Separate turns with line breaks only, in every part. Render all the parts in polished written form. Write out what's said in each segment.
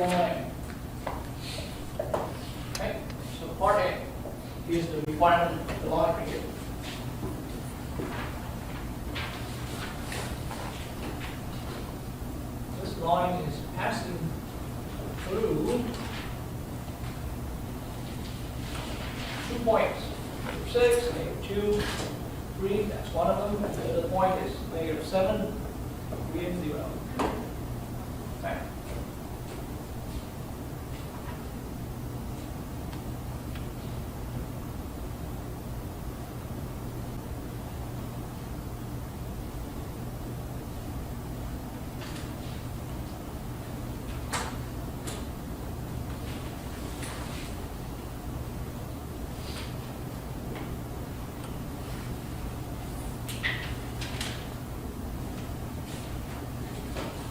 line. Okay, so part A is the requirement of the line right here. This line is passing through 2 points. -6, -2, 3, that's one of them. And the other point is -7, 3, and 0. Okay.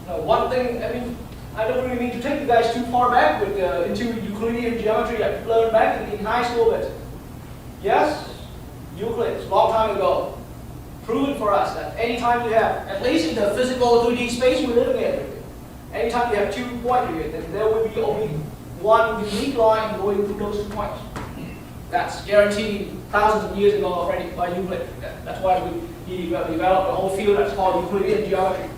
Now, one thing, I mean, I don't really need to take you guys too far back with, into Euclidean geometry that you learned back in high school, but yes, Euclid, it's a long time ago, proven for us that anytime you have, at least in the physical 3D space we're living in, anytime you have 2 points here, then there will be only one unique line going through those 2 points. That's guaranteed thousands of years ago already by Euclid. That's why we developed a whole field that's called Euclidean geometry.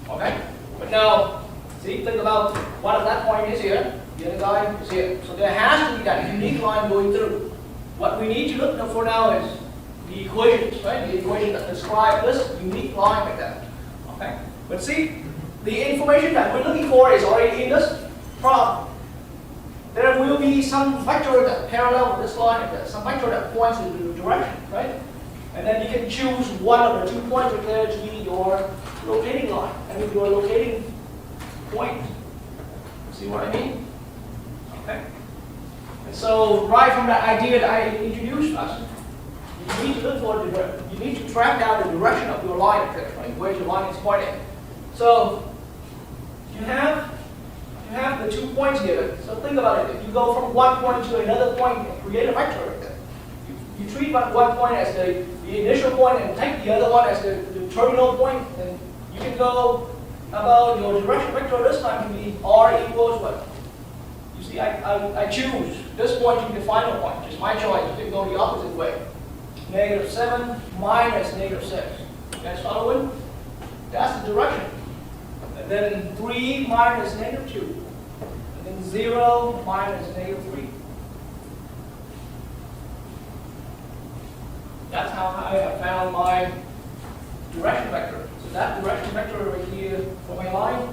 Okay? But now, see, think about one of that point is here, the other guy is here. So there has to be that unique line going through. What we need to look for now is the equations, right? The equation that describe this unique line like that. Okay? But see, the information that we're looking for is already in this problem. There will be some vector that parallel with this line, some vector that points in the direction, right? And then you can choose one of the 2 points right there to be your locating line. I mean your locating point. See what I mean? Okay. And so right from that idea that I introduced us, you need to look for you need to track down the direction of your line, right? Where your line is pointing. So you have the 2 points here. So think about it. If you go from one point to another point and create a vector like that, you treat one point as the initial point and take the other one as the terminal point, then you can go about your direction vector this time can be r equals what? You see, I choose this point to be the final point. Just my choice. You can go the opposite way. -7 minus -6. You guys following? That's the direction. And then 3 minus -2. And then 0 minus -3. That's how I have found my direction vector. So that direction vector right here for my line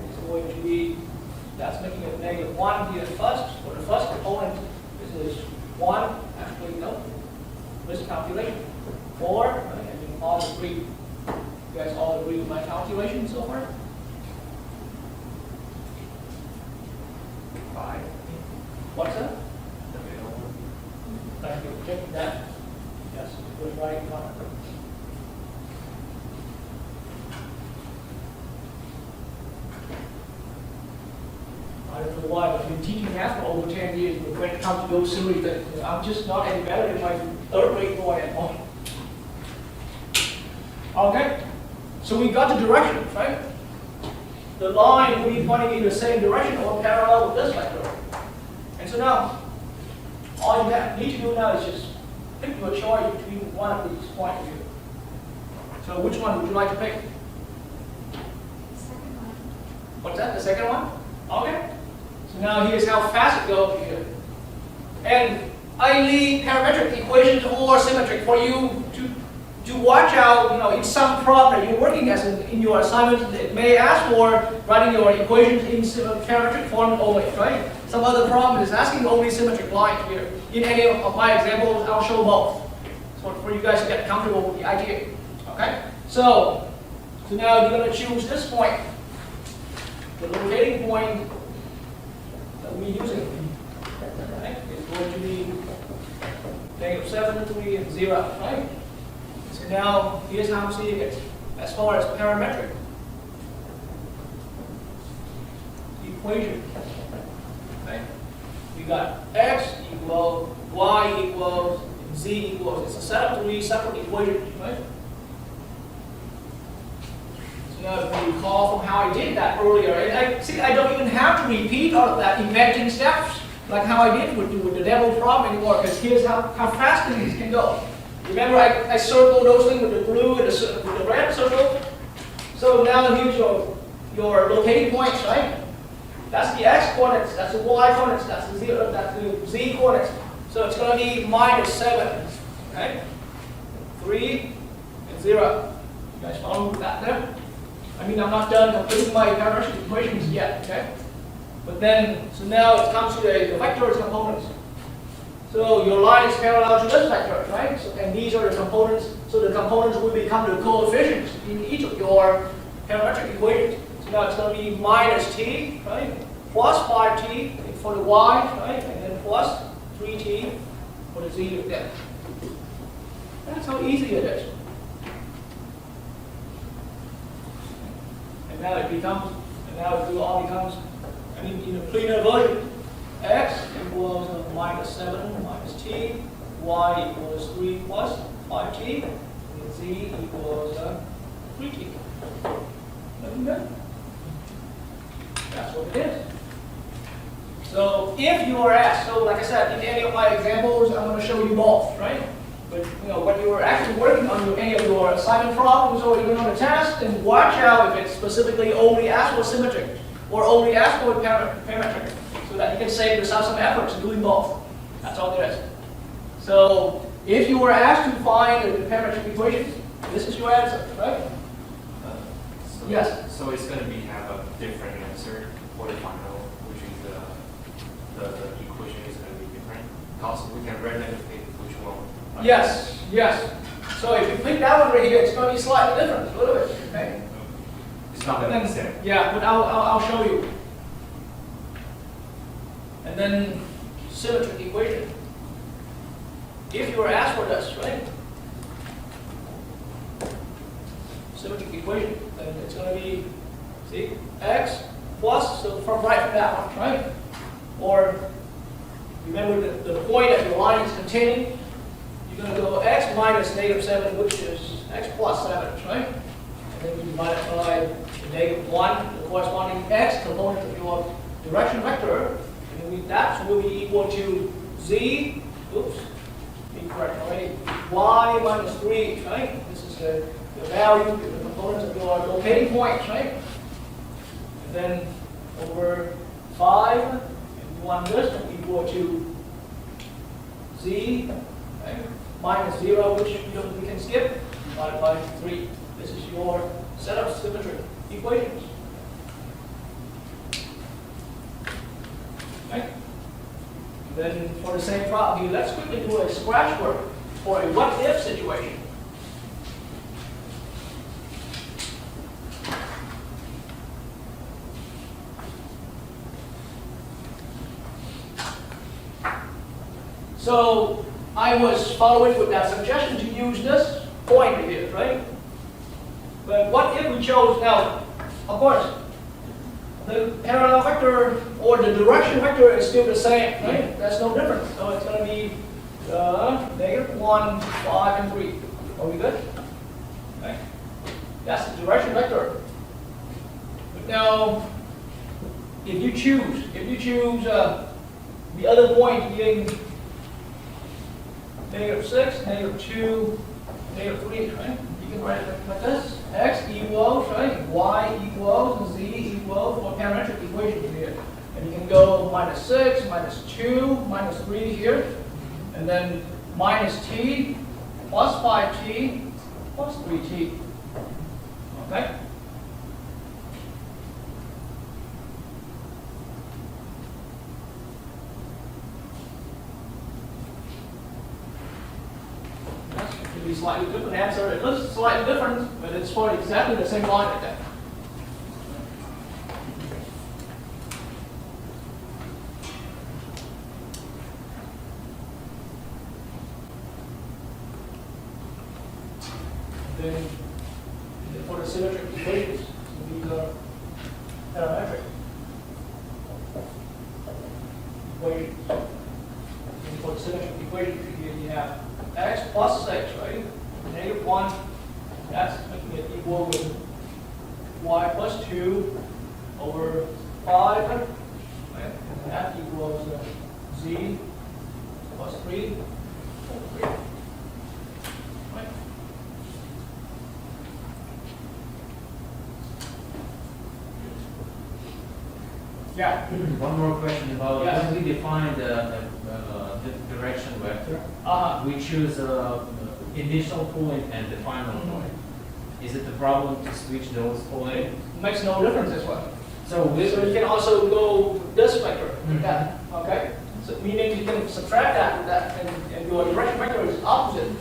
is going to be, that's making it -1 here first. For the first component, this is 1, actually no, miscalculation. 4, and then all agree. You guys all agree with my calculation so far? 5. What's that? Thank you. Check that. Yes, it was right. I don't know why, but I've been teaching math for over 10 years, but when it comes to those series, that I'm just not any better than my third grade boy at home. Okay, so we got the direction, right? The line will be pointing in the same direction or parallel with this vector. And so now, all you need to do now is just pick your choice between one of these points here. So which one would you like to pick?
Second one.
What's that? The second one? Okay. So now here's how fast it goes here. And I leave parametric equations or symmetric for you to watch out, in some problem that you're working as in your assignment, it may ask for writing your equations in parametric form only, right? Some other problem is asking only symmetric lines here. In any of my examples, I'll show both. So for you guys to get comfortable with the idea. Okay? So now you're going to choose this point, the locating point that we're using. Right? It's going to be -7, 3, and 0, right? So now here's how I'm seeing it as far as parametric equation. Right? We got x equals y equals z equals. It's a set of 3 separate equations, right? So if you recall from how I did that earlier, and I don't even have to repeat all of that inventing steps like how I did with the demo problem anymore, because here's how fast things can go. Remember, I circled those things with the blue and with the red circle. So now here's your locating points, right? That's the x coordinates, that's the y coordinates, that's the z coordinates. So it's going to be -7, okay? 3 and 0. You guys follow that there? I mean, I'm not done completing my parametric equations yet, okay? But then, so now it comes to the vectors components. So your line is parallel to this vector, right? So, and these are the components. So the components will become the coefficients in each of your parametric equations. So now it's going to be -t, right? Plus 5t for the y, right? And then plus 3t for the z there. That's how easy it is. And now it all becomes, I mean, in a cleaner version, x equals -7 minus t, y equals 3 plus 5t, and z equals 3t. Looking good? That's what it is. So if you are asked, so like I said, in any of my examples, I'm going to show you both, right? But when you are actually working on any of your assignment problems or even on a test, then watch out if it's specifically only asked for symmetric or only asked for parametric, so that you can save yourself some efforts in doing both. That's all there is. So if you were asked to find the parametric equations, this is your answer, right? Yes.
So it's going to have a different answer for the final, which is the equation is going to be different. Also, we can randomly pick which one.
Yes, yes. So if you pick that one right here, it's going to be slightly different, a little bit. Okay.
It's not going to be the same.
Yeah, but I'll show you. And then symmetric equation. If you were asked for this, right? Symmetric equation, then it's going to be, see, x plus, so from that one, right? Or remember the point that your line is containing, you're going to go x minus -7, which is x plus 7, right? And then you multiply the -1, the corresponding x component of your direction vector, and then that will be equal to z, oops, incorrect already, y minus 3, right? This is the value, the components of your locating points, right? And then over 5, and you want this to equal to z, right? Minus 0, which we can skip, divided by 3. This is your set of symmetric equations. Okay? Then for the same problem here, let's quickly do a scratch work for a what-if situation. So I was following with that suggestion to use this point here, right? But what if we chose, now, of course, the parallel vector or the direction vector is still the same, right? That's no different. So it's going to be -1, 5, and 3. Are we good? Okay. That's the direction vector. But now, if you choose the other point being -6, -2, -3, right? You can write it like this. X equals, right? Y equals, and Z equals for parametric equation here. And you can go -6, -2, -3 here. And then -t plus 5t plus 3t. Okay? Be slightly different answer. It looks slightly different, but it's for exactly the same line at that. Then for the symmetric equations, these are parametric equations. And for the symmetric equations, here you have x plus 6, right? -1, that's making it equal with y plus 2 over 5, right? And that equals z plus 3 over 3. Right? Yeah.
One more question about
Yes.
when we define the direction vector, we choose initial point and the final point. Is it a problem to switch those points?
Makes no difference as well.
So we,
So you can also go this vector with
Mhm.
that, okay? So meaning you can subtract that with that, and your direction vector is opposite.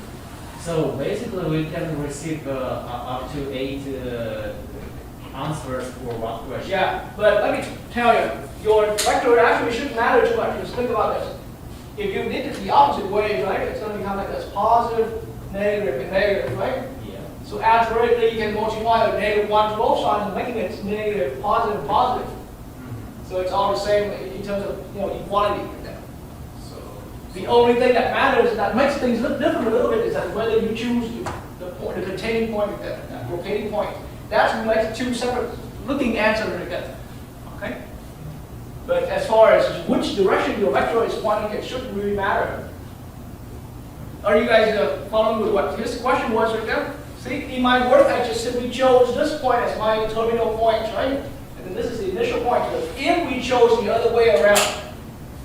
so basically we can receive up to 8 answers for one question.
Yeah, but let me tell you, your vector actually shouldn't matter too much. Just think about this. If you did it the opposite way, right, it's going to become like this: positive, negative, and negative, right?
Yeah.
So algebraically, you can multiply a negative 1 to both sides and making it negative, positive, positive. So it's all the same in terms of equality.
So,
The only thing that matters, that makes things look different a little bit, is that whether you choose the point, the containing point, that locating point. That's what makes two separate looking answers together. Okay? But as far as which direction your vector is pointing, it shouldn't really matter. Are you guys following with what his question was right there? See, in my work, I just simply chose this point as my terminal point, right? And then this is the initial point. But if we chose the other way around,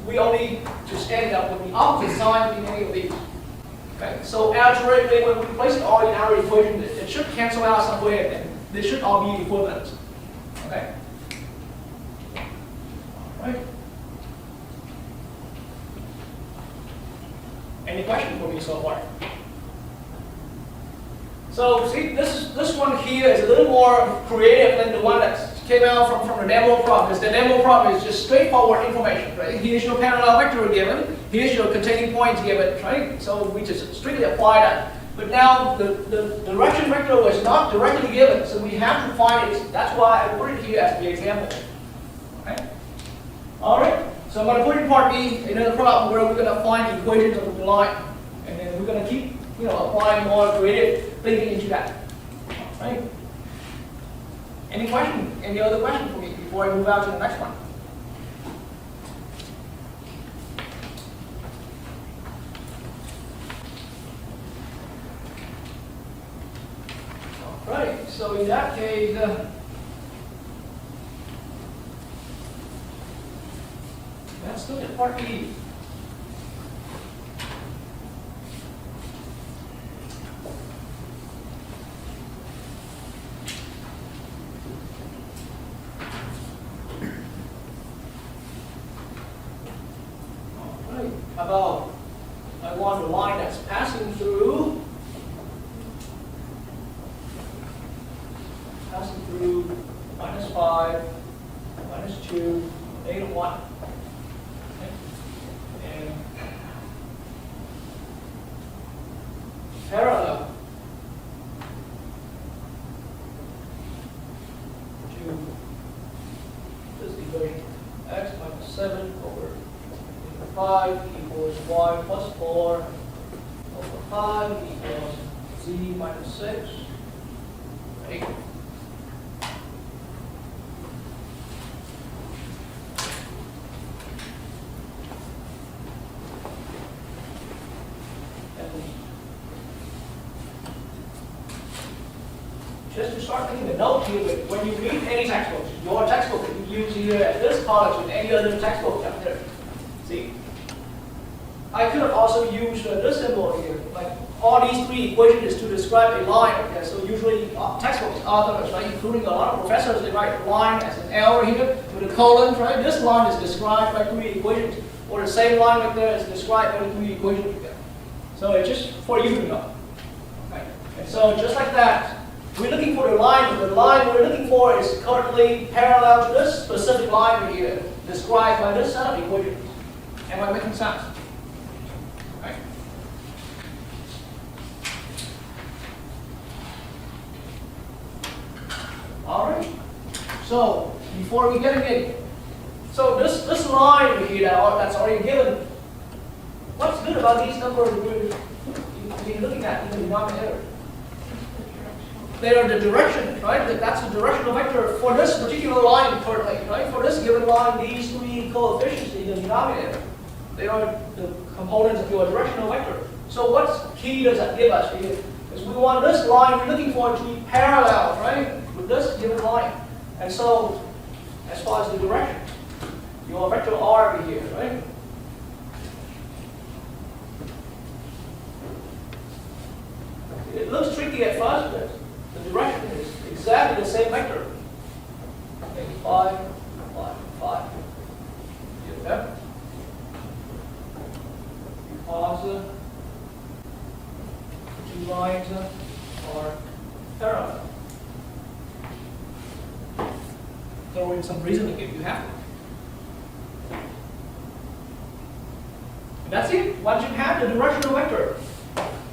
we only just end up with the opposite sign in any of these. Okay? So algebraically, when we place it all in our equation, it should cancel out somewhere, and they should all be equivalent. Okay? All right. Any question for me so far? So see, this one here is a little more creative than the one that came out from the demo problem. Because the demo problem is just straightforward information, right? Here's your parallel vector given, here's your containing points given, right? So we just strictly apply that. But now the direction vector was not directly given, so we have to find it. That's why I put it here as the example. Okay? All right. So I'm going to put in part B another problem where we're going to find the equations of the line, and then we're going to keep applying more creative thinking into that. All right. Any question? Any other question for me before I move out to the next one? All right. So in that case, let's look at part B. Alright, about I want a line that's passing through -5, -2, -1. And parallel to this equation, x minus 7 over 5 equals y plus 4 over 5 equals z minus 6. Right? Just to start making a note here, that when you read any textbooks, your textbook that you use here at this college and any other textbook out there, see, I could have also used this symbol here, like all these three equations to describe a line. Okay? So usually textbooks, authors, right, including a lot of professors, they write line as an L here with a colon, right? This line is described by three equations, or the same line right there is described by three equations right there. So it's just for you to know. Okay? And so just like that, we're looking for the line, but the line we're looking for is currently parallel to this specific line right here, described by this set of equations. Am I making sense? Okay. All right. So before we get in, so this line right here that's already given. What's good about these numbers we're looking at in the denominator? they are the direction, right? That's the directional vector for this particular line currently, right? For this given line, these three coefficients in the denominator, they are the components of your directional vector. So what key does that give us here? Is we want this line we're looking for to be parallel, right, with this given line. And so, as far as the direction, your vector R over here, right? It looks tricky at first, but the direction is exactly the same vector. Okay, 5, 5, 5. Okay? Because the two lines are parallel. Throw in some reasoning if you have to. And that's it. Once you have the directional vector,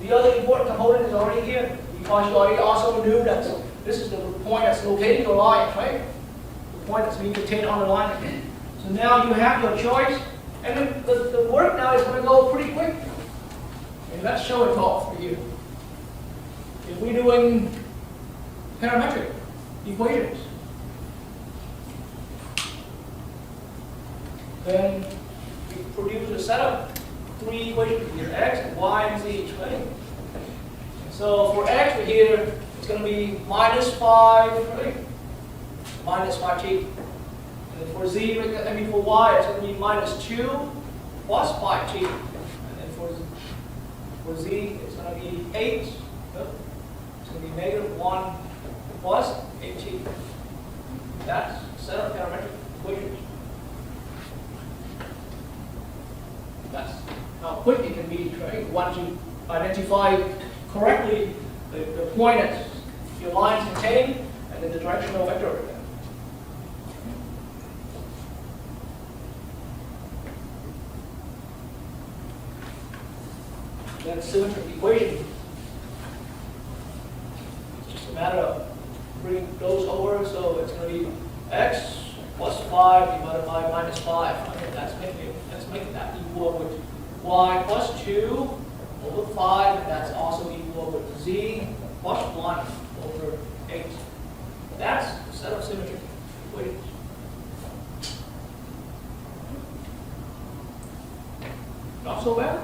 the other important component is already here, because you already also knew that this is the point that's locating your line, right? The point that's being contained on the line. So now you have your choice, and then the work now is going to go pretty quick. And let's show it off for you. If we're doing parametric equations, then we produce a set of three equations here, x, y, and z, right? And so for x we're here, it's going to be minus 5, right? Minus 5t. And for z, for y, it's going to be minus 2 plus 5t. And then for z, it's going to be 8. It's going to be negative 1 plus 8t. That's a set of parametric equations. That's how quick it can be, right? Once you identify correctly the point that your line is containing, and then the directional vector. Then symmetric equation. It's just a matter of bringing those over, so it's going to be x plus 5 divided by minus 5. Okay, let's make that equal with y plus 2 over 5, and that's also equal with z plus 1 over 8. That's the set of symmetric equations. Not so bad.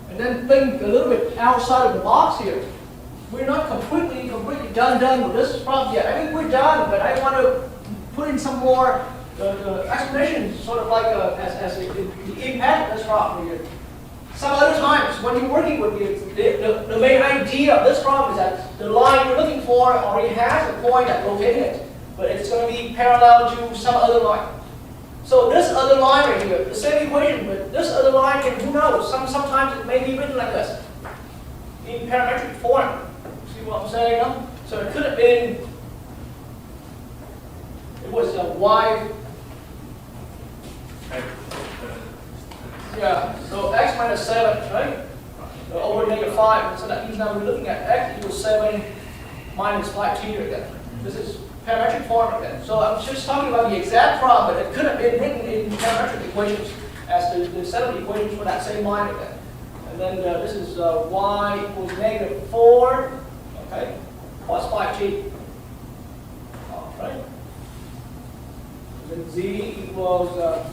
And then think a little bit outside of the box here. We're not completely done with this problem yet. I think we're done, but I want to put in some more explanations, sort of like as the impact of this problem here. Some other times, when you're working with the main idea of this problem is that the line you're looking for already has a point at locating it, but it's going to be parallel to some other line. So this other line right here, the same equation, but this other line, and who knows, sometimes it may be written like this, in parametric form. See what I'm saying? No? So it could have been, it was a y, yeah, so x minus 7, right? Over negative 5, so that means now we're looking at x equals 7 minus 5t again. This is parametric form again. So I'm just talking about the exact problem, but it could have been written in parametric equations as the set of equations for that same line again. And then this is y equals negative 4, okay, plus 5t. All right. Then z equals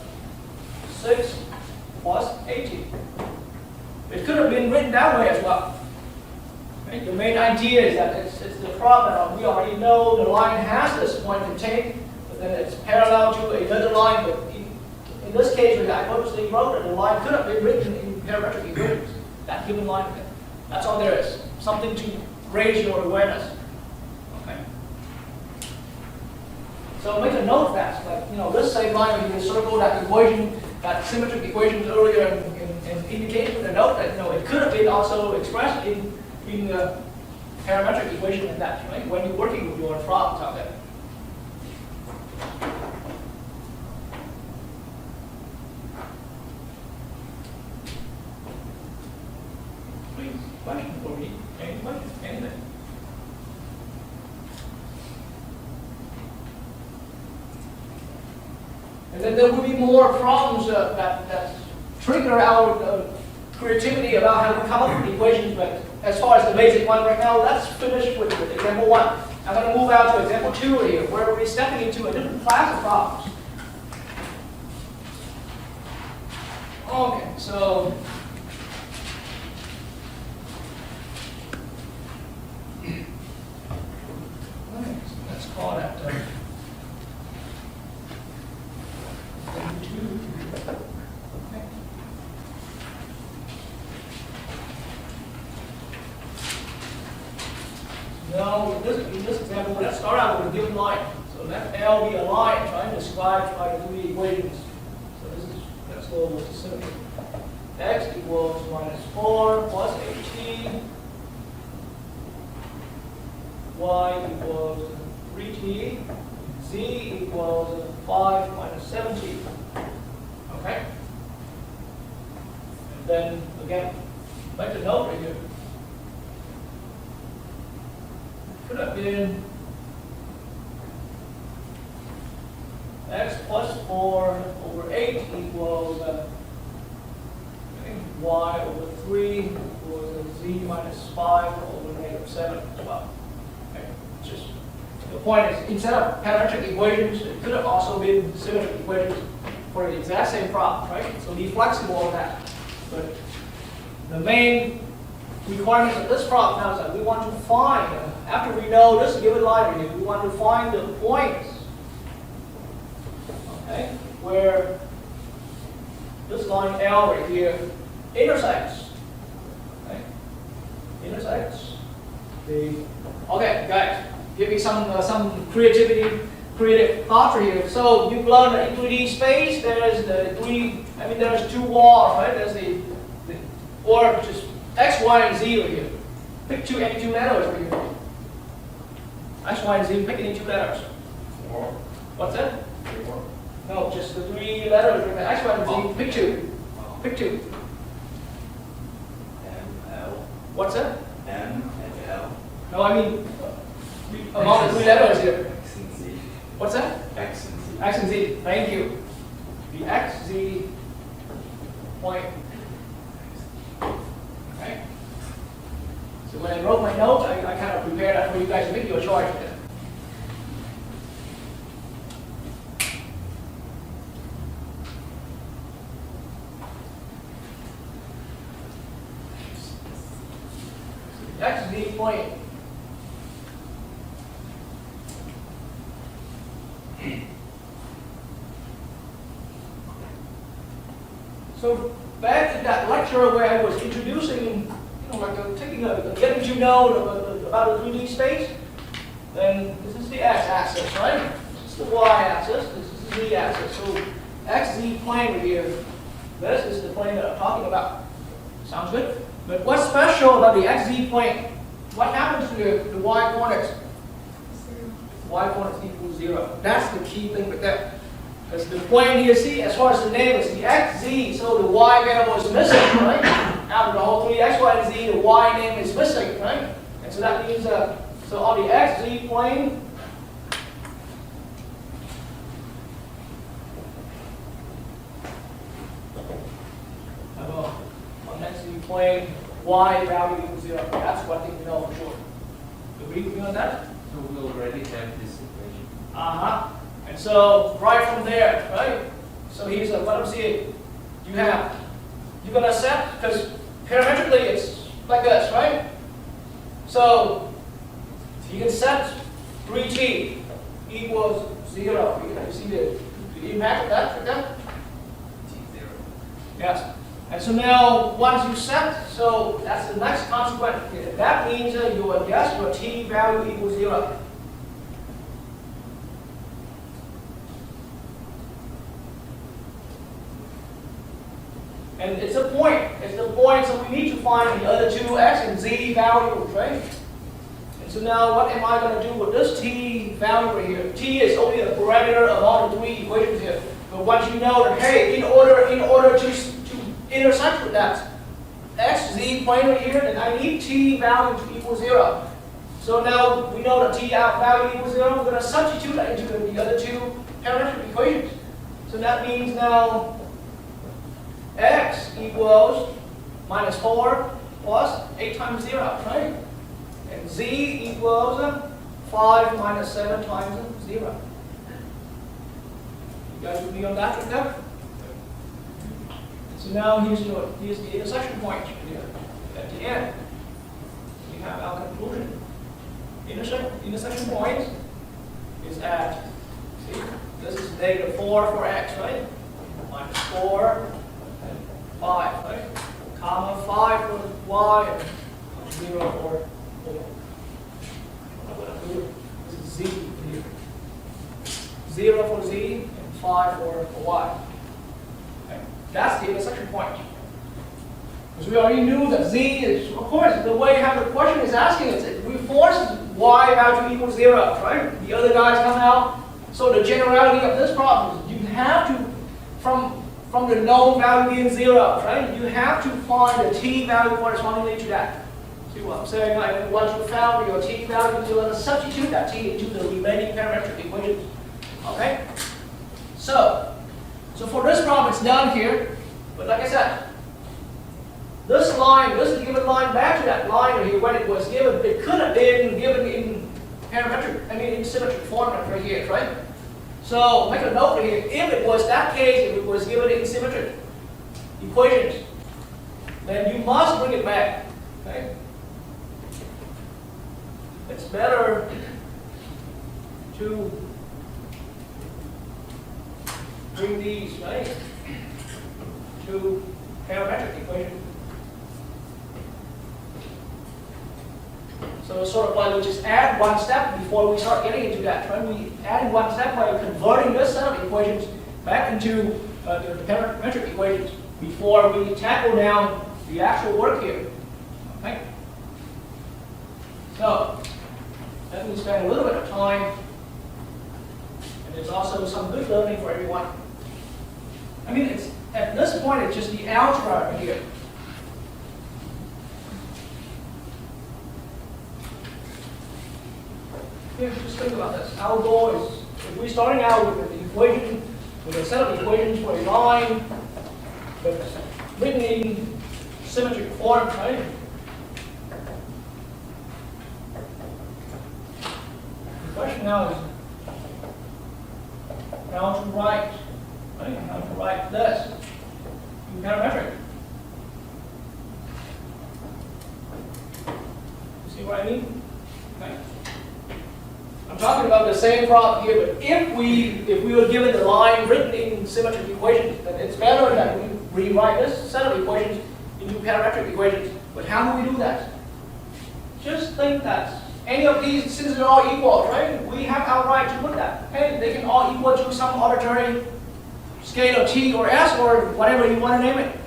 6 plus 8t. It could have been written that way as well. Right? The main idea is that it's the problem. We already know the line has this point contained, but then it's parallel to another line. But in this case, I purposely wrote that the line could have been written in parametric equations. That given line again. That's all there is. Something to raise your awareness. Okay. So make a note of that. Like this same line, we can circle that equation, that symmetric equation earlier, and indicate with a note that it could have been also expressed in the parametric equation like that, right? When you're working with your problems out there. Please, question for me. And then there will be more problems that trigger our creativity about how to come up with equations. But as far as the basic one right now, let's finish with example 1. I'm going to move out to example 2 here, where we're stepping into a different class of problems. Okay, so let's call that example 2. Okay. Now, in this example, let's start out with a given line. So let L be a line trying to describe by the 3 equations. So this is, let's go with the simple. X equals -4 plus 8t. Y equals 3t. Z equals 5 minus 7t. Okay? And then, again, like to note right here. Could have been x plus 4 over 8 equals y over 3 equals z minus 5 over -7 as well. Okay. Just the point is, instead of parametric equations, it could have also been symmetric equations for the exact same problem, right? So be flexible on that. But the main requirements of this problem now is that we want to find, after we know this given line, we want to find the points, okay, where this line L right here intersects, okay, intersects the, okay, guys, give me some creative thoughts right here. So you've learned that in 3D space, there's there's 2 walls, right? There's or just X, Y, and Z over here. Pick any 2 letters over here. X, Y, and Z, pick any 2 letters.
4.
What's that?
4.
No, just the 3 letters. X, Y, and Z, pick 2. Pick 2.
M, L.
What's that?
M and L.
No, I mean, among the 3 letters here.
X and Z.
What's that?
X and Z.
X and Z, thank you. The X, Z point. Okay. So when I wrote my notes, I kind of prepared that for you guys to make your choice. X, Z point. So back in that lecture where I was introducing, getting to know about the 3D space, then this is the x-axis, right? This is the y-axis, this is the z-axis. So x-z plane right here, this is the plane that I'm talking about. Sounds good? But what's special about the x-z plane? What happens to the y-coordinates? Y-coordinates equals 0. That's the key thing with that. Because the plane here, see, as far as the name is the x, z, so the y variable is missing, right? Out of the whole 3 x, y, and z, the y name is missing, right? And so that means, so on the x, z plane, on x, z plane, y value equals 0. That's one thing we know for sure. Agree with me on that?
So we already have this equation.
Uh-huh. And so, right from there, right? So here's what I'm seeing. You're going to set, because parametrically it's like this, right? So you can set 3t equals 0. You see the impact of that? Like that?
T0.
Yes. And so now, once you set, so that's the next consequence. That means your guess, your t value equals 0. And it's a point. It's the point, so we need to find the other 2 x and z values, right? And so now what am I going to do with this t value right here? T is only a parameter of all the 3 equations here. But once you know that, hey, in order to intersect with that x, z plane right here, then I need t value to equal 0. So now we know that t value equals 0. We're going to substitute that into the other 2 parametric equations. So that means now x equals minus 4 plus 8 times 0, right? And z equals 5 minus 7 times 0. You guys with me on that right there? So now here's the intersection point here at the end. We have our conclusion. Intersection point is at, see, this is negative 4 for x, right? Minus 4 and 5, right? Comma 5 for y and 0 for 4. This is z here. 0 for z and 5 for y. Okay. That's the intersection point. Because we already knew that z is, of course, the way how the question is asking is, we force y value equals 0, right? The other guys come out. So the generality of this problem is you have to, from the known value being 0, right? You have to find the t value correspondingly to that. See what I'm saying? Like once you found your t value, you're going to substitute that t into the remaining parametric equations. Okay? So for this problem, it's done here. But like I said, this line, this is given line back to that line here when it was given. It could have been given in in symmetric format right here, right? So make a note here. If it was that case, if it was given in symmetric equations, then you must bring it back. Okay? It's better to bring these, right, to parametric equation. So sort of like we just add one step before we start getting into that. Right? We add one step by converting this set of equations back into the parametric equations before we tackle down the actual work here. Okay? So let me spend a little bit of time, and it's also some good learning for everyone. I mean, it's at this point it's just the algebra right here. Just think about this. Our goal is, if we're starting out with an equation, with a set of equations for a line that's written in symmetric form, right? The question now is how to write, right? How to write this in parametric. You see what I mean? Okay. I'm talking about the same problem here, but if we were given the line written in symmetric equations, then it's better that we rewrite this set of equations into parametric equations. But how do we do that? Just think that any of these, since they're all equal, right? We have our right to put that. Okay, they can all equal to some arbitrary scale of t or s or whatever you want to name it.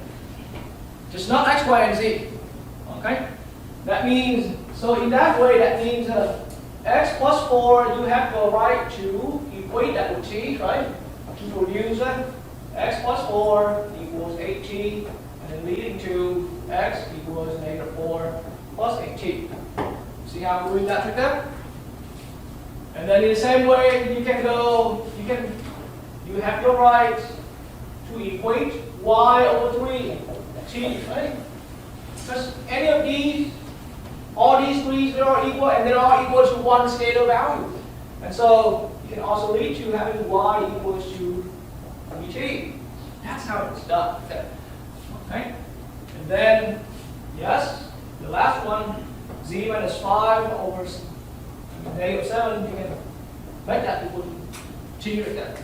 Just not x, y, and z. Okay? That means, so in that way, that means x plus 4, you have the right to equate that with t, right? To produce x plus 4 equals 8t, and then leading to x equals negative 4 plus 8t. See how I'm doing that trick there? And then in the same way, you have your right to equate y over 3t, right? Just any of these, all these threes, they're all equal, and they're all equal to one scalar value. And so you can also lead to having y equals to 3t. That's how it's done. Okay? And then, yes, the last one, z minus 5 over negative 7, you can make that equal to t right there.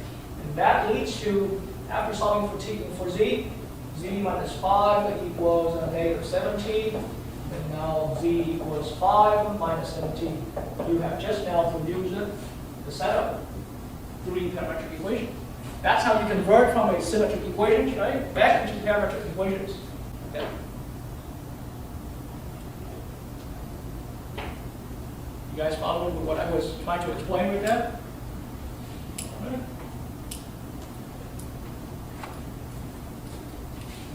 And that leads to, after solving for z minus 5 equals negative 7t. And now z equals 5 minus 17. You have just now produced the set of 3 parametric equations. That's how you convert from a symmetric equation, right, back into parametric equations. Okay. You guys following with what I was trying to explain with that? All right.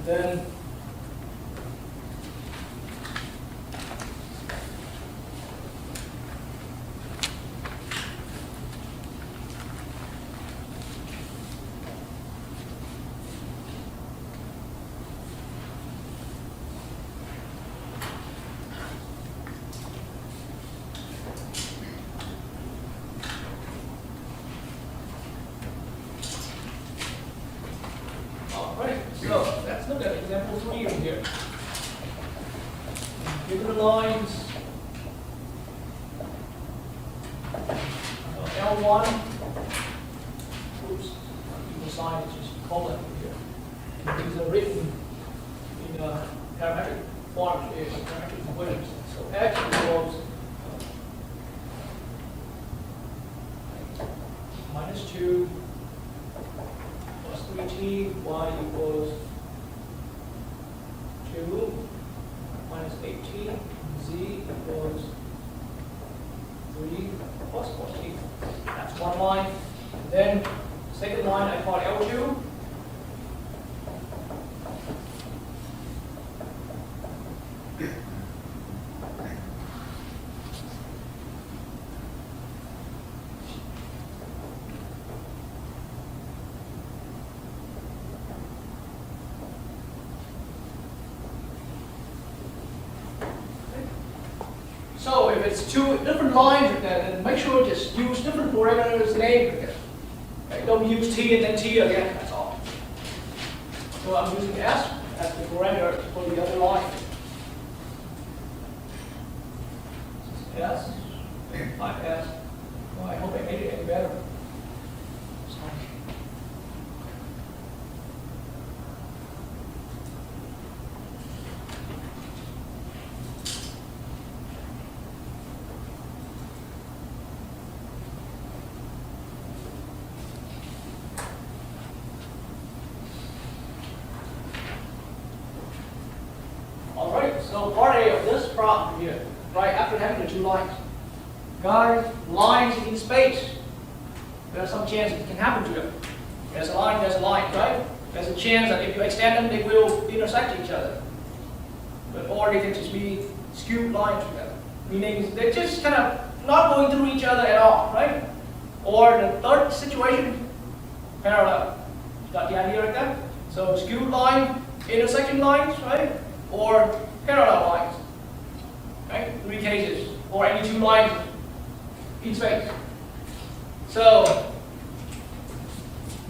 Then freedom here. Given the lines L1, oops, the sign is just colon here. And these are written in parametric form, parametric equations. So x equals minus 2 plus 3t, y equals 2 minus 18, z equals 3 plus 14. That's one line. Then second line I call L2. So if it's two different lines, then make sure just use different parameters name. Okay, don't use t and then t again, that's all. So I'm using s as the parameter for the other line. S, not s. Well, I hope I made it any better. Sorry. So part A of this problem here, right after having the two lines. Guys, lines in space, there's some chance it can happen to them. There's a line, right? There's a chance that if you extend them, they will intersect each other. But or they can just be skewed lines together, meaning they're just kind of not going through each other at all, right? Or the third situation, parallel. Got the idea right there? So skewed line, intersection lines, right? Or parallel lines, right? 3 cases, or any 2 lines in space. So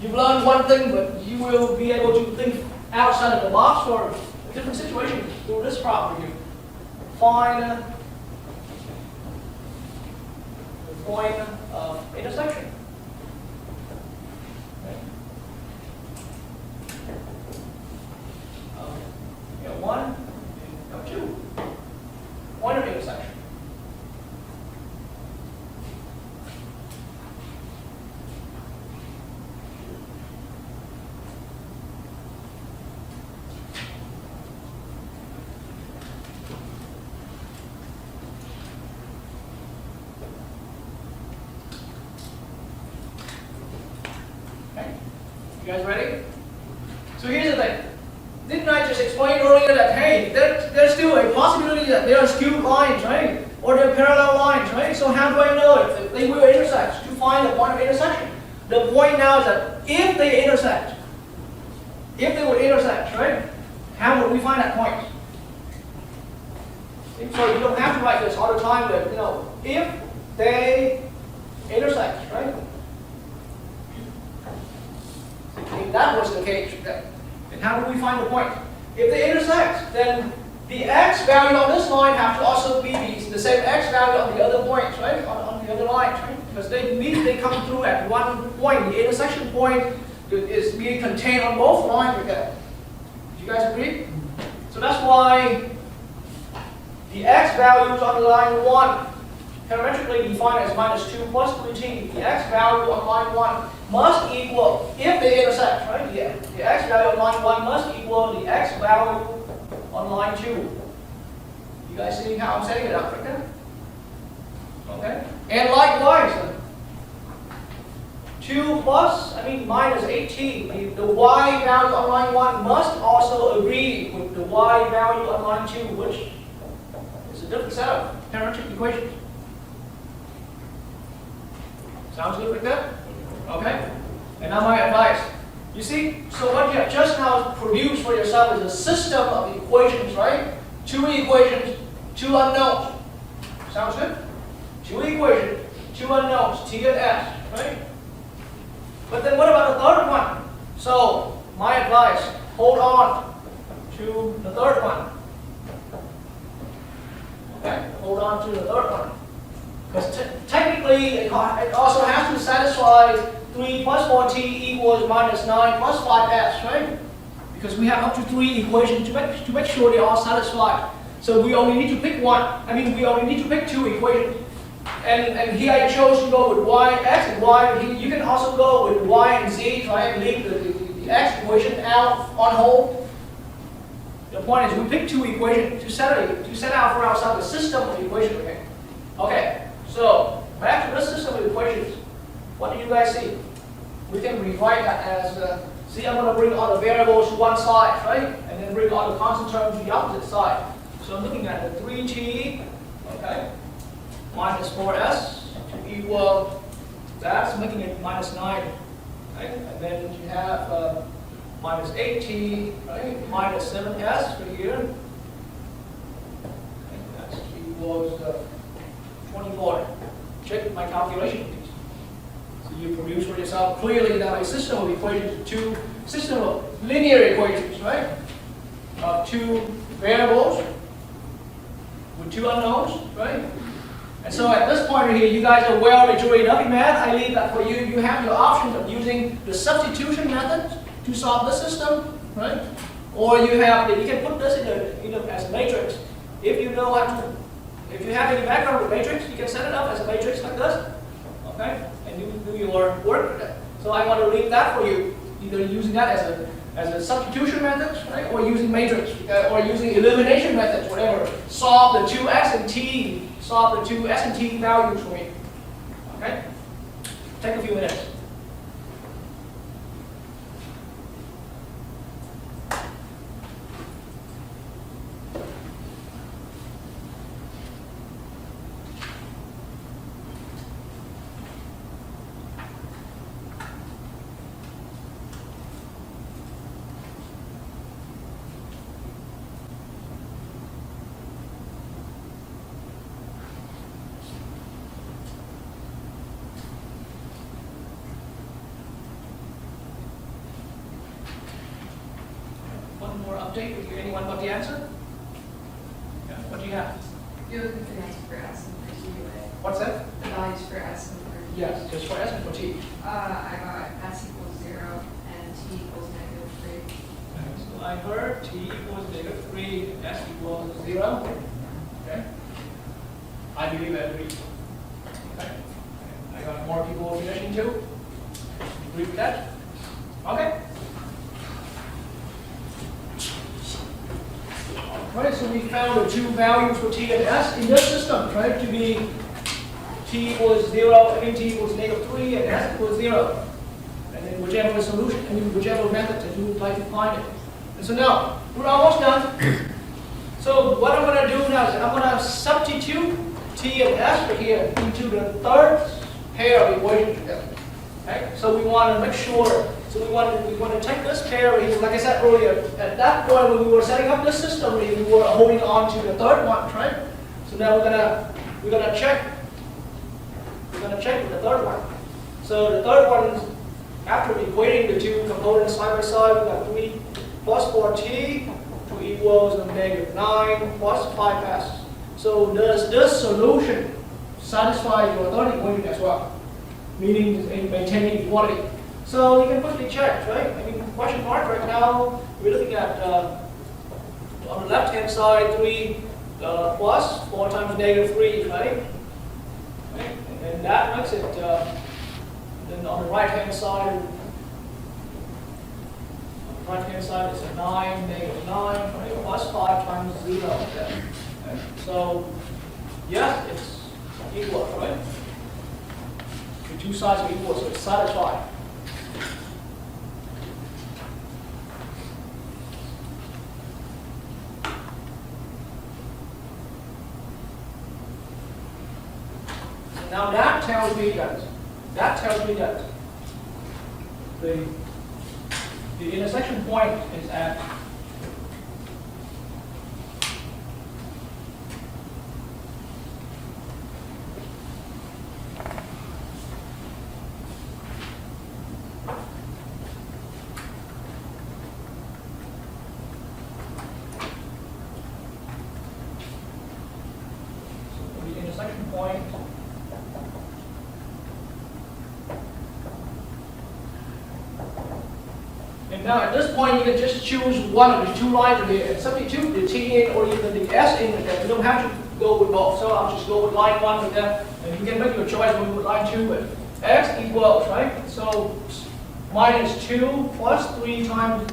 you've learned one thing, but you will be able to think outside of the box for a different situation through this problem here. Find the point of intersection. L1 and L2. Point of intersection. Okay. You guys ready? So here's the thing. Didn't I just explain earlier that, hey, there's still a possibility that there are skewed lines, right? Or they're parallel lines, right? So how do I know if they will intersect? To find the point of intersection. The point now is that if they intersect, if they would intersect, right? How would we find that point? So you don't have to write this all the time, but if they intersect, right? If that was the case, then how do we find the point? If they intersect, then the x value on this line have to also be the same x value on the other points, right? On the other lines, right? Because they come through at one point. The intersection point is being contained on both lines together. Do you guys agree? So that's why the x values on line 1, parametrically defined as minus 2 plus 3t, the x value on line 1 must equal, if they intersect, right? Yeah. The x value on line 1 must equal the x value on line 2. You guys see how I'm setting it up right there? Okay? And likewise, 2 plus, minus 18, the y value on line 1 must also agree with the y value on line 2, which is a different set of parametric equations. Sounds good like that? Okay? And now my advice. You see, so what you have just now produced for yourself is a system of equations, right? 2 equations, 2 unknowns. Sounds good? 2 equations, 2 unknowns, t and s, right? But then what about the third one? So, my advice, hold on to the third one. Okay, hold on to the third one. Because technically, it also has to satisfy 3 plus 4t equals minus 9 plus 5s, right? Because we have up to 3 equations to make sure they are satisfied. So we only need to pick one. I mean, we only need to pick 2 equations. And here I chose to go with y, x, and y. You can also go with y and z, right? Leave the x equation out on hold. The point is, we pick 2 equations to set out for ourselves a system of equations. Okay. So back to this system of equations. What do you guys see? We can rewrite that as, see, I'm going to bring all the variables to one side, right? And then bring all the constant terms to the opposite side. So I'm looking at the 3t, okay, minus 4s to equal, that's making it minus 9, right? And then you have minus 8t, right? Minus 7s for here. And that's equals 24. Check my calculation, please. So you produce for yourself clearly now a system of equations, system of linear equations, right? Of 2 variables with 2 unknowns, right? And so at this point here, you guys are well mature enough in math. I leave that for you. You have your options of using the substitution method to solve the system, right? Or you can put this in as a matrix. If you know how to, if you have any background with matrix, you can set it up as a matrix like this, okay? And you do your work with it. So I want to leave that for you, either using that as a substitution method, right? Or using matrix, or using elimination methods, whatever. Solve the 2x and t, solve the 2s and t values for me, okay? Take a few minutes. One more update. Anyone got the answer? Yeah. What do you have?
You're looking for the answer for S and for T, right?
What's that?
The values for S and for T.
Yes, just for S and for T.
I got S equals 0 and T equals -3.
So I heard T equals -3, S equals 0. Okay. I believe I agree. Okay. I got more people finishing too. Agree with that? Okay. Right, so we found the 2 values for T and S in this system, right, to be T equals 0, and T equals -3, and S equals 0. And then whichever solution, whichever method that you would like to find it. And so now, we're almost done. So what I'm going to do now is I'm going to substitute T and S for here into the third pair of equations together. Okay? So we want to make sure, so we want to take this pair here, like I said earlier, at that point when we were setting up this system, we were holding on to the third one, right? So now we're gonna check with the third one. So the third one is, after equating the 2 components side by side, we got 3 plus 4t to equals -9 plus 5s. So does this solution satisfy your third equation as well? Meaning maintaining equality. So you can quickly check, right? I mean, question mark right now, we're looking at, on the left-hand side, 3 plus 4 times -3, right? And that makes it, then on the right-hand side, it's a 9, -9, right? Plus 5 times 0. Okay. So, yes, it's equal, right? The 2 sides are equal, so it's satisfied. Now that tells me that the intersection point is at now at this point, you can just choose one of the two lines of here and substitute the t in or even the s in with them. You don't have to go with both. So I'll just go with line 1 with them, and you can make your choice with line 2 with x equals, right? So minus 2 plus 3 times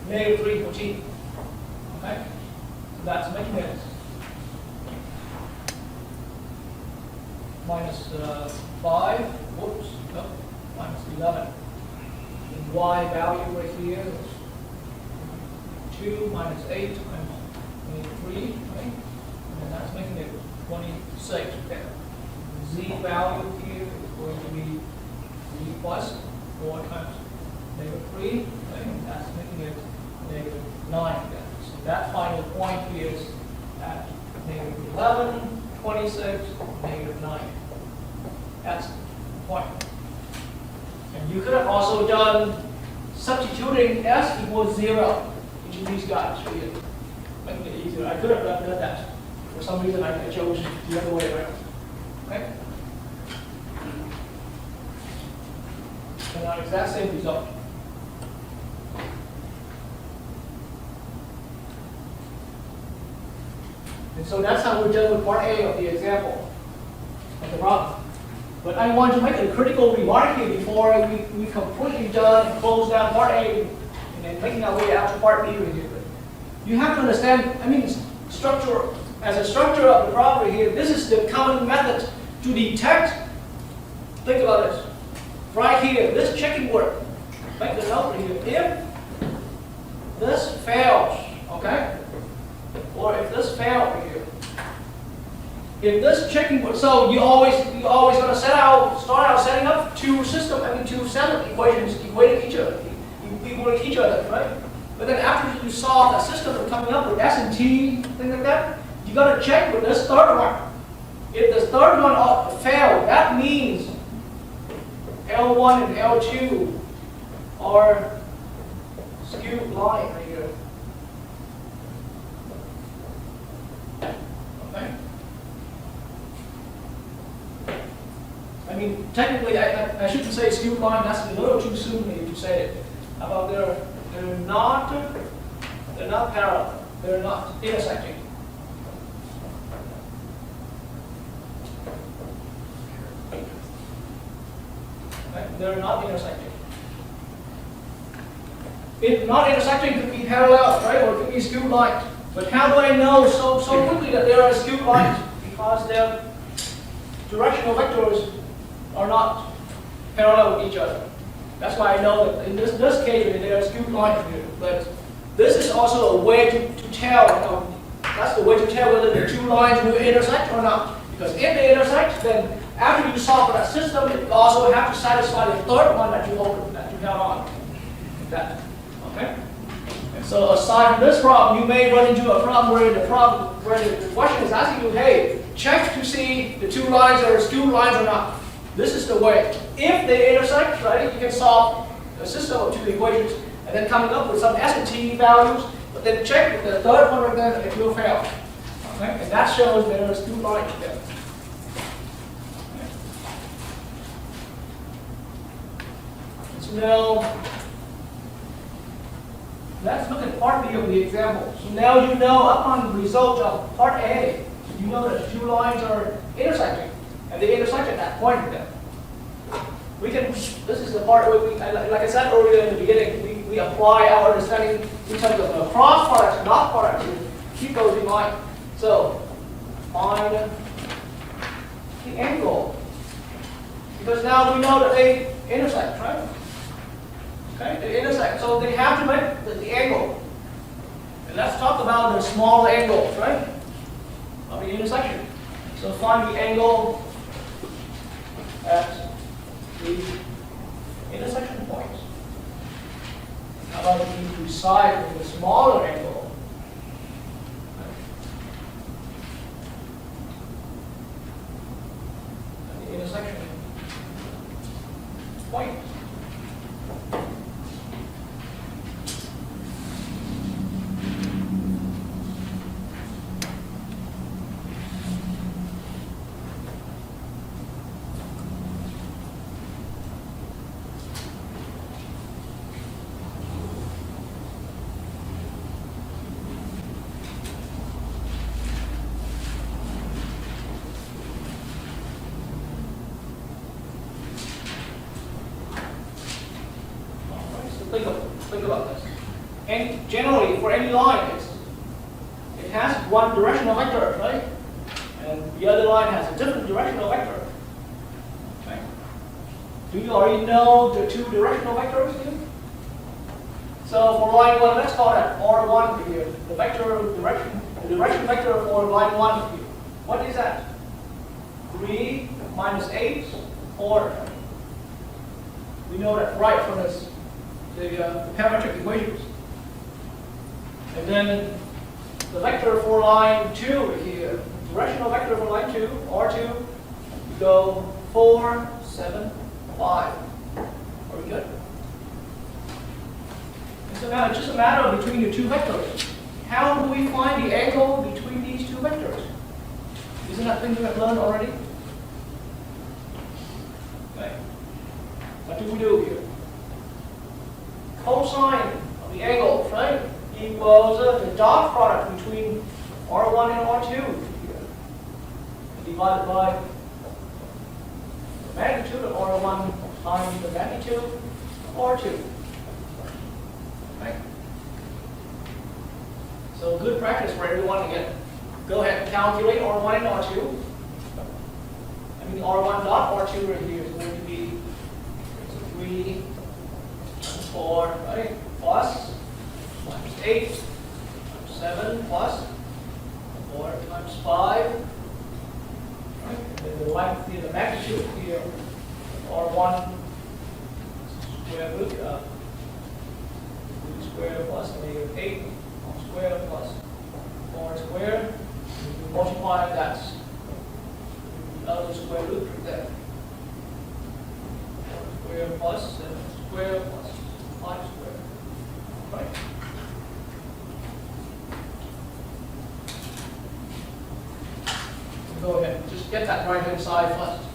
negative 3 for t. Okay? So that's making it minus 5, whoops, no, minus 11. And y value right here is 2 minus 8 times 23, right? And then that's making it 26. Okay. Z value here is going to be 3 plus 4 times negative 3, right? And that's making it negative 9 again. So that final point here is at negative 11, 26, negative 9. That's the point. And you could have also done substituting s equals 0 into these guys here, making it easier. I could have done that. For some reason, I chose the other way around. Okay? And now exact same result. And so that's how we're done with part A of the example of the problem. But I want to make a critical remark here before we completely done and close down part A and then making our way out to part B here. You have to understand, I mean, structure, as a structure of the problem here, this is the common method to detect. Think about this. Right here, this checking word. Make the note here. If this fails, okay? Or if this failed here. If this checking word, so you always gonna start out setting up two separate equations equating each other, equaling each other, right? But then after you solve that system of coming up with s and t, things like that, you gotta check with this third one. If the third one failed, that means L1 and L2 are skewed line right here. Okay? I mean, technically, I shouldn't say skewed line. That's a little too soon to say it. How about they're not parallel. They're not intersecting. Right? They're not intersecting. If not intersecting, could be parallel, right? Or it could be skewed lines. But how do I know so quickly that there are skewed lines? Because their directional vectors are not parallel with each other. That's why I know that in this case there are skewed lines here. But this is also a way to tell. That's the way to tell whether the two lines will intersect or not. Because if they intersect, then after you solve that system, you also have to satisfy the third one that you held on. Like that. Okay? And so aside from this problem, you may run into a problem where the question is asking you, hey, check to see the two lines are skewed lines or not. This is the way. If they intersect, right, you can solve a system of two equations and then coming up with some s and t values, but then check with the third one right there, it will fail. Okay? And that shows there are skewed lines there. So now, let's look at part B of the example. So now you know upon the result of part A, you know that the two lines are intersecting, and they intersect at that point with them. This is the part where like I said earlier in the beginning, we apply our understanding in terms of cross products, dot products, and keep those in mind. So, find the angle. Because now we know that they intersect, right? Okay, they intersect, so they have to make the angle. And let's talk about the small angles, right? Of the intersection. So find the angle at the intersection points. How about if we decide with a smaller angle? At the intersection point. any line it has one directional vector, right? And the other line has a different directional vector. Right? Do you already know the two directional vectors here? So for line 1, let's call that R1 here. The direction vector for line 1 here. What is that? 3 minus 8, 4. We know that right from this, the parametric equations. And then the vector for line 2 here, directional vector for line 2, R2, we go 4, 7, 5. Are we good? It's just a matter between the two vectors. How do we find the angle between these two vectors? Isn't that thing you have learned already? Okay. What do we do here? Cosine of the angle, right, equals the dot product between R1 and R2 here, divided by the magnitude of R1 times the magnitude of R2. Right? So good practice for everyone again. Go ahead and calculate R1 and R2. I mean R1 dot R2 right here is going to be 3 times 4, right? Plus times 8 times 7 plus 4 times 5. Right? And then the length here, the magnitude here, R1 square root of 2 squared plus negative 8 squared plus 4 squared. You multiply that other square root right there. 4 squared plus 7 squared plus 5 squared. Right? Go ahead, just get that right hand side first.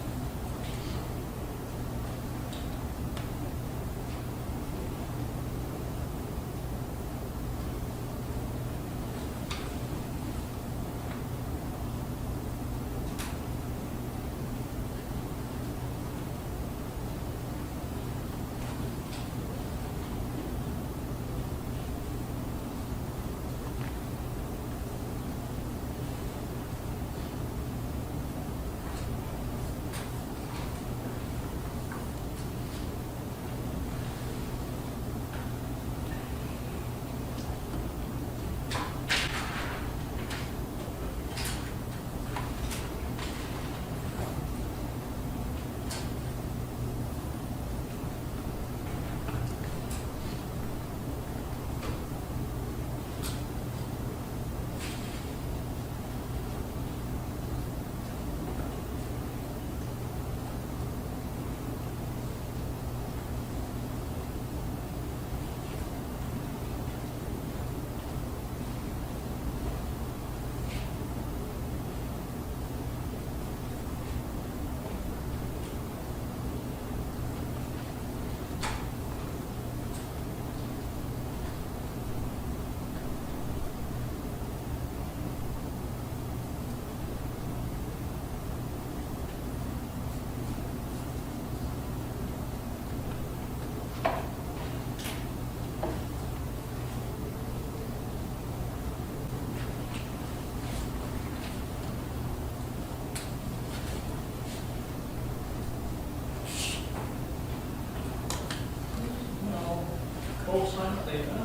Cosine theta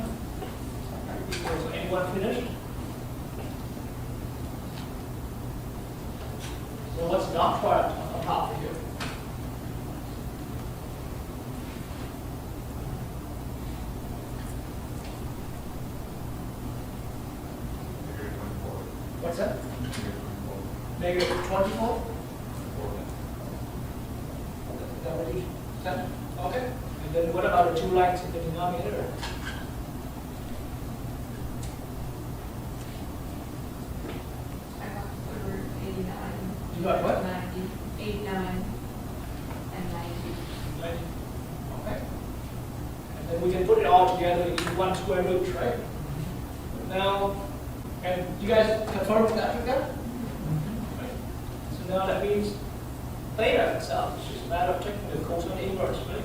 equals anyone finished? So what's dot product on top of here? What's that? Negative 24? Is that what you said? Okay. And then what about the two lines in the denominator?
I got over 89.
You got what?
90, 89, and 90.
90. Okay. And then we can put it all together in one square root, right? Now, and you guys confirm that with that? Right. So now that means theta itself is just a matter of taking the cosine inverse, right?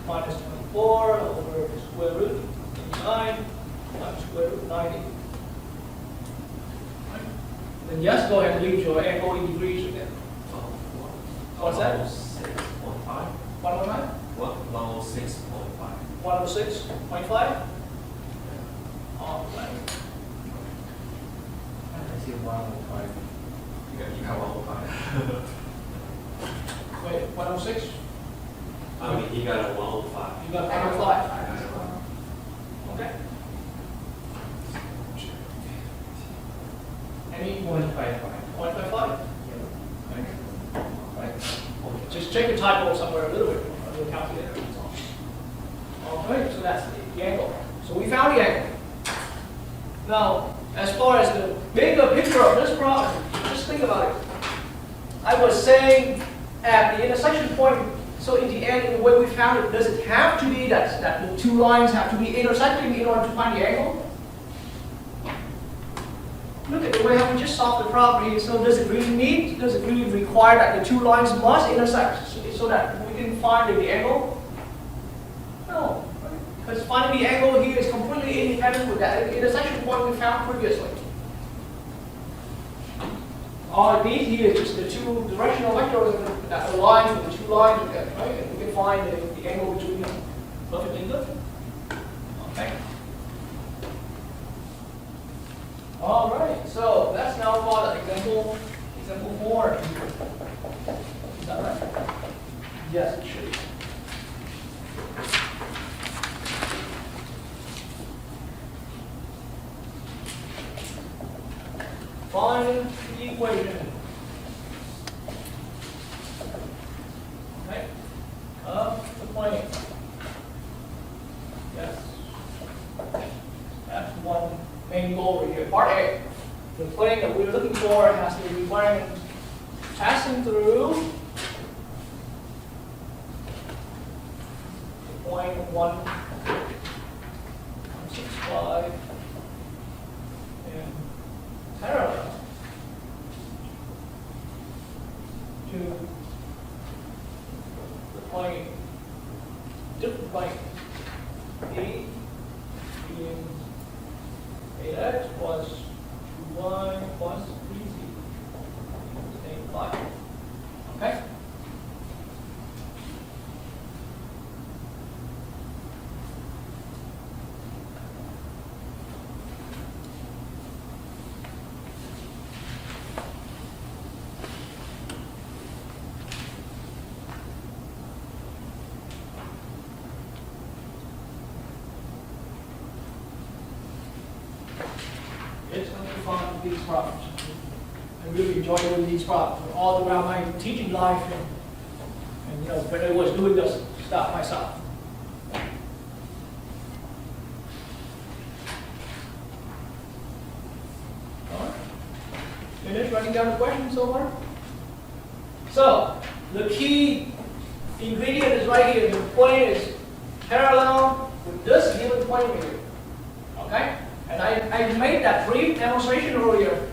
Minus 24 over the square root of 89 times square root 90. Right? Then yes, go ahead and leave your angle in degrees again. What's that?
106.5.
109?
106.5.
106.5? All right.
I see 105.
You have 105.
Wait, 106?
I mean, he got a 105.
You got 105.
I got a
Okay. Any
155.
155? Right. Just check your typo somewhere a little bit on your calculator. That's all. All right, so that's the angle. So we found the angle. Now, as far as the bigger picture of this problem, just think about it. I was saying at the intersection point, so in the end, in the way we found it, does it have to be that the two lines have to be intersecting in order to find the angle? Look at the way how we just solved the problem here. So does it really require that the two lines must intersect so that we can find the angle? No, because finding the angle here is completely independent with that intersection point we found previously. All it needs here is just the two directional vectors that align with the two lines together, right? And we can find the angle between them. Perfectly good. Okay. All right, so that's now for the example 4. Is that right? Yes, it should be. Find the equation. Okay. Of the plane. Yes. That's one main goal over here. Part A. The plane that we're looking for has the requirement passing through the point 165 and parallel to the plane, different plane, A being ax plus 2y plus 3z, same 5. Okay? It's going to be fun with these problems. I really enjoy doing these problems all throughout my teaching life and when I was doing this stuff myself. All right. Finish writing down the questions so far? So, the key ingredient is right here. The plane is parallel with this given plane here. Okay? And I made that brief demonstration earlier.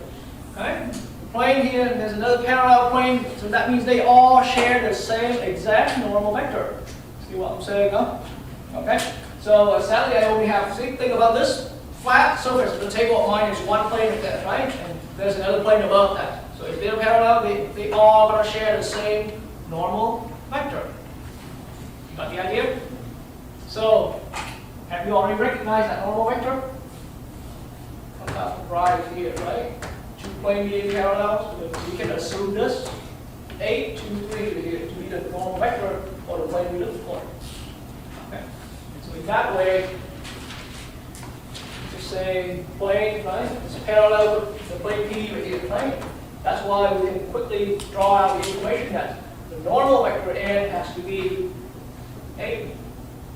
Okay? The plane here, and there's another parallel plane, so that means they all share the same exact normal vector. See what I'm saying, huh? Okay? So sadly, I only have, think about this flat surface of the table of mine is one plane like that, right? And there's another plane above that. So if they're parallel, they all gonna share the same normal vector. You got the idea? So, have you already recognized that normal vector? Comes out right here, right? Two plane being parallel, so we can assume this 8, 2, 3 here to be the normal vector for the plane we look for. Okay. So in that way, just say plane, right? It's parallel to the plane P right here, right? That's why we can quickly draw out the information that the normal vector n has to be 8,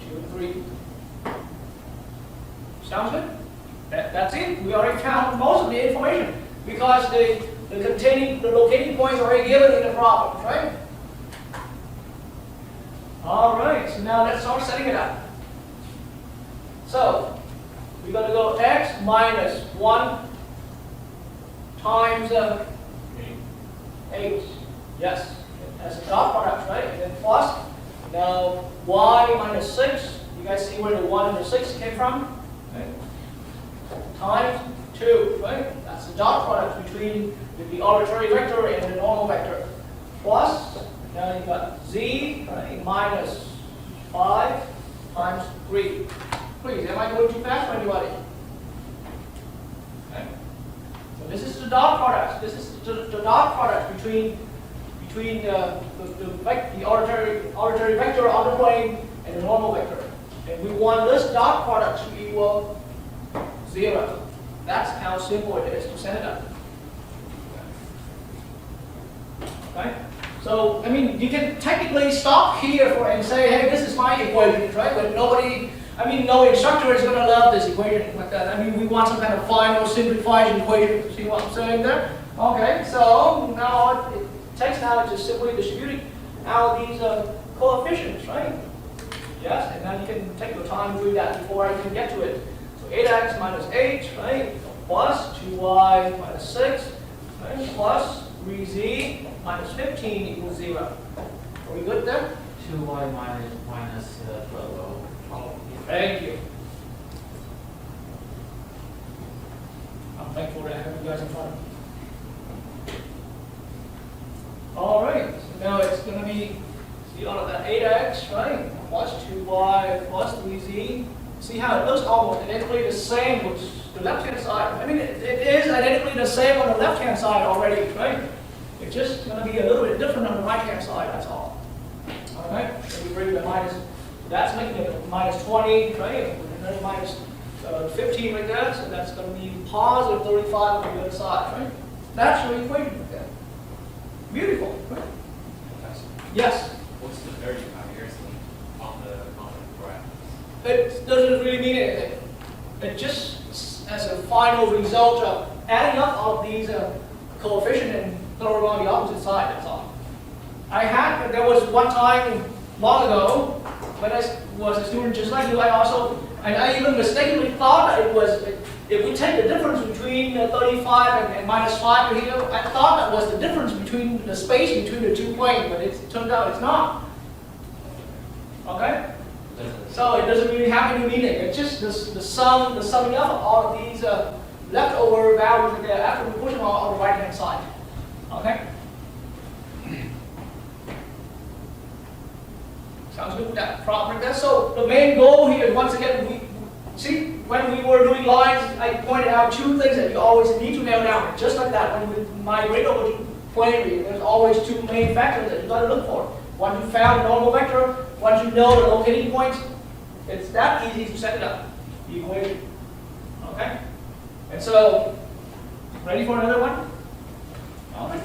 2, 3. Sounds good? That's it. We already found most of the information because the locating points are already given in the problem, right? All right. So now let's start setting it up. So we're going to go x minus 1 times 8. Yes. As a dot product, right? And then plus. Now y minus 6. You guys see where the 1 and the 6 came from? Right. times 2, right? That's the dot product between the arbitrary vector and the normal vector. Plus, now you've got z, right, minus 5 times 3. Please, am I going too fast for anybody? Okay. So this is the dot product. This is the dot product between the arbitrary vector on the plane and the normal vector. And we want this dot product to equal 0. That's how simple it is to set it up. Okay? So, I mean, you can technically stop here and say, hey, this is my equation, right? But no instructor is going to love this equation like that. I mean, we want some kind of final simplified equation. See what I'm saying there? Okay, so now it takes now just simply distributing out these coefficients, right? Yes, and then you can take your time doing that before I can get to it. So 8x minus 8, right? Plus 2y minus 6, right? Plus 3z minus 15 equals 0. Are we good there?
2y minus 12.
Oh, thank you. I'm thankful to have you guys in front of me. All right, so now it's going to be, see all of that 8x, right? Plus 2y plus 3z. See how it looks almost identically the same with the left-hand side. I mean, it is identically the same on the left-hand side already, right? It's just going to be a little bit different on the right-hand side, that's all. All right, so we bring the minus, that's making it minus 20, right? And then minus 15 right there, so that's going to be positive 35 on the other side, right? That's your equation right there. Beautiful, right? Yes?
What's the 35 years on the graph?
It doesn't really mean anything. It just, as a final result of adding up all of these coefficients and throwing them on the opposite side, that's all. There was one time long ago when I was a student just like you, I even mistakenly thought that it was, if we take the difference between 35 and minus 5 here, I thought that was the difference between the space between the two planes, but it turns out it's not. Okay? So it doesn't really have any meaning. It's just the summing up of all of these leftover values there after we push them all on the right-hand side. Okay? Sounds good with that problem right there. So the main goal here is, once again, when we were doing lines, I pointed out two things that you always need to nail down. Just like that, when we migrate over to plane, there's always two main factors that you got to look for. Once you found the normal vector, once you know the locating points, it's that easy to set it up, the equation. Okay? And so, ready for another one?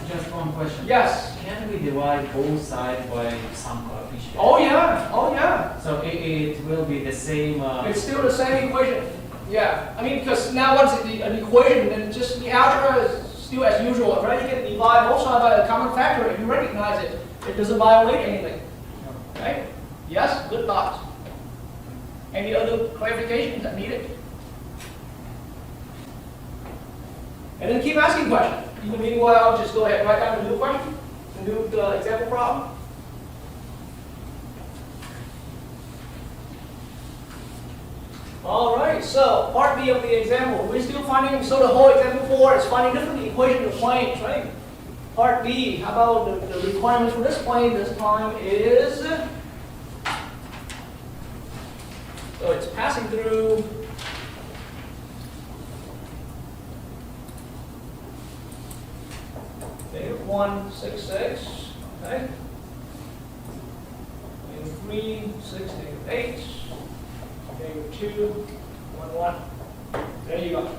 Just one question.
Yes.
Can we divide both sides by some coefficient?
Oh yeah, oh yeah.
So it will be the same.
It's still the same equation. Yeah. I mean, because now once it's an equation, then just the algebra is still as usual, right? You can divide both sides by a common factor if you recognize it. It doesn't violate anything. Right? Yes? Good thoughts. Any other clarifications that needed? And then keep asking questions. In the meanwhile, I'll just go ahead and write down the new question, the new example problem. All right, so part B of the example. We're still finding, so the whole example 4 is finding different equations of planes, right? Part B, how about the requirements for this plane this time is, so it's passing through negative 1, 6, 6, okay? Negative 3, 6, negative 8, negative 2, 1, 1. There you go.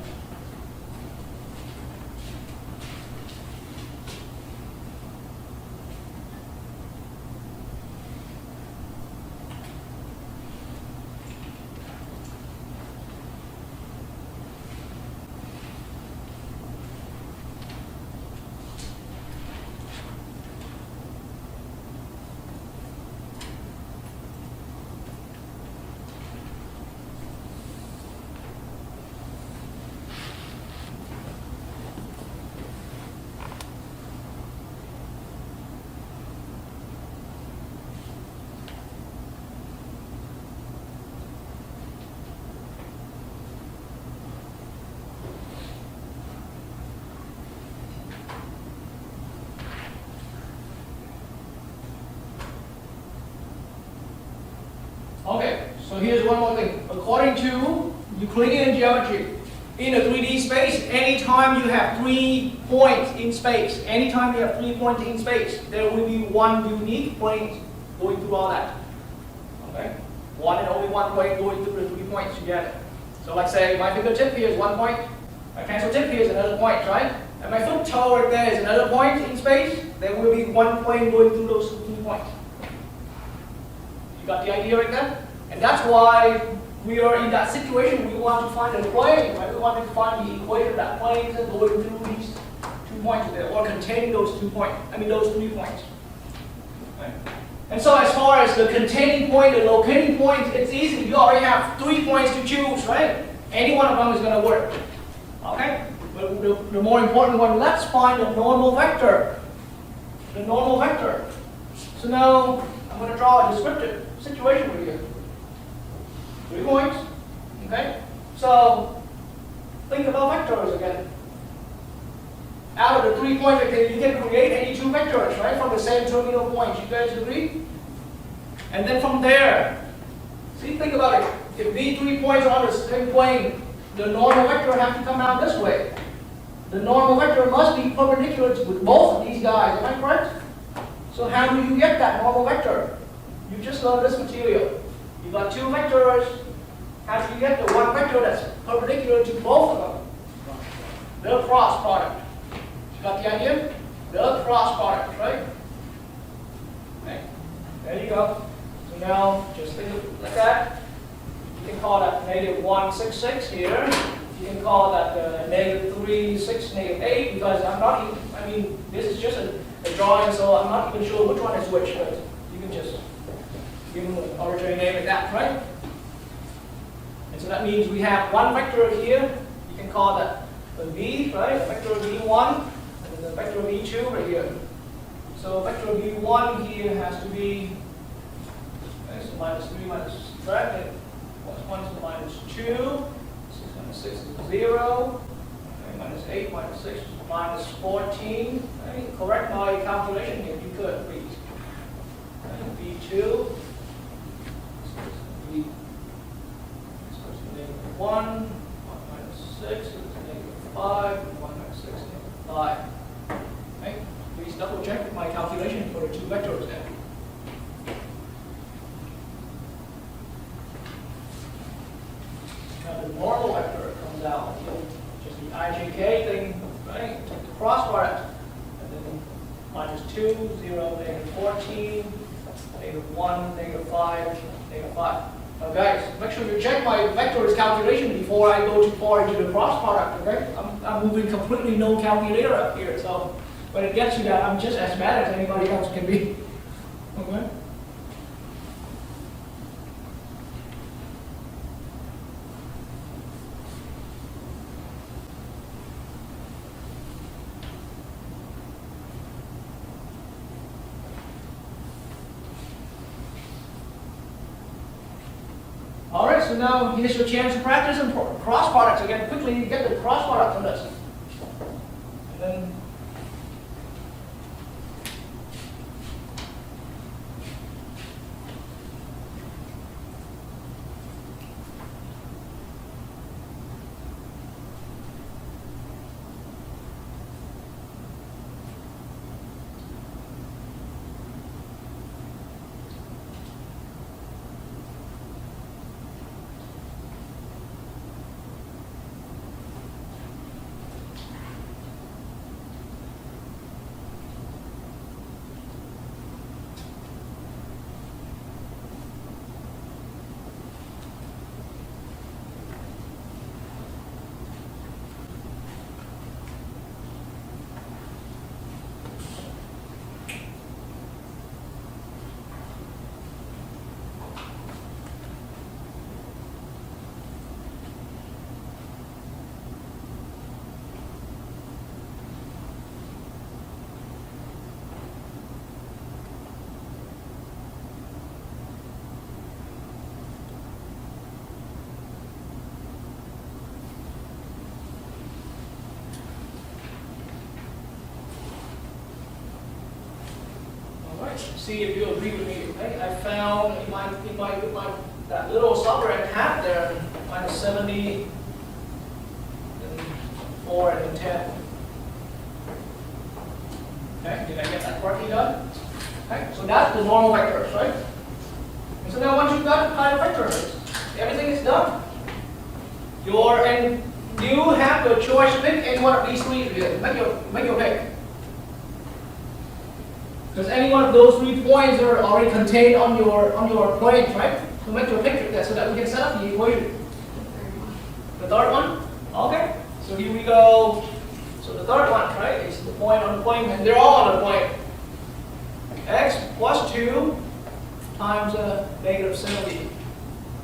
So here's one more thing. According to Euclidean geometry, in a 3D space, anytime you have 3 points in space, anytime you have 3 points in space, there will be one unique plane going through all that. Okay? One and only one plane going through the 3 points together. So like say my fingertip here is 1 point, my pencil tip here is another point, right? And my foot toe right there is another point in space. There will be one plane going through those 3 points. You got the idea right there? And that's why we are in that situation. We want to find a plane, right? We want to find the equation of that plane is going through these 2 points there, or containing those 2 points. I mean those 3 points. Okay? And so as far as the containing point, the locating point, it's easy. You already have 3 points to choose, right? Any one of them is going to work. Okay? But the more important one, let's find the normal vector. The normal vector. So now I'm going to draw a descriptive situation with you. 3 points. Okay? So think about vectors again. Out of the 3 points, you can create any 2 vectors, right? From the same terminal points. You guys agree? And then from there, see, think about it. If these 3 points are on the same plane, the normal vector has to come out this way. The normal vector must be perpendicular with both of these guys. Am I correct? So how do you get that normal vector? You just learned this material. You got 2 vectors. How do you get the one vector that's perpendicular to both of them? The cross product. You got the idea? The cross product, right? Okay. There you go. So now, just think of it like that. You can call that -166 here. You can call that -3, 6, -8, because I'm not even, I mean, this is just a drawing, so I'm not even sure which one is which, but you can just give them an arbitrary name like that, right? And so that means we have one vector here. You can call that a v, right? A vector v1, and then the vector v2 right here. So vector v1 here has to be, okay, so -3 minus, right? 1 is -2. 6 is 0, okay, -8 minus 6 is -14. Okay, correct my calculation if you could, please. Okay, V2 is -1, 1 minus 6 is -5, and 1 minus 6 is -5. Okay, please double check my calculation for the 2 vectors there. Now the normal vector comes out, just the ijk thing, right? Take the cross product, and then -2, 0, -14, -1, -5, -5. Now guys, make sure you check my vectors calculation before I go too far into the cross product, okay? I'm moving completely no calculator up here, so when it gets to that, I'm just as bad as anybody else can be. Okay? Alright, so now here's your chance to practice and cross products again. Quickly get the cross product from this. And then see if you agree with me. Okay? I found in my that little subtract half there, minus 70, and 4, and then 10. Okay, did I get that correctly done? Okay, so that's the normal vectors, right? And so now once you've got the kind of vectors, everything is done. And you have your choice to pick any one of these three. Make your pick. Because any one of those 3 points are already contained on your planes, right? So make your pick so that we can set up the equation. The third one? Okay. So here we go. So the third one, right, is the point on the plane, and they're all on the plane. X plus 2 times negative 70.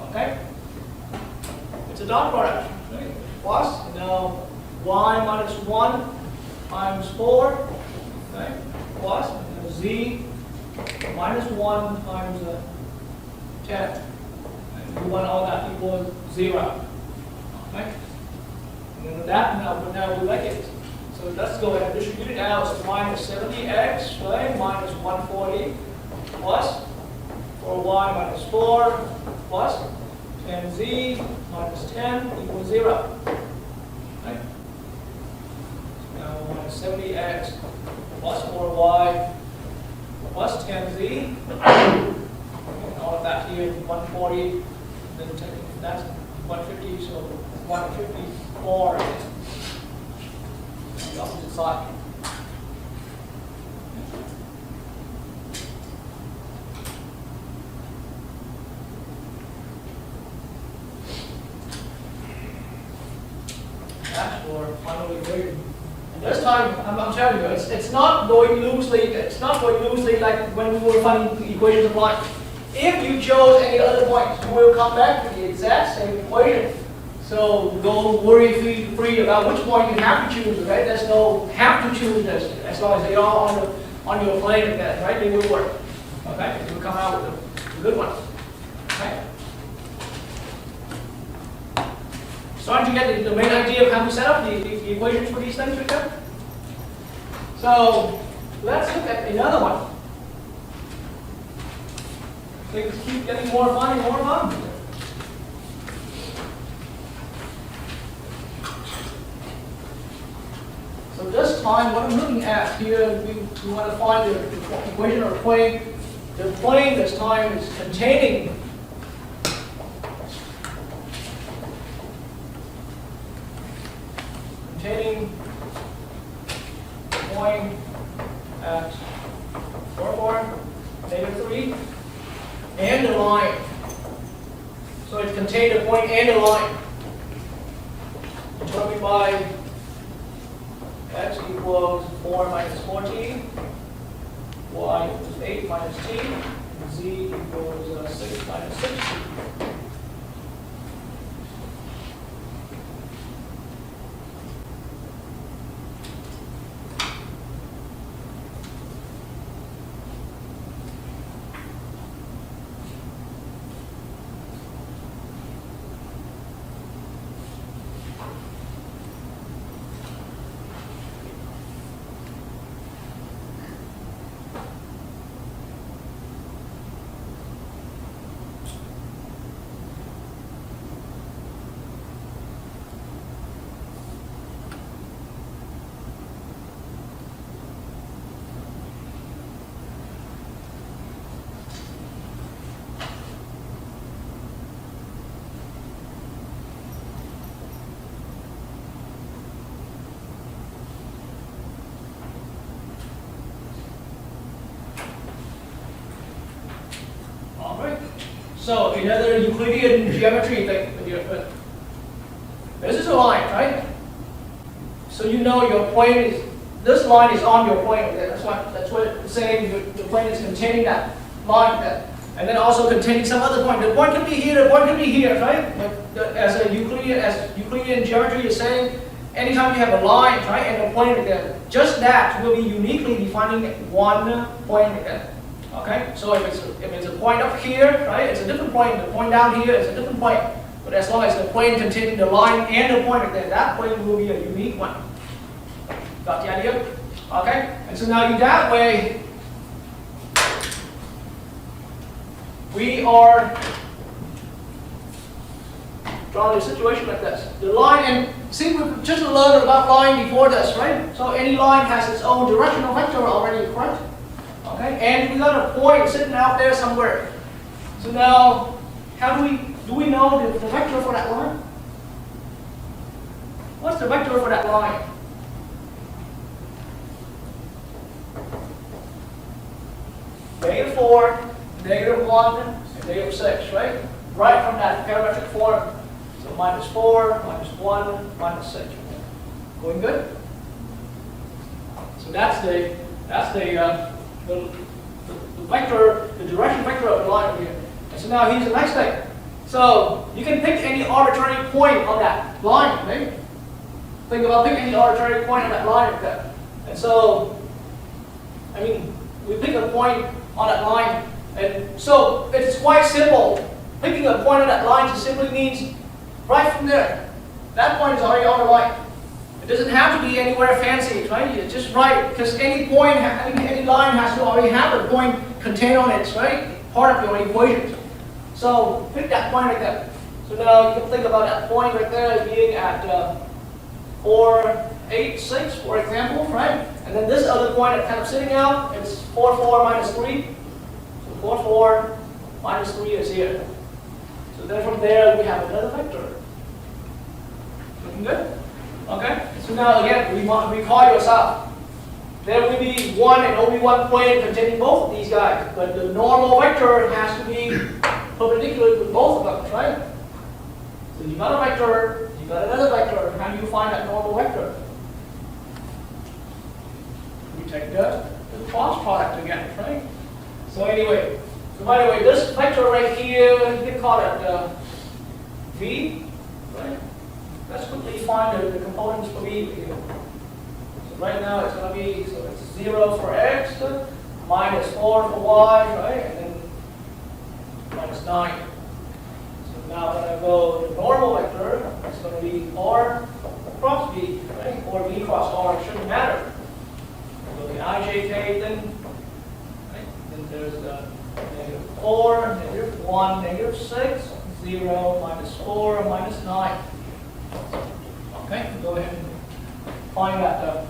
Okay? It's a dot product. Right? Plus, now y minus 1 times 4. Okay? Plus z minus 1 times 10. And we want all that equals 0. Okay? And then with that, now we like it. So let's go ahead and distribute it out. So minus 70x, right? Minus 140 plus 4y minus 4 plus 10z minus 10 equals 0. Right? Now minus 70x plus 4y plus 10z. And all of that here, 140. Then that's 150, so 154. The opposite side. That's for final equation. And this time, I'm telling you, it's not going loosely. It's not going loosely like when we were finding the equations of line. If you chose any other points, you will come back to the exact same equation. So don't worry free about which point you have to choose, right? There's no have to choose this, as long as they are on your plane, right? They will work. Okay? You will come out with a good one. Okay? Starting to get the main idea of how to set up the equations for these things right now. So let's look at another one. Things keep getting more fun and more fun. So this time, what I'm looking at here, we want to find the equation of the plane. The plane this time is containing point at 4, negative 3, and a line. So it contained a point and a line. Determined by x equals 4 minus 14, y equals 8 minus t, and z equals 6 minus 16. So another Euclidean geometry thing. This is a line, right? So you know your plane is, this line is on your plane. That's what it's saying. The plane is containing that line there. And then also containing some other point. The point can be here, the point can be here, right? But as Euclidean geometry is saying, anytime you have a line, right, and a plane there, just that will be uniquely defining one point there. Okay, so if it's a point up here, right, it's a different point. The point down here is a different point. But as long as the plane containing the line and the point there, that plane will be a unique one. Got the idea? Okay, and so now in that way, we are drawn a situation like this. The line, and see, we've just learned about line before this, right? So any line has its own directional vector already, correct? Okay, and we got a point sitting out there somewhere. So now, how do we know the vector for that line? What's the vector for that line? -4, -1, and -6, right? Right from that parametric form. So -4, -1, -6. Going good? So that's the vector, the direction vector of the line over here. And so now here's the next thing. So you can pick any arbitrary point on that line, right? Think about picking any arbitrary point on that line like that. And so, I mean, we pick a point on that line, and so it's quite simple. Picking a point on that line just simply means right from there. That point is already on the line. It doesn't have to be anywhere fancy, right? It's just right, because any point, any line has to already have a point contained on it, right? Part of your equation. So pick that point like that. So now you can think about that point right there as being at 4, 8, 6, for example, right? And then this other point that's kind of sitting out, it's 4, 4 minus 3. So 4, 4 minus 3 is here. So then from there we have another vector. Looking good? Okay? So now again, recall yourself. There will be one and only one plane containing both of these guys, but the normal vector has to be perpendicular to both of them, right? So you got a vector, you got another vector. How do you find that normal vector? We take the cross product again, right? So anyway, so by the way, this vector right here, you can call it V, right? Let's quickly find the components for V here. So right now it's going to be, so it's 0 for x, minus 4 for y, right? And then minus 9. So now when I go the normal vector, it's going to be R cross V, right? Or V cross R, it shouldn't matter. So the ijk then, right? Then there's the -4, -1, -6, 0, minus 4, minus 9. Okay, go ahead and find that.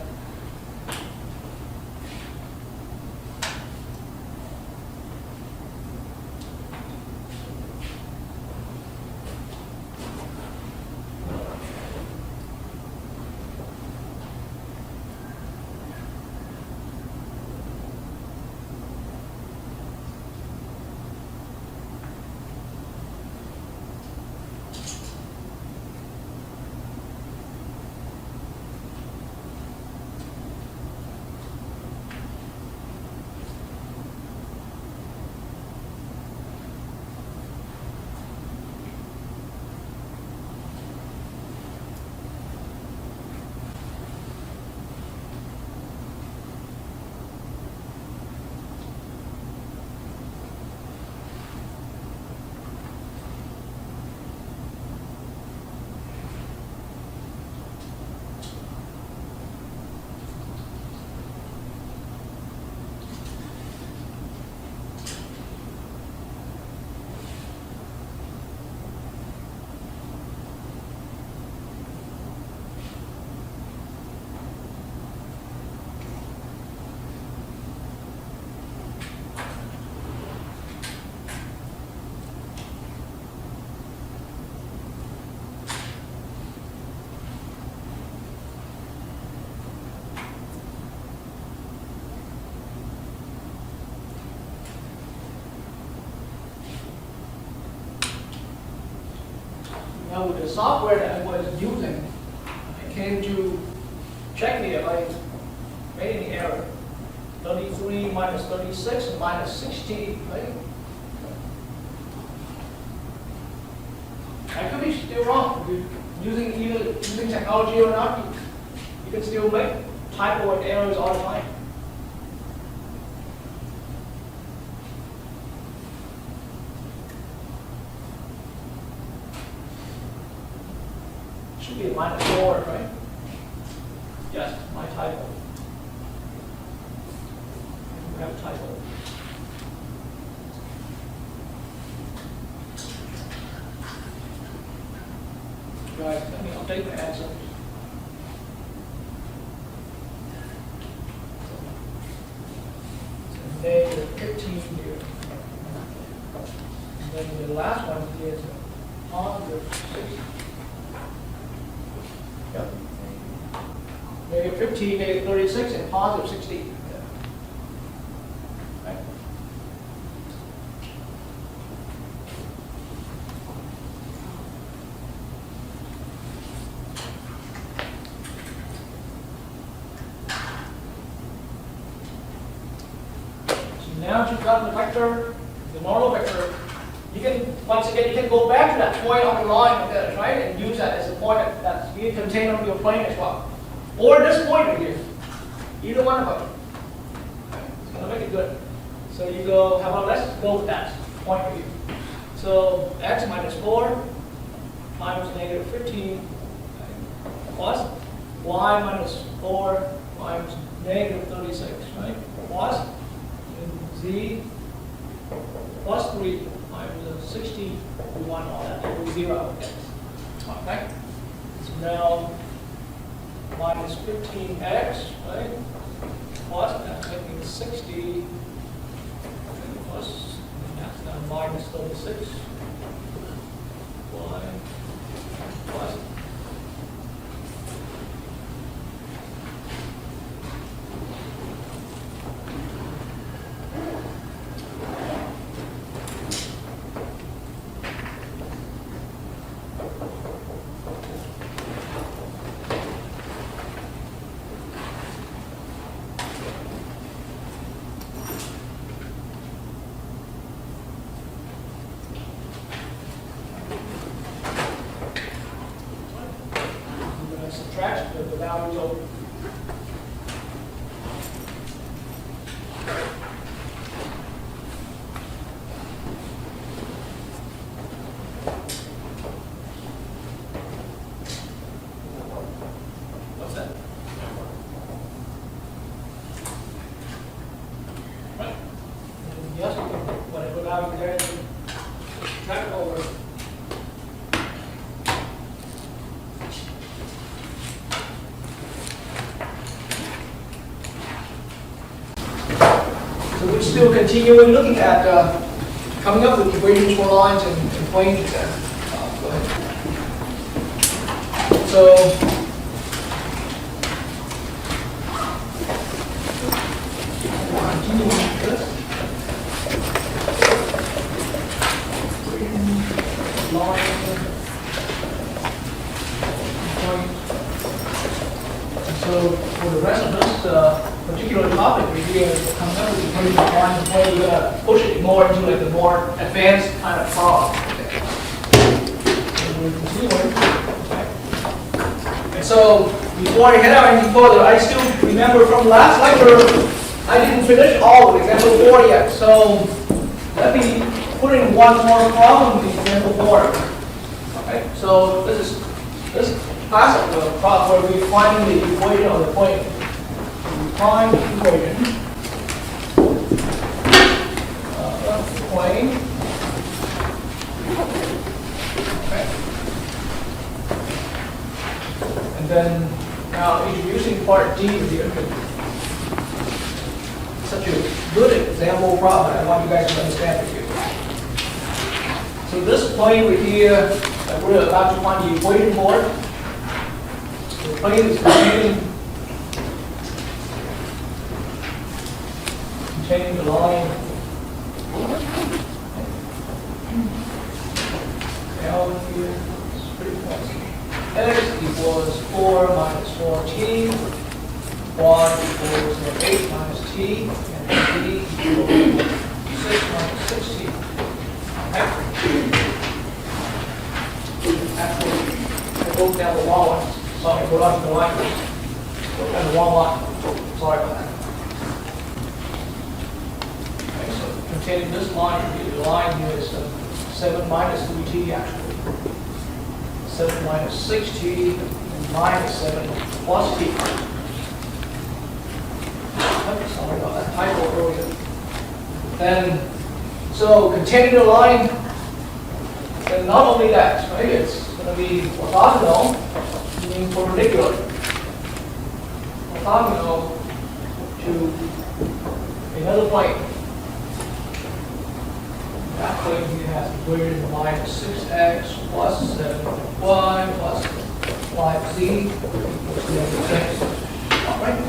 Now with the software that I was using, I came to check here if I made any error. 33 minus 36 and minus 16, right? I could be still wrong. Using technology or not, you can still make typo and errors all the time. Should be a -4, right? Yes, my typo. We have a typo. take the answer. Negative 15 here. And then the last one is positive 60. Yep. Negative 15, negative 36, and positive 16. Right. So now that you've gotten the vector, the normal vector, you can, once again, you can go back to that point on the line like that, right? And use that as a point that's being contained on your plane as well. Or this point right here. Either one of them. It's going to make it good. So you go, how about let's go with that point right here. So x minus 4 times negative 15 plus y minus 4 times negative 36, right? Plus and z plus 3 times 61, all that equals 0. Okay? So now minus 15x, right? Plus that's making 60 plus, and that's now minus 36. Y plus. You're going to subtract the values over. What's that? Right. And yes, you can, whatever value there, subtract over. So we're still continuing looking at coming up with equations for lines and planes there. Go ahead. So continuing with this. Line, point. So for the rest of this particular topic, we're coming up with equations of lines and planes. We're going to push it more into like the more advanced kind of problem. So we're continuing. And so before I head out any further, I still remember from last lecture, I didn't finish all of example 4 yet. So let me put in one more problem in example 4. Okay. So this class of the problem where we find the equation of the point. Find the equation of the plane. Okay. And then now introducing part D here. Such a good example problem I want you guys to understand it here. So this plane right here that we're about to find the equation for, the plane is containing the line L here is pretty fancy. X equals 4 minus 4t, y equals 8 minus t, and z equals 6 minus 6t. Actually, I wrote down the wrong one. Sorry, I wrote down the line. Wrote down the wrong line. Sorry about that. Containing this line here, the line here is 7 minus 3t actually. 7 minus 6t and minus 7 plus t. Sorry about that typo earlier. Then, so containing the line, and not only that, right? It's going to be orthogonal, meaning perpendicular. Orthogonal to another plane. That plane here has equation minus 6x plus 7y plus 5z equals -6. All right.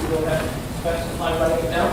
Go ahead, specify writing it down.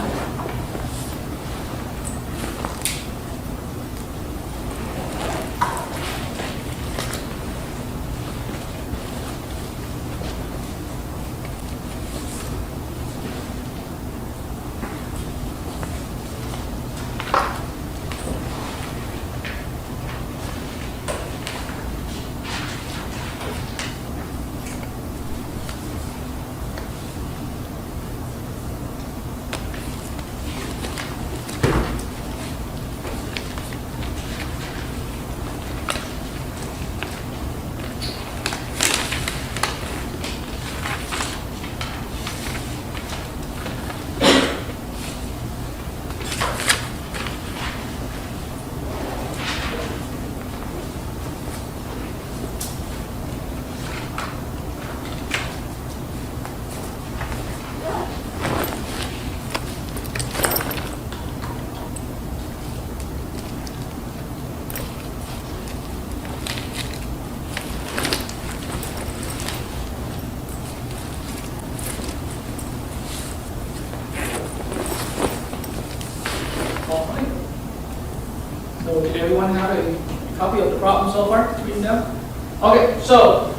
So did everyone have a copy of the problem so far? Written down? Okay, so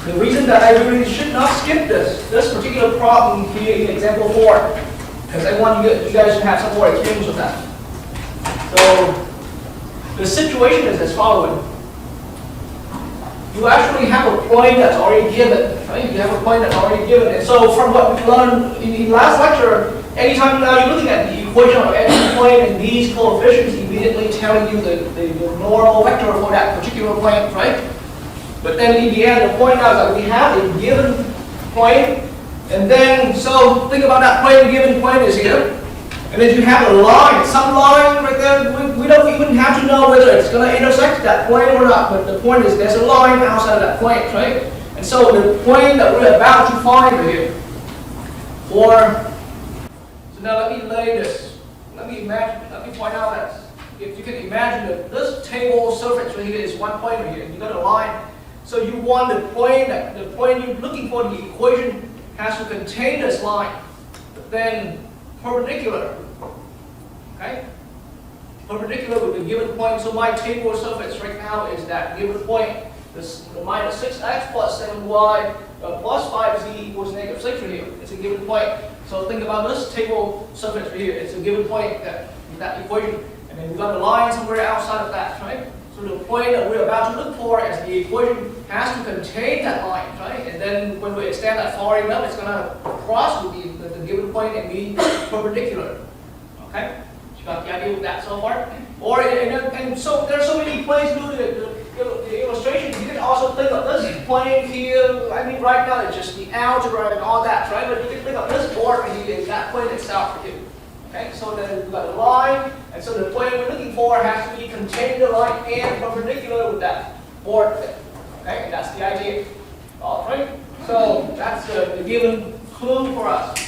the reason that I really should not skip this particular problem here in example 4, because I want you guys to have some more experience with that. So the situation is as following. You actually have a point that's already given, right? You have a point that's already given. And so from what we learned in last lecture, anytime now you're looking at the equation of any point and these coefficients immediately telling you the normal vector for that particular point, right? But then in the end, the point now is that we have a given point, and then, so think about that point, the given point is here. And then you have a line, some line right there. We don't even have to know whether it's going to intersect that point or not, but the point is there's a line outside of that point, right? And so the point that we're about to find right here, so now let me lay this. Let me point out that if you can imagine that this table surface right here is one point right here, and you got a line. So you want the point you're looking for, the equation has to contain this line, but then perpendicular, okay? Perpendicular with the given point. So my table surface right now is that given point, this minus 6x plus 7y plus 5z equals -6 right here. It's a given point. So think about this table surface right here. It's a given point that equation, and then we got a line somewhere outside of that, right? So the point that we're about to look for as the equation has to contain that line, right? And then when we extend that far enough, it's going to cross with the given point and be perpendicular. Okay? You got the idea with that so far? Or and so there are so many ways to do the illustration. You can also think of this plane here. I mean, right now it's just the algebra and all that, right? But you can think of this board right here, that plane itself right here. Okay, so then we've got a line, and so the plane we're looking for has to be containing the line and perpendicular with that board. Okay, and that's the idea. All right, so that's the given clue for us.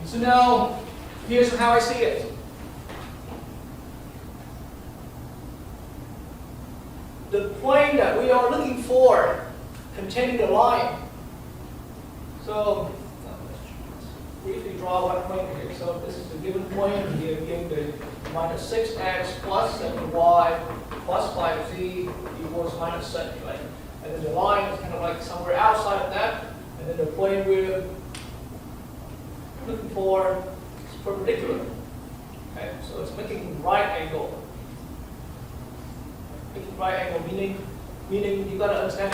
And so now, here's how I see it. The plane that we are looking for containing the line. So briefly draw one point here. So this is the given point here, giving the minus 6x plus 7y plus 5z equals -6, right? And then the line is kind of like somewhere outside of that. And then the plane we're looking for is perpendicular. Okay, so it's making right angle. Making right angle meaning you gotta understand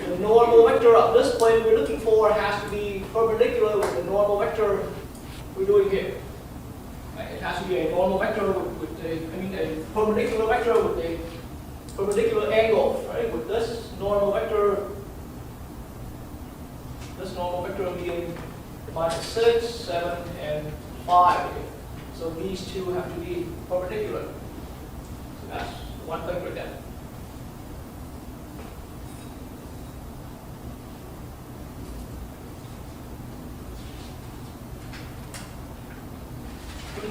the normal vector of this plane we're looking for has to be perpendicular with the normal vector we're doing here. Right? It has to be a normal vector a perpendicular vector with a perpendicular angle, right? With this normal vector being -6, 7, and 5 here. So these two have to be perpendicular. So that's one thing right there.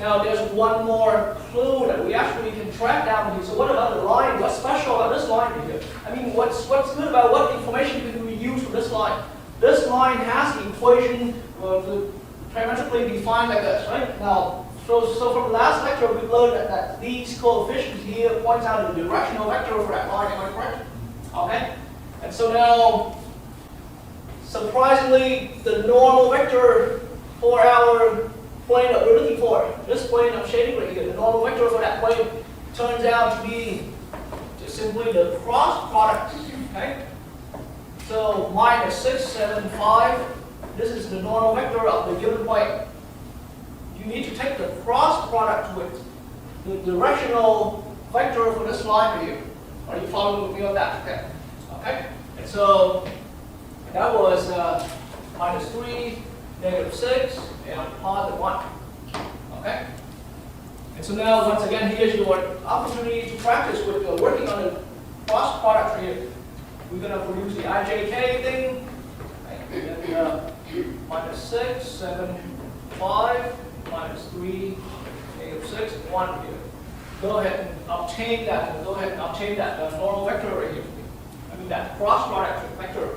Now there's one more clue that we actually can track down here. So what about the line? What's special about this line here? I mean, what's good about what information can we use from this line? This line has the equation parametrically defined like this, right? Now, so from the last lecture we learned that these coefficients here point out the directional vector for that line. Am I correct? Okay. And so now, surprisingly, the normal vector for our plane that we're looking for, this plane I'm shading right here, the normal vector for that plane turns out to be just simply the cross product. Okay? So minus 6, 7, 5. This is the normal vector of the given plane. You need to take the cross product with the directional vector for this line right here. Are you following with me on that? Okay. Okay? And so that was minus 3, negative 6, and positive 1. Okay? And so now, once again, here's your opportunity to practice with working on the cross product here. We're going to produce the IJK thing. Okay. And, minus 6, 7, 5, minus 3, negative 6, 1 here. Go ahead and obtain that. Go ahead and obtain that normal vector right here. I mean, that cross product vector.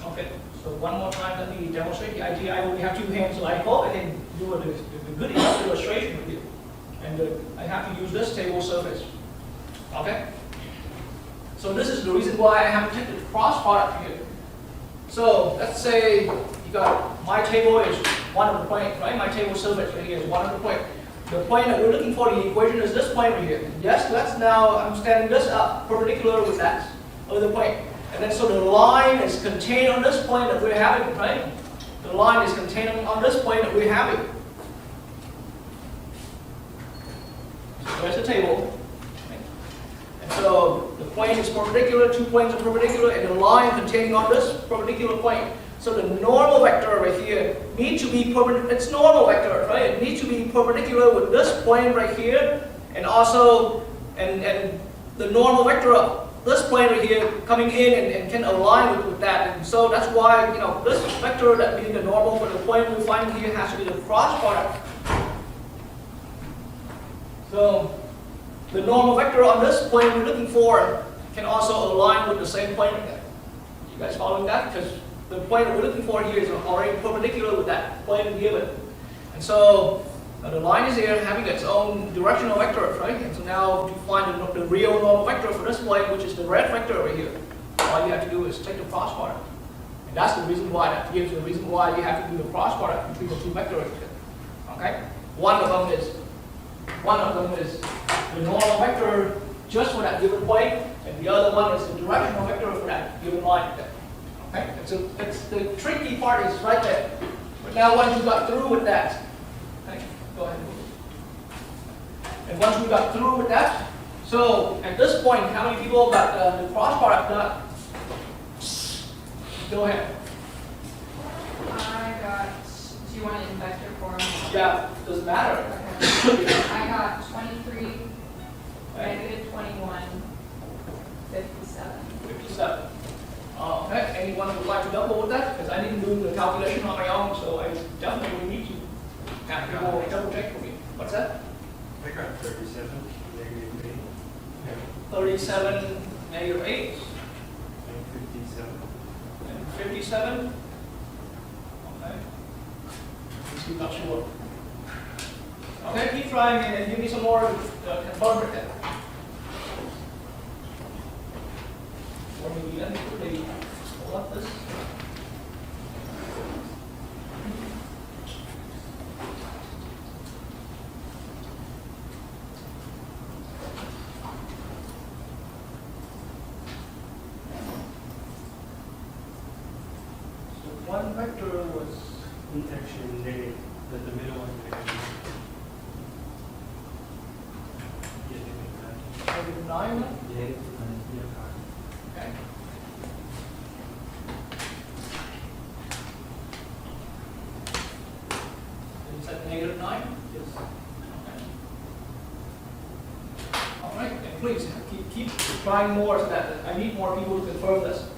Okay, so one more time, let me demonstrate the idea. I only have 2 hands, so I hope I can do a good enough illustration with you. And I have to use this table surface. Okay? So this is the reason why I have to take the cross product here. So let's say you got, my table is one of the planes, right? My table surface right here is one of the planes. The plane that we're looking for, the equation is this plane right here. Yes, let's now, I'm standing this up perpendicular with that other plane. And then so the line is contained on this plane that we're having, right? The line is contained on this plane that we're having. So there's the table. And so the plane is perpendicular, 2 planes are perpendicular, and the line containing on this perpendicular plane. So the normal vector right here needs to be perpendicular. It's normal vector, right? It needs to be perpendicular with this plane right here, and also and the normal vector of this plane right here coming in and can align with that. And so that's why, this vector that being the normal for the plane we find here has to be the cross product. So the normal vector on this plane we're looking for can also align with the same plane again. You guys following that? Because the plane that we're looking for here is already perpendicular with that plane given. And so the line is here having its own directional vector, right? And so now to find the real normal vector for this plane, which is the red vector over here, all you have to do is take the cross product. And that's the reason why, that gives the reason why you have to do the cross product between the 2 vectors. Okay? One of them is the normal vector just for that given plane, and the other one is the directional vector for that given line. Okay? And so it's the tricky part is right there. But now once you got through with that, okay, go ahead. And once we got through with that, so at this point, how many people got the cross product done? Go ahead.
I got, do you want it in vector form?
Yeah, doesn't matter.
Okay. I got 23, negative 21, 57.
57. Okay, anyone would like to double with that? Because I didn't do the calculation on my own, so I definitely need to have people double check for me. What's that?
I got 37, negative 8.
37, negative 8,
And 57.
and 57. Okay. I'm not sure. Okay, keep trying and give me some more confirm it then. Or maybe let me quickly pull up this.
Actually, negative, the middle one, negative.
Negative 9.
Yeah.
Okay. Is that negative 9?
Yes.
Okay. All right, and please keep trying more so that I need more people to confirm this.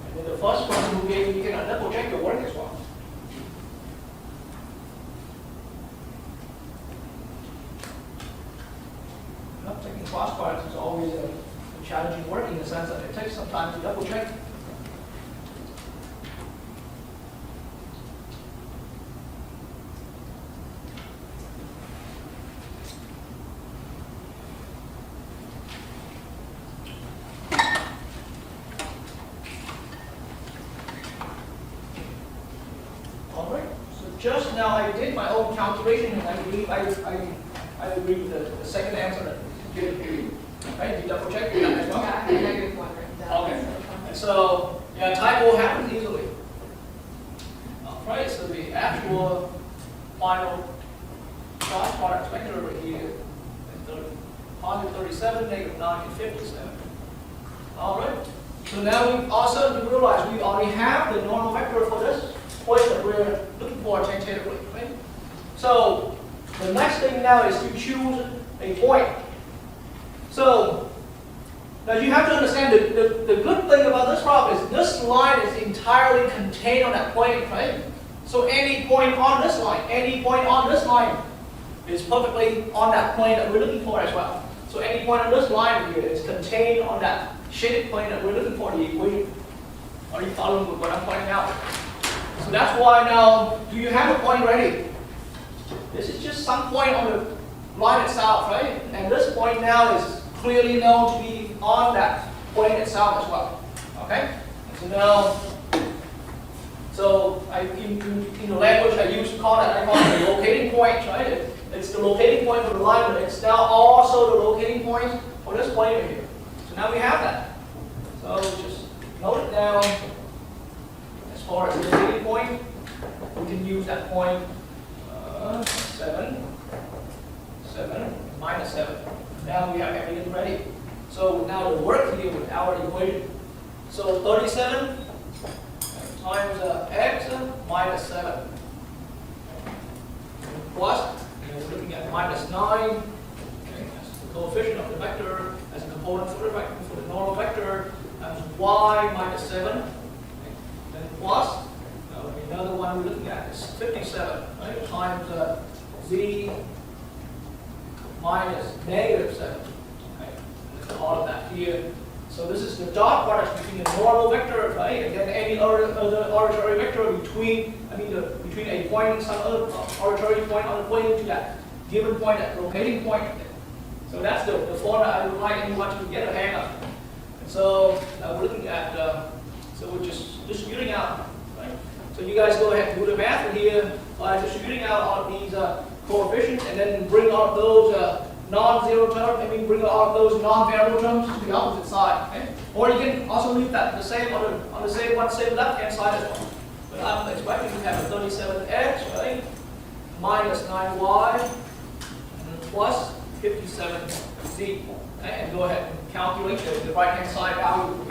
And then the first person who gave me, you can double check your work as well. Not taking cross products is always a challenging work in the sense that it takes some time to double check. All right, so just now I did my own calculation and I believe I agree with the second answer that you given to you. Okay, you double check your as
Yeah,
well?
I had a negative 1 written down.
Okay.
so-
And so, yeah, typo happens easily. All right, so the actual final cross product vector over here is positive 37, negative 9, and 57. All right, so now we also realize we already have the normal vector for this point that we're looking for tentatively, right? So the next thing now is to choose a point. So now you have to understand that the good thing about this problem is this line is entirely contained on that plane, right? So any point on this line, any point on this line is perfectly on that plane that we're looking for as well. So any point on this line here is contained on that shaded plane that we're looking for the equation. Are you following with what I'm pointing out? So that's why now, do you have a point ready? This is just some point on the line itself, right? And this point now is clearly known to be on that point itself as well. Okay? So now, in the language I use to call that, I call it the locating point, right? It's the locating point for the line, but it's now also the locating point for this point over here. So now we have that. So just note it down. As far as the locating point, we can use that point 7, minus 7. Now we have everything ready. So now the work here with our equation. So 37 times x minus 7 plus, and we're looking at minus 9. Okay, that's the coefficient of the vector as a component for the vector, for the normal vector, times y minus 7. Okay, then plus, another one we're looking at is 57, right, times z minus negative 7. Okay, and all of that here. So this is the dot product between the normal vector, right, and then any other arbitrary vector between, between a point and some other arbitrary point on the plane to that given point, that locating point. So that's the formula I would like anyone to get a hang of. And so we're looking at, so we're just distributing out, right? So you guys go ahead and do the math here by distributing out all of these coefficients and then bring all of those non-zero terms, bring all of those non-variable terms to the opposite side. Okay? Or you can also leave that the same on the same left-hand side as well. But I'm expecting to have a 37x, right? Minus 9y, and then plus 57z. Okay? And go ahead and calculate the right-hand side value.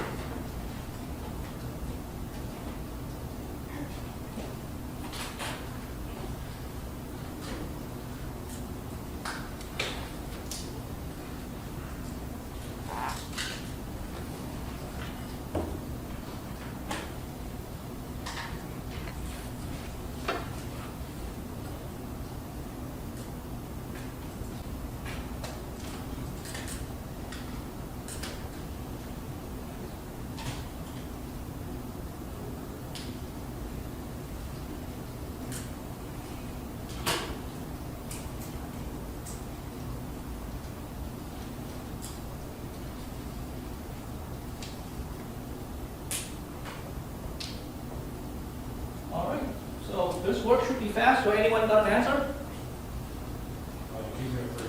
So this work should be fast. So anyone got an answer?
203.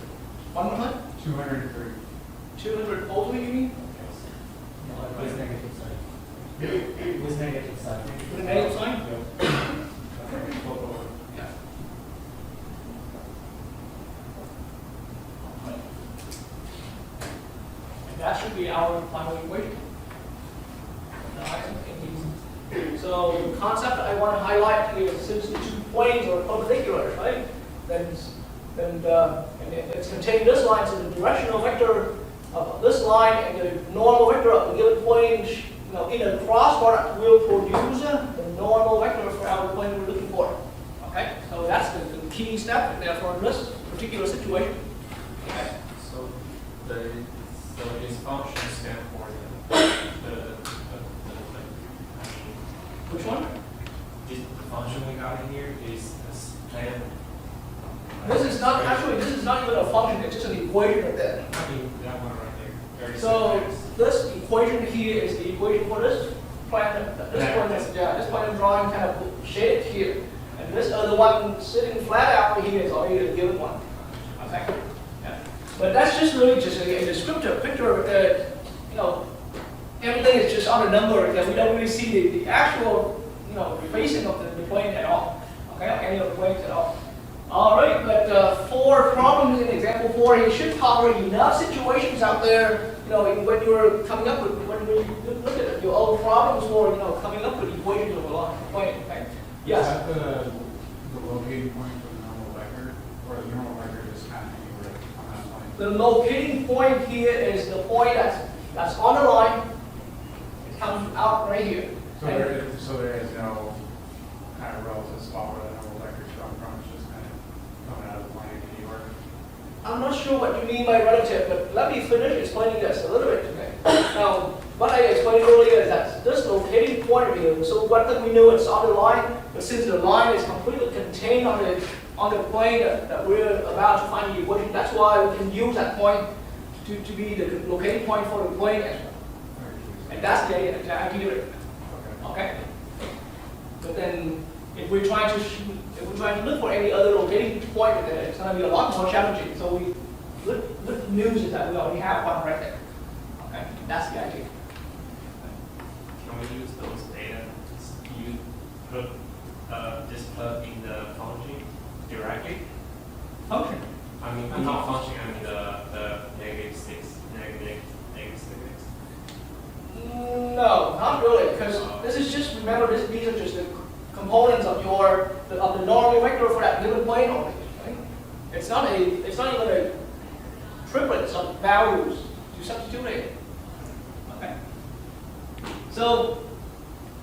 One more time?
203.
200 totally, you mean?
Plus negative sign.
With negative sign.
With a negative sign? Yeah. And that should be our final equation. So the concept I want to highlight here is since the 2 planes are perpendicular, right? And it's contained this line, so the directional vector of this line and the normal vector of the given plane, in a cross product will produce the normal vector for our plane we're looking for. Okay, so that's the key step therefore in this particular situation. Okay.
So this function stand for
Which one?
the function we got in here is plan.
This is not even a function, it's just an equation right there.
I mean, that one right there.
So this equation here is the equation for this plan, this plan I'm drawing kind of shaded here. And this other one sitting flat out here is already a given one. Okay? Yeah. But that's just really just a descriptive picture that, everything is just on a number that we don't really see the actual, facing of the plane at all. Okay, any of the planes at all. All right, but for problems in example 4, you should cover enough situations out there, when you're coming up with, when you look at your own problems for, coming up with equations of a plane. Okay? Yes?
Is that the locating point for the normal vector, or the normal vector is kind of anywhere on that line?
The locating point here is the point that's on the line. It comes out right here.
So there is no kind of relative spot where the normal vector is coming from, it's just kind of coming out of the plane anywhere.
I'm not sure what you mean by relative, but let me finish explaining this a little bit today. Now, what I explained earlier is that this locating point here, so one thing we know it's on the line, but since the line is completely contained on the plane that we're about to find the equation, that's why we can use that point to be the locating point for the plane as well. And that's the idea. Okay? But then if we're trying to look for any other locating point, then it's going to be a lot more challenging. So good news is that we already have one right there. Okay? That's the idea.
Can we use those data? You put this plug in the function directly?
Function.
I mean, not function. I mean the -6, negative 6.
No, not really, because this is just, remember, these are just the components of the normal vector for that given plane only. Right? It's not even a triplets of values to substitute it. Okay. So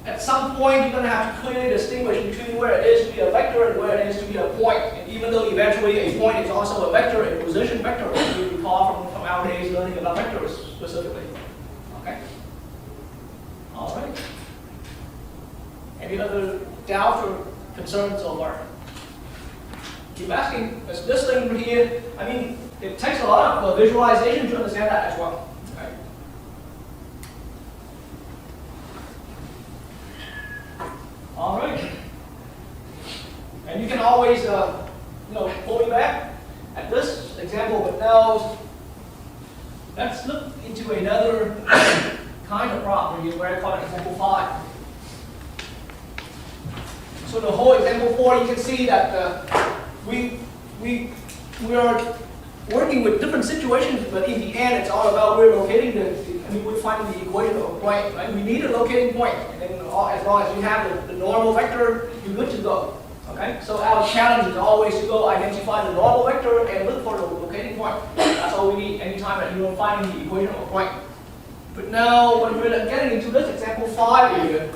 at some point you're going to have to clearly distinguish between where it is to be a vector and where it is to be a point. And even though eventually a point is also a vector, a position vector, as you recall from our days learning about vectors specifically. Okay. All right. Any other doubts or concerns so far? Keep asking. Because this thing here, I mean, it takes a lot of visualization to understand that as well. Okay. All right. And you can always, pull me back at this example, but now let's look into another kind of problem here where I call it example 5. So the whole example 4, you can see that we are working with different situations, but in the end, it's all about we're locating we're finding the equation of a point, right? We need a locating point, and then as long as you have the normal vector, you're good to go. Okay? So our challenge is always to go identify the normal vector and look for the locating point. That's all we need anytime that you're finding the equation of a point. But now, when we're getting into this example 5 here,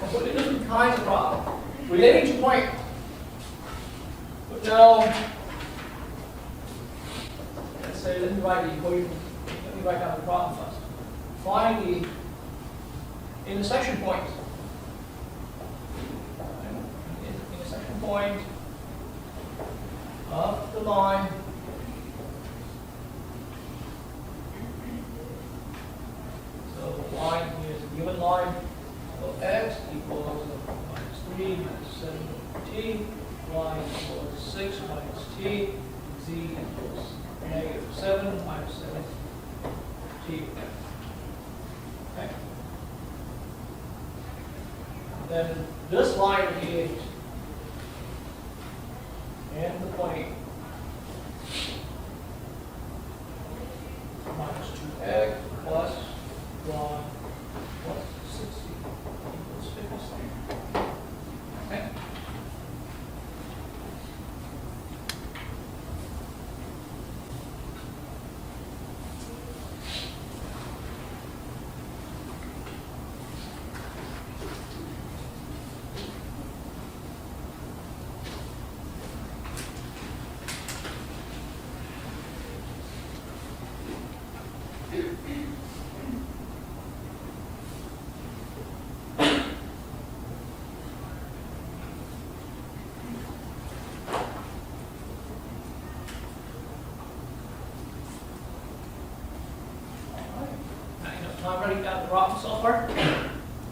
completely different kinds of problems relating to point. But now, let's say, let me write the equation. Let me write down the problem first. Find the intersection point. Intersection point of the line. So the line here is a given line. So x equals -3 minus 7t, y equals 6 minus t, z equals -7 minus 7t. Okay. then this line here and the point minus 2x plus 1 plus 60 equals 57. Okay. I'm writing down the problem solver.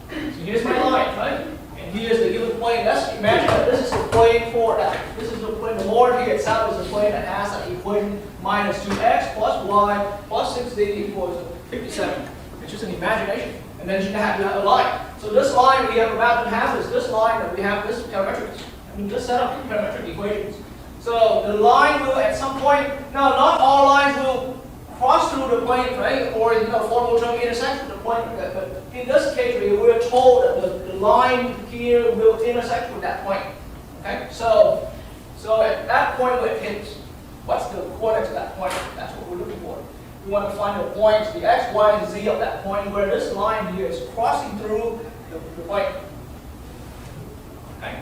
So here's my line, right? And here's the given plane. Let's imagine that this is the plane for that. This is the plane. The board here itself is the plane that has that equation minus 2x plus y plus 6z equals 57. It's just an imagination. And then you have a line. So this line we have about to have is this line that we have this parametric. I mean, this set of parametric equations. So the line will at some point, now not all lines will cross through the plane, right? Or formal term intersect with the plane. But in this case, we're told that the line here will intersect with that point. Okay? So at that point where it hits, what's the coordinates at that point? That's what we're looking for. We want to find the points, the x, y, and z of that point where this line here is crossing through the point. Okay?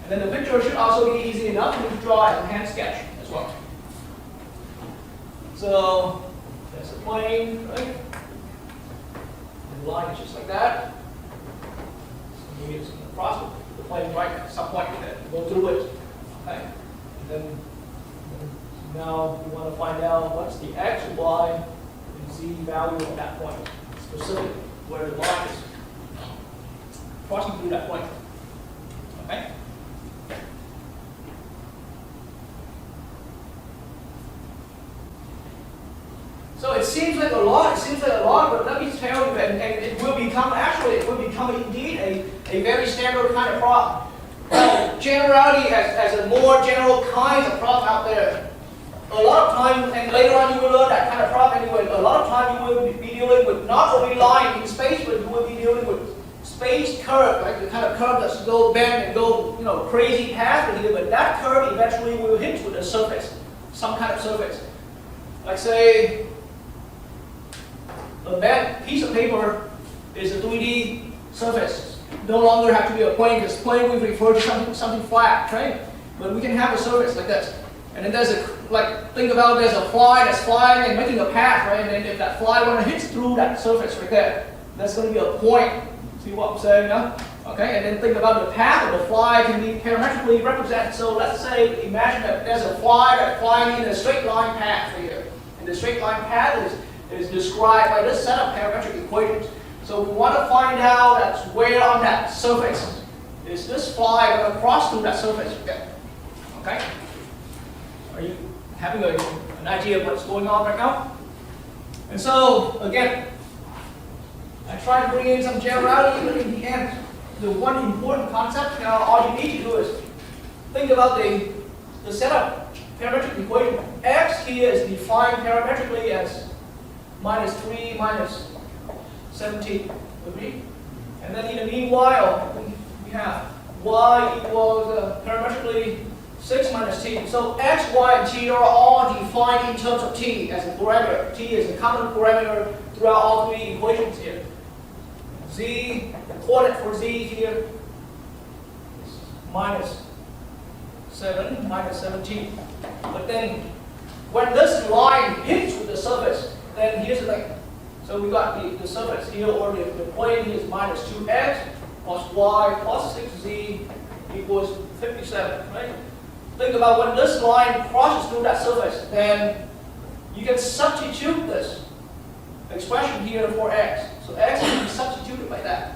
And then the picture should also be easy enough to draw as a hand sketch as well. So there's a plane, right? And the line is just like that. So maybe it's going to cross the plane right at some point that go through it. Okay? And then now we want to find out what's the x, y, and z value of that point, specifically where the line is crossing through that point. Okay? So it seems like a lot, but let me tell you, and it will become indeed a very standard kind of problem. Generality as a more general kinds of problem out there. A lot of time, and later on you will learn that kind of problem anyway, a lot of time you will be dealing with not only line in space, but you will be dealing with space curve, like the kind of curve that's go bend and go, crazy path with you, but that curve eventually will hit with a surface, some kind of surface. Like say, a bent piece of paper is a 3D surface. No longer have to be a plane, because plane we refer to something flat, right? But we can have a surface like this. And then there's think about there's a fly that's flying and making a path, right? And then if that fly when it hits through that surface right there, that's going to be a point. See what I'm saying now? Okay, and then think about the path of the fly can be parametrically represented. So let's say, imagine that there's a fly that's flying in a straight line path here. And the straight line path is described by this set of parametric equations. So we want to find out that's where on that surface is this fly going to cross through that surface again. Okay? Are you having an idea of what's going on right now? And so, again, I try to bring in some generality, but in the end, the one important concept, all you need to do is think about the setup parametric equation. X here is defined parametrically as minus 3 minus 17. Agree? And then in the meanwhile, we have y equals parametrically 6 minus t. So x, y, and t are all defined in terms of t as a parameter. T is a common parameter throughout all three equations here. Z, the coordinate for z here is minus 7, minus 17. But then when this line hits with the surface, then here's the thing. So we got the surface here, or the plane here is minus 2x plus y plus 6z equals 57, right? Think about when this line crosses through that surface, then you can substitute this expression here for x. So x can be substituted by that.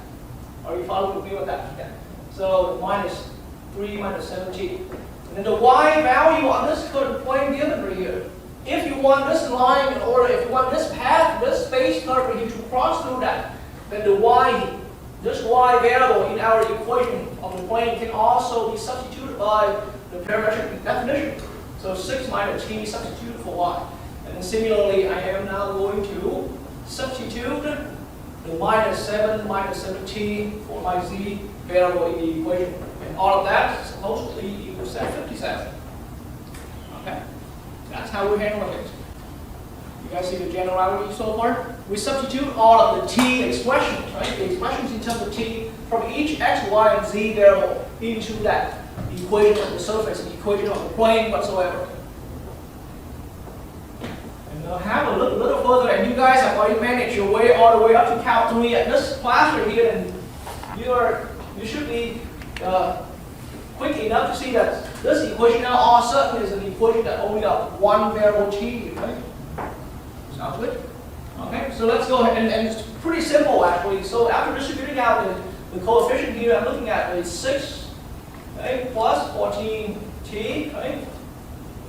Are you following me with that? Yeah. So minus 3 minus 17. And then the y value on this curve plane given right here. If you want this line, or if you want this path, this space curve here to cross through that, then the y this y variable in our equation of the plane can also be substituted by the parametric definition. So 6 minus t substituted for y. And then similarly, I am now going to substitute the minus 7t for my z variable in the equation. And all of that is supposed to be equal to 57. Okay? That's how we handle it. You guys see the generality so far? We substitute all of the t expressions, right? The expressions in terms of t from each x, y, and z variable into that equation of the surface, the equation of the plane whatsoever. And now have a little further, and you guys have already managed your way all the way up to Calc 3 at this class right here, and you should be quick enough to see that this equation now all of a sudden is an equation that only got one variable t, right? Sounds good? Okay, so let's go ahead, and it's pretty simple actually. So after distributing out the coefficient here, I'm looking at the 6, okay, plus 14t, okay,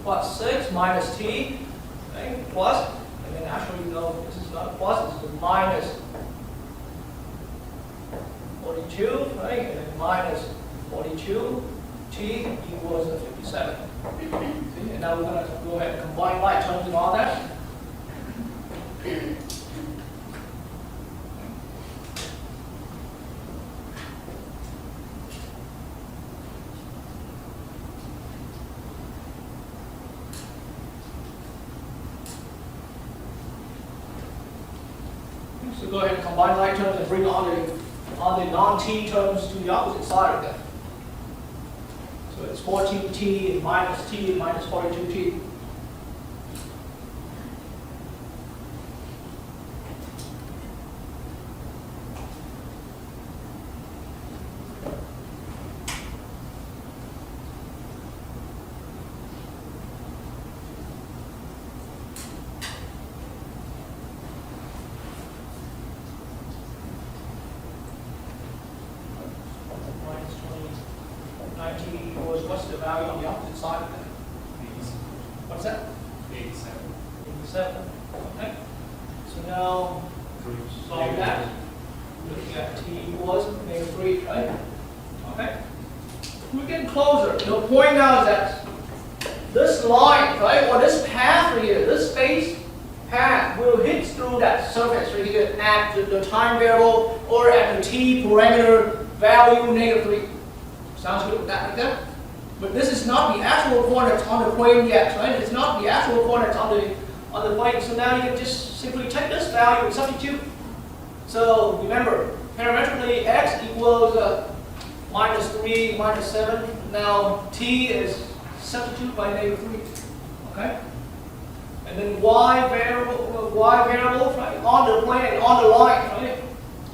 plus 6 minus t, okay, plus, and then actually no, this is not a plus, this is a minus 42, right, and then minus 42, t equals 57. See, and now we're going to go ahead and combine like terms and all that. So go ahead and combine like terms and bring on the non-t terms to the opposite side of that. So it's 14t and minus 42t. What's the value on the opposite side of that? What's that?
87.
87. Okay. So now solve that. Looking at t was -3, right? Okay. We're getting closer. The point now is that this line, right, or this path right here, this space path will hit through that surface right here at the time variable or at the t parameter value -3. Sounds good with that like that? But this is not the actual coordinates on the plane yet, right? It's not the actual coordinates on the plane. So now you can just simply take this value and substitute. So remember, parametrically x equals -3, -7. Now t is substitute by -3. Okay? And then y variable, right? On the plane, on the line, right?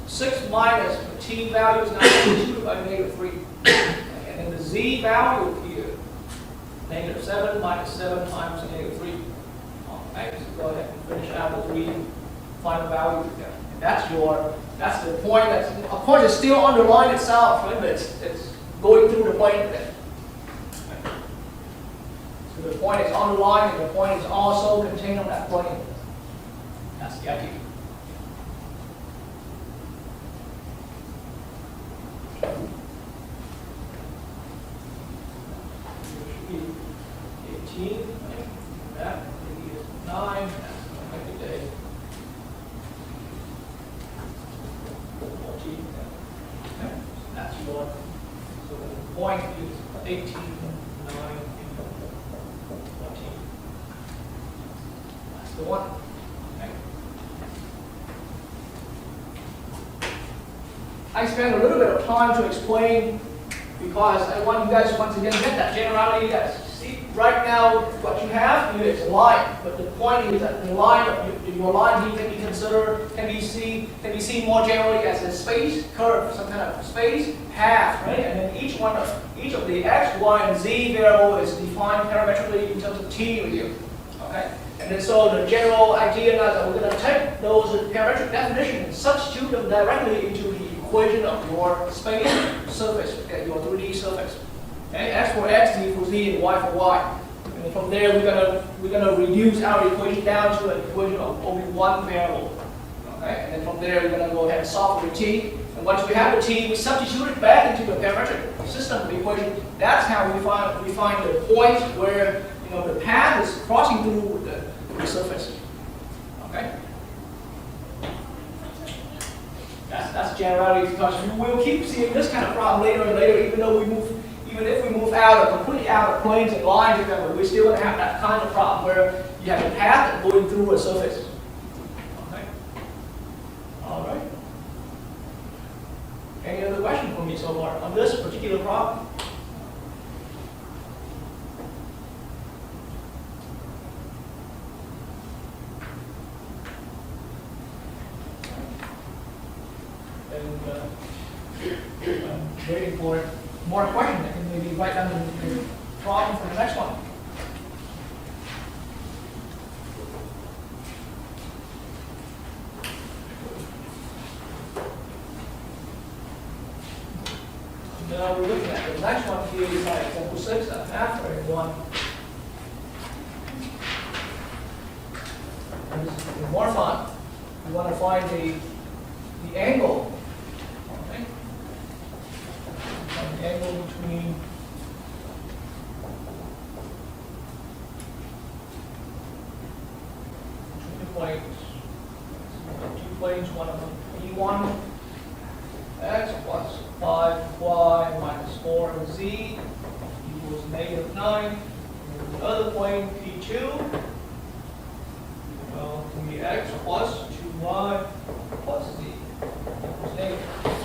6 minus the t value is now substituted by -3. And then the z value here, -7 minus 7 times -3. Okay, so go ahead and finish out the 3 final values there. And that's the point. Of course, it's still on the line itself, right? But it's going through the plane there. Okay. So the point is on the line, and the point is also contained on that plane. That's the idea. Should be 18, right? That maybe is 9. That's going to make a day. 14. Okay. So that's your. So the point is 18, 9, 14. That's the one. Okay. I spent a little bit of time to explain because I want you guys once again to get that generality. That see right now what you have here is a line, but the point is that the line, your line here can be considered, can be seen more generally as a space curve, some kind of space path, right? And then each of the x, y, and z variable is defined parametrically in terms of t with you. Okay. And then so the general idea now is that we're going to take those parametric definitions and substitute them directly into the equation of your space surface, your 3D surface. Okay, x for x, z for z, and y for y. And then from there, we're gonna reduce our equation down to an equation of only one variable. Okay, and then from there, we're gonna go ahead and solve for t. And once we have the t, we substitute it back into the parametric system of the equation. That's how we find the point where the path is crossing through the surface. Okay. That's generality, because we will keep seeing this kind of problem later and later, even if we move out or completely out of planes and lines, we're still going to have that kind of problem where you have a path going through a surface. Okay. All right. Any other question for me so far on this particular problem? And I'm waiting for more questions. I can maybe write down the problem for the next one. Now we're looking at the next one here is like example 6, after one. And this is more fun. We want to find the angle. Okay. Find the angle between the planes. Two planes, one of them E1 x plus 5y minus 4z equals -9. And the other plane P2 will be x plus 2y plus z equals negative.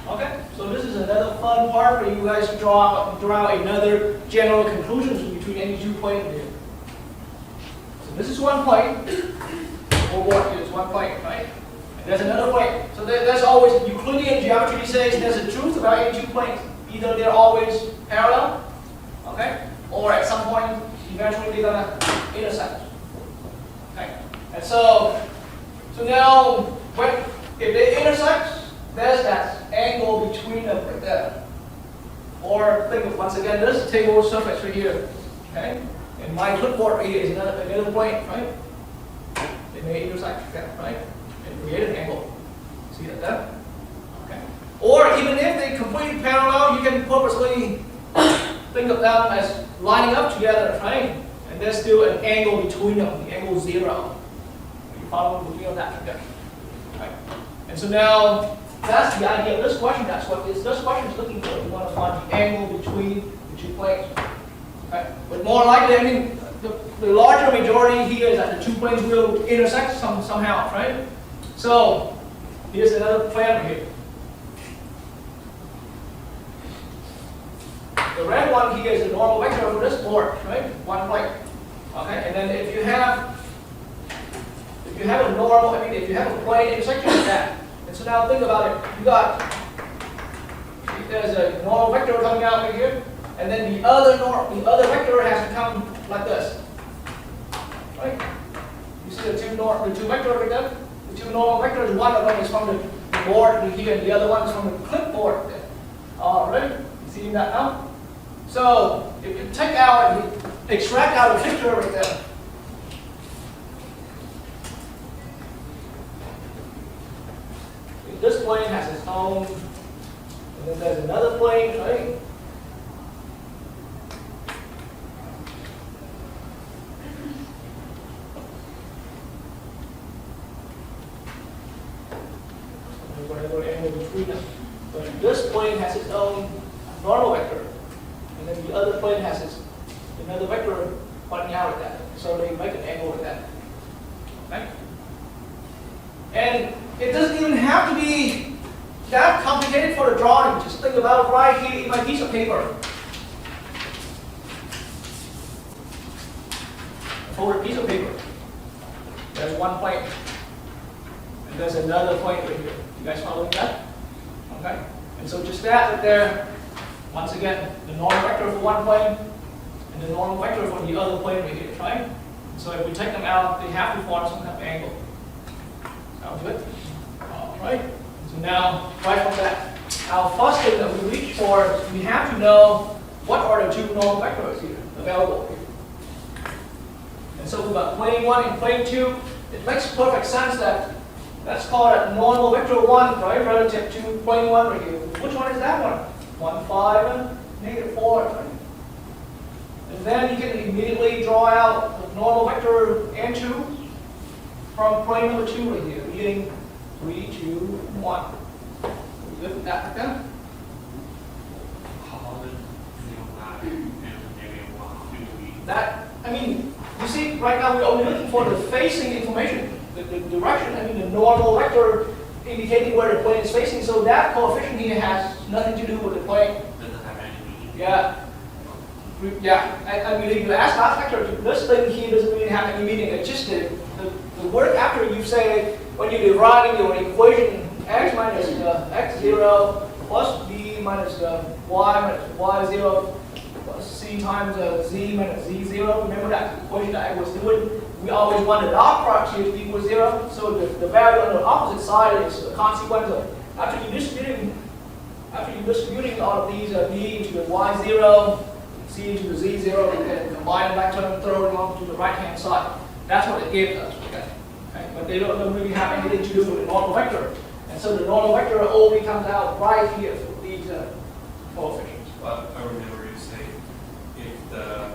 Okay, so this is another fun part where you guys draw another general conclusions between any two planes here. So this is one plane, or what is one plane, right? And there's another plane. So there's always, Euclidean geometry says there's a truth about any two planes. Either they're always parallel, okay, or at some point, eventually they're gonna intersect. Okay, and so now, if they intersect, there's that angle between them right there. Or think of, once again, this table surface right here. Okay? And my clipboard right here is another plane, right? They may intersect together, right? And create an angle. See that there? Okay. Or even if they completely parallel, you can purposely think of them as lining up together, right? And there's still an angle between them, the angle 0. You follow the between that together. Right? And so now, that's the idea of this question. That's what this question is looking for. You want to find the angle between the two planes. Okay? But more likely, I mean, the larger majority here is that the two planes will intersect somehow, right? So here's another plan here. The red one here is the normal vector for this board, right? One plane. Okay, and then if you have a normal, I mean, if you have a plane intersection with that. And so now think about it. There's a normal vector coming out right here, and then the other vector has to come like this. Right? You see the two vectors right there? The two normal vectors, one of them is from the board right here, and the other one is from the clipboard there. Alright? You see that now? So if you extract out a picture right there. This plane has its own, and then there's another plane, right? between them. But this plane has its own normal vector, and then the other plane has another vector pointing out at that. So they make an angle with that. Okay? And it doesn't even have to be that complicated for the drawing. Just think about it right here in my piece of paper. A folded piece of paper. There's one plane. And there's another plane right here. You guys following that? Okay? And so just that right there, once again, the normal vector for one plane and the normal vector for the other plane right here, right? So if we take them out, they have to form some kind of angle. Sound good? All right. So now, right from that, our first thing that we reach for is we have to know what are the two normal vectors here available here. And so we've got plane 1 and plane 2. It makes perfect sense that that's called a normal vector 1, right, relative to plane 1 right here. Which one is that one? 1, 5, and -4, right? And then you can immediately draw out the normal vector N2 from plane number 2 right here, beginning 3, 2, 1. We good with that right there?
How did 0, 9 and -1 do we?
That, I mean, you see, right now we're only looking for the facing information, the direction, I mean the normal vector indicating where the plane is facing, so that coefficient here has nothing to do with the plane.
Doesn't have any meaning.
Yeah. Yeah, I mean, if you ask that vector, this thing here doesn't really have any meaning. It's just the word after you say, when you're deriving your equation, x minus x0 plus b minus y y0 plus c times z minus z0. Remember that equation that I was doing? We always want the dot product here to equal 0. So the value on the opposite side is a consequence of, after you're distributing all of these b into the y0, c into the z0, and then combine them back and throw them onto the right-hand side. That's what it gives us. Okay? But they don't really have anything to do with the normal vector. And so the normal vector only comes out right here for these coefficients.
Well, I remember you say if the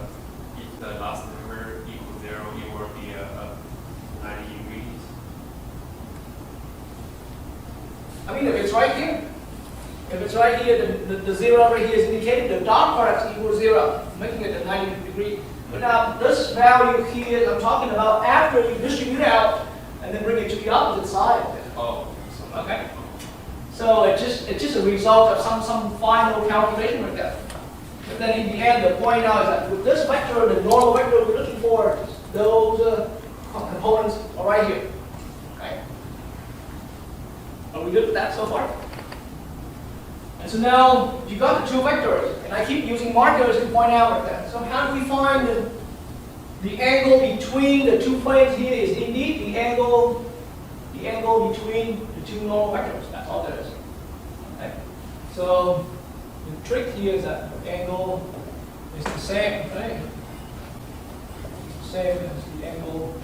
last number equals 0, it will be a 90 degrees.
I mean, if it's right here, the 0 over here is indicated, the dot product equals 0, making it a 90 degree. But now this value here I'm talking about after you distribute out and then bring it to the opposite side of it.
Oh, so
Okay. So it's just a result of some final calculation right there. But then in the end, the point now is that with this vector, the normal vector we're looking for, those components are right here. Okay. Are we good with that so far? And so now you got the two vectors, and I keep using markers to point out like that. So how do we find the angle between the two planes here is indeed the angle between the two normal vectors. That's all there is. Okay? So the trick here is that the angle is the same, right? It's the same as the angle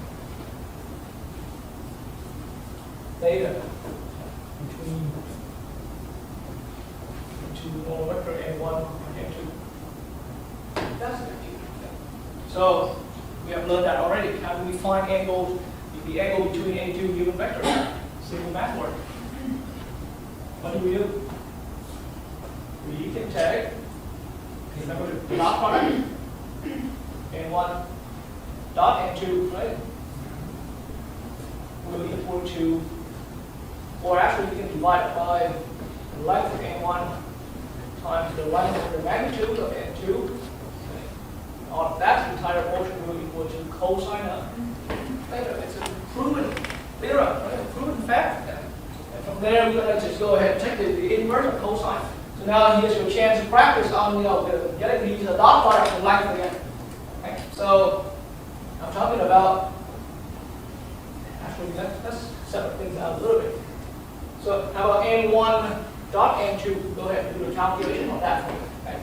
theta between the two normal vector n1 and n2. That's the key. So we have learned that already. How do we find angles? The angle between any two given vectors. Simple math work. What do? We can take, remember the dot product, n1 dot n2, right? Will equal to, or actually we can divide it by the length of n1 times the length of the magnitude of n2. All of that entire portion will equal to cosine of theta. It's a proven theorem, right? A proven fact. And from there, we're going to just go ahead and take the inverse of cosine. So now here's your chance to practice on, getting these dot products and length again. Okay? So I'm talking about, actually, let's separate things out a little bit. So how about n1 dot n2? Go ahead and do the calculation on that for me. Okay?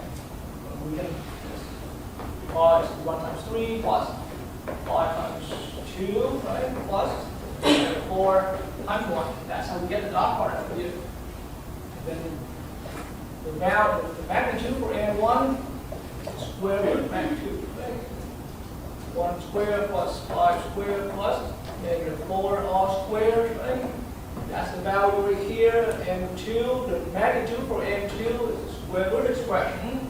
We can plus 1 times 3 plus 5 times 2, right? Plus 4 times 1. That's how we get the dot product here. And then the magnitude for n1 square root of magnitude, right? 1 squared plus 5 squared plus -4 all squared, right? That's the value right here, M2, the magnitude for M2 is the square root expression.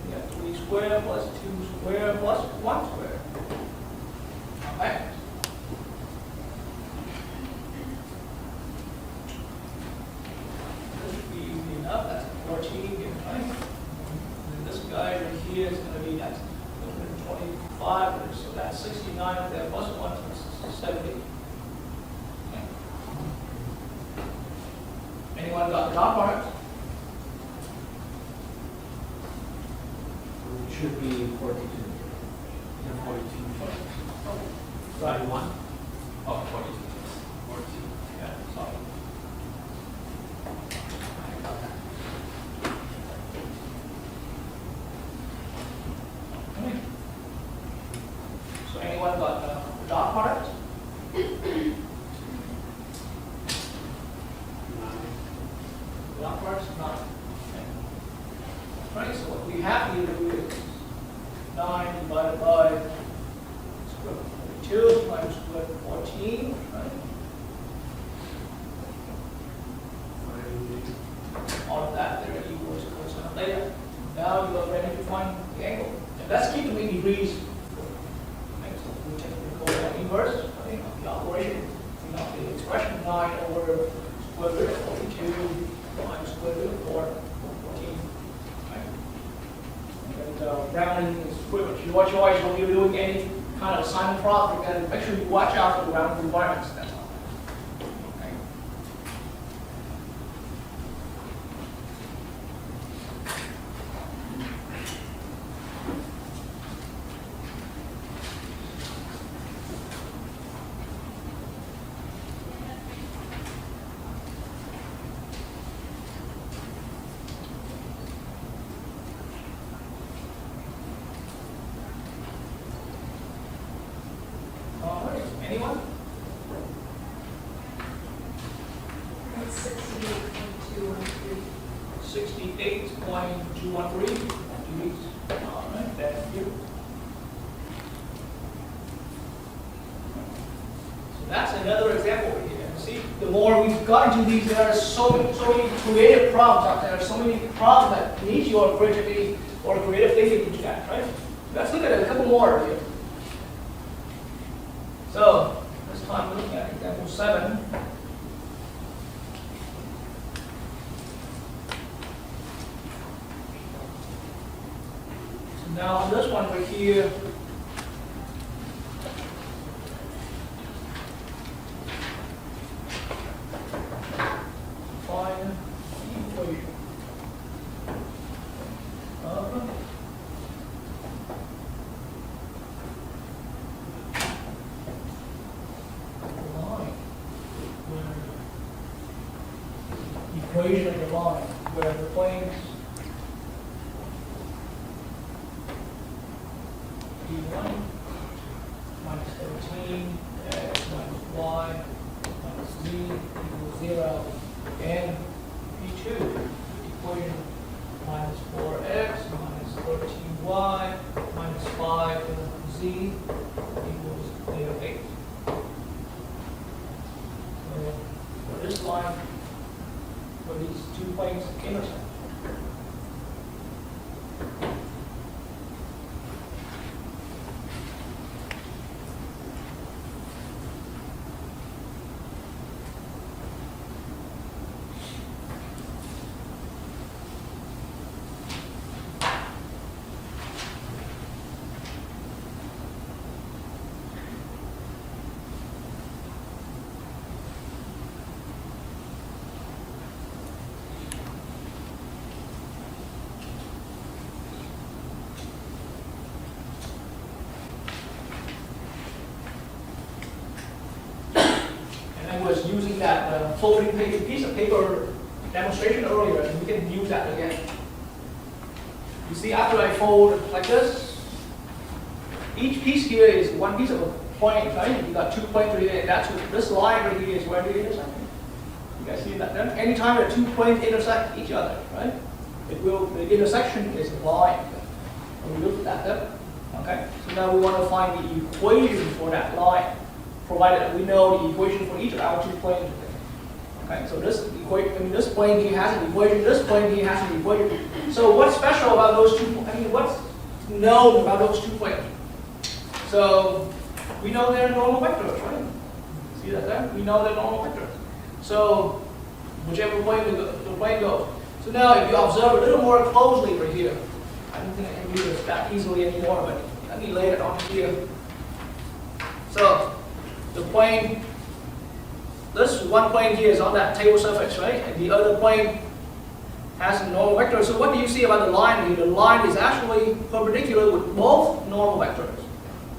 You have 3 squared plus 2 squared plus 1 squared. Okay. This should be easy enough, that's 14, right? And this guy right here is gonna be, that's 125, so that's 69 there, plus 1 is 70. Anyone got the dot product?
It should be 42.
Yeah, 42.
Right.
1.
Oh, 42.
42.
Yeah, sorry. I got that. Okay. So anyone got the dot product? The dot product's nine. Okay. Right, so what we have here is 9 divided by square root of 42 times square root of 14, right? All of that there equals cosine theta. Now you are ready to find the angle. And let's keep it in degrees. Okay, so we take the cosine inverse, right, of the operation. You know, the expression 9 over square root of 42 minus square root of 14. Right? And rounding is pretty much your choice when you're doing any kind of sine problem. You gotta make sure you watch out for the rounding requirements. That's all. Okay. All right. Anyone?
It's 68.213.
68.213 degrees. All right, thank you. So that's another example here. See, the more we've got into these, there are so many creative problems out there, so many problems that need your creativity or creative thinking to that, right? Let's look at a couple more here. So, this time we're looking at example 7. So now on this one right here, find the equation of line, where equation of the line, where the planes d1 minus 13 x minus y minus z equals 0, and p2 equation minus 4x minus 13y minus 5z equals -8. So for this line, where these two planes intersect. And I was using that folding piece of paper demonstration earlier, and we can use that again. You see, after I fold like this, each piece here is one piece of a plane, right? You got two planes right here, and that's this line right here is where they intersect. You guys see that there? Anytime the two planes intersect each other, right? The intersection is a line. And we look at that there. Okay? So now we want to find the equation for that line, provided that we know the equation for each of our two planes. Okay, so this equation, I mean, this plane here has an equation, this plane here has an equation. So what's special about those two, I mean, what's known about those two planes? So we know they're normal vectors, right? See that there? We know they're normal vectors. So whichever way the plane goes. So now if you observe a little more closely right here, I don't think I can do this that easily anymore, but let me lay it on here. So the plane, this one plane here is on that table surface, right? And the other plane has a normal vector. So what do you see about the line here? The line is actually perpendicular with both normal vectors.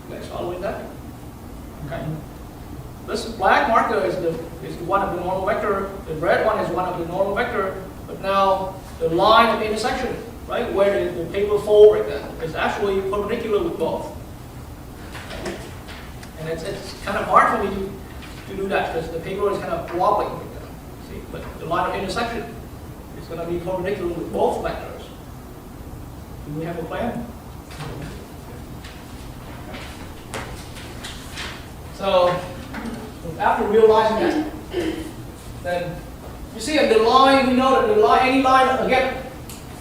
You guys following that? Okay. This black marker is one of the normal vector. The red one is one of the normal vector. But now the line of intersection, right, where the paper fold right there, is actually perpendicular with both. And it's kind of hard for me to do that because the paper is kind of wobbling right there. See, but the line of intersection is going to be perpendicular with both vectors. Do we have a plan? So after realizing that, then you see in the line, we know that the line, any line, again,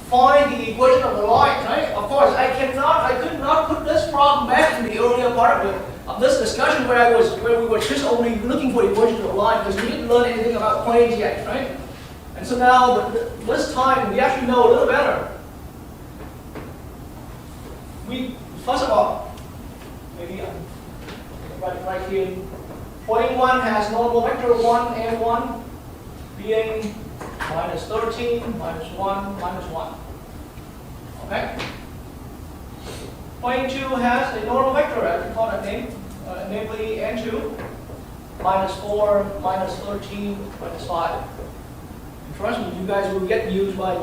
find the equation of the line, right? Of course, I could not put this problem back in the earlier part of this discussion where we were just only looking for the equation of the line because we didn't learn anything about planes yet, right? And so now, this time, we actually know a little better. First of all, maybe right here, plane 1 has normal vector 1 and 1 being minus 13, minus 1, minus 1. Okay? Plane 2 has a normal vector, as we call that name, namely n2, minus 4, minus 13, minus 5. And trust me, you guys will get used by,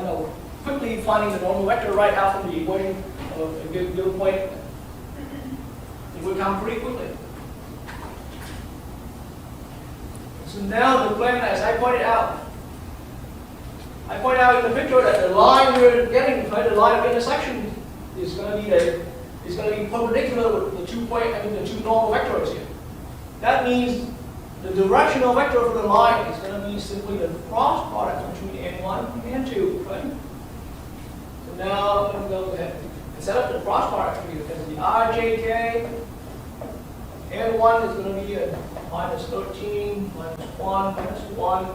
quickly finding the normal vector right out from the equation of a given point. It will come pretty quickly. So now the plane, as I pointed out in the picture that the line we're getting, right, the line of intersection is going to be perpendicular with the two normal vectors here. That means the directional vector for the line is going to be simply the cross product between n1 and n2, right? So now I'm going to go ahead and set up the cross product here because the rjk n1 is going to be a minus 13, minus 1, minus 1,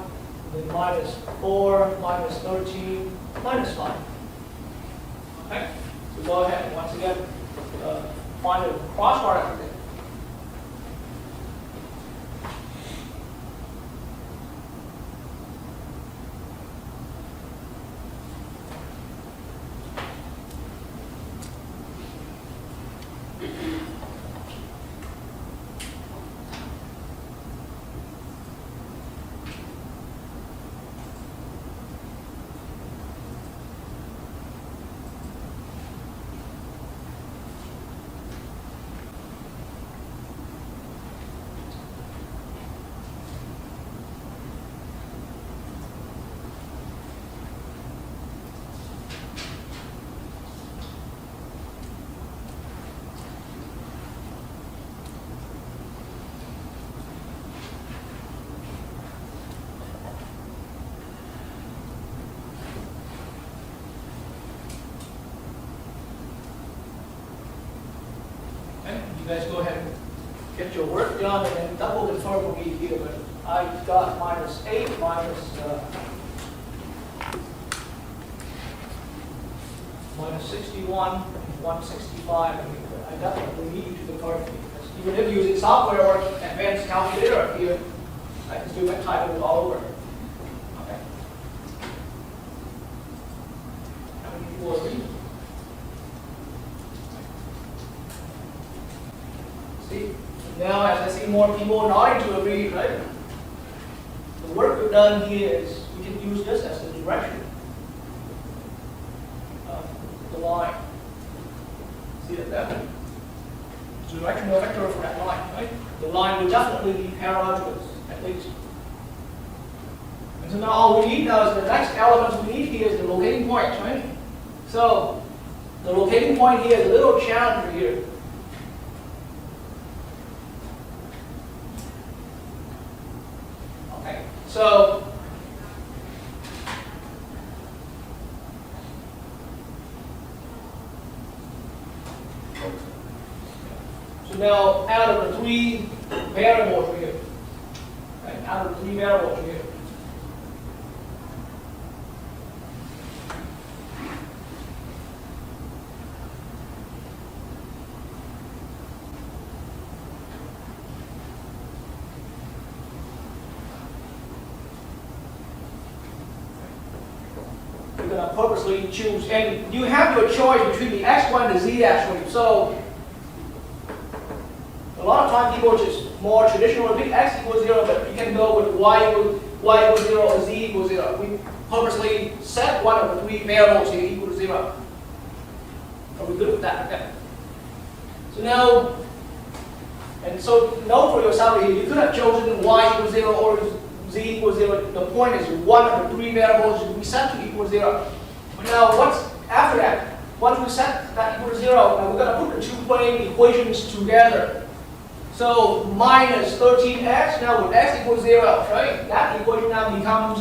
then minus 4, minus 13, minus 5. Okay? So go ahead and once again find a cross product again. You guys go ahead and get your work done and then double confirm for me here. But I got minus 8, minus 61, and 165. I definitely need you to confirm for me. Because even if using software or advanced calculator here, I can still type it all over. Okay. How many people are reading? See, now as I see more people nodding to agree, right? The work we've done here is we can use this as the direction of the line. See that there? It's the directional vector for that line, right? The line will definitely be parallel to us, at least. And so now all we need now is the next element we need here is the locating point, right? So the locating point here is a little challenger here. So So now, out of the three variables here, right, out of the three variables here, you're gonna purposely choose, and you have your choice between the x1 and the z actually. So a lot of times people just more traditional, pick x equals 0, but you can go with y equals 0 or z equals 0. We purposely set one of the three variables here equal to 0. Are we good with that? Okay. So now, and so note for yourself here, you could have chosen y equals 0 or z equals 0. The point is one of the three variables we set to equal 0. But now what's after that? Once we set that equal to 0, now we're going to put the two plane equations together. So minus 13x, now with x equals 0, right? That equation now becomes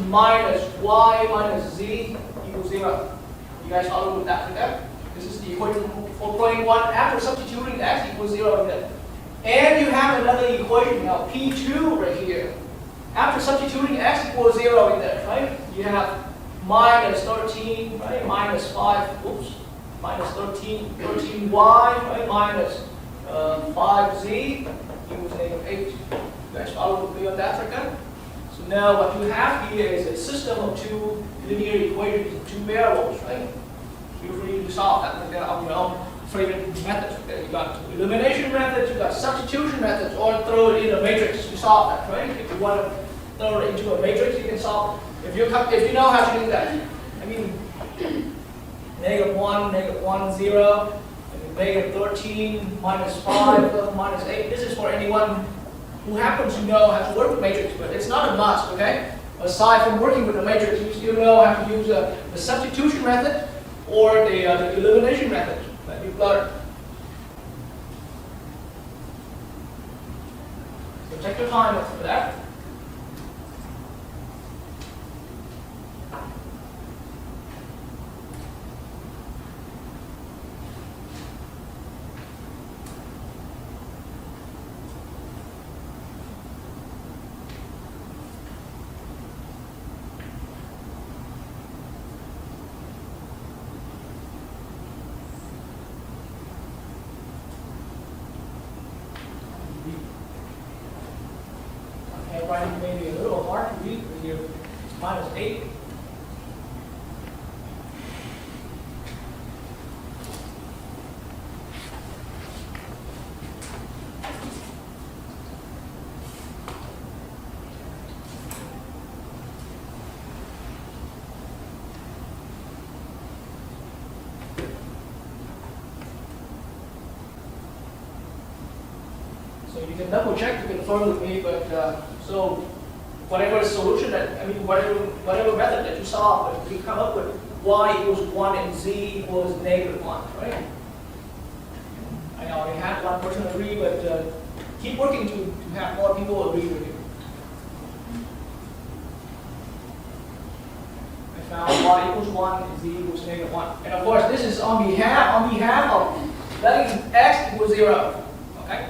minus y minus z equals 0. You guys follow with that? Okay? This is the equation for plane 1 after substituting x equals 0 in there. And you have another equation now, P2 right here. After substituting x equals 0 in there, right? You have minus 13, right? Minus 5, oops, minus 13y, right? Minus 5z equals negative 8. You guys follow with me on that, okay? So now what you have here is a system of two linear equations of two variables, right? Feel free to solve that on your own favorite methods. Okay? You got elimination methods, you got substitution methods, or throw it in a matrix to solve that, right? If you want to throw it into a matrix, you can solve it. If you know how to do that. I mean, negative 1, 0. Negative 13 minus 5 minus 8. This is for anyone who happens to know how to work with matrix, but it's not a must, okay? Aside from working with the matrix, you still know how to use the substitution method or the elimination method that you've learned. So take your time for that. Writing maybe a little hard to read with your minus 8. So you can double check to confirm with me, but so whatever solution whatever method that you solve, you come up with y equals 1 and z equals negative 1, right? I already had one person agree, but keep working to have more people agree with you. I found y equals 1 and z equals negative 1. And of course, this is on behalf of letting x equal 0, okay?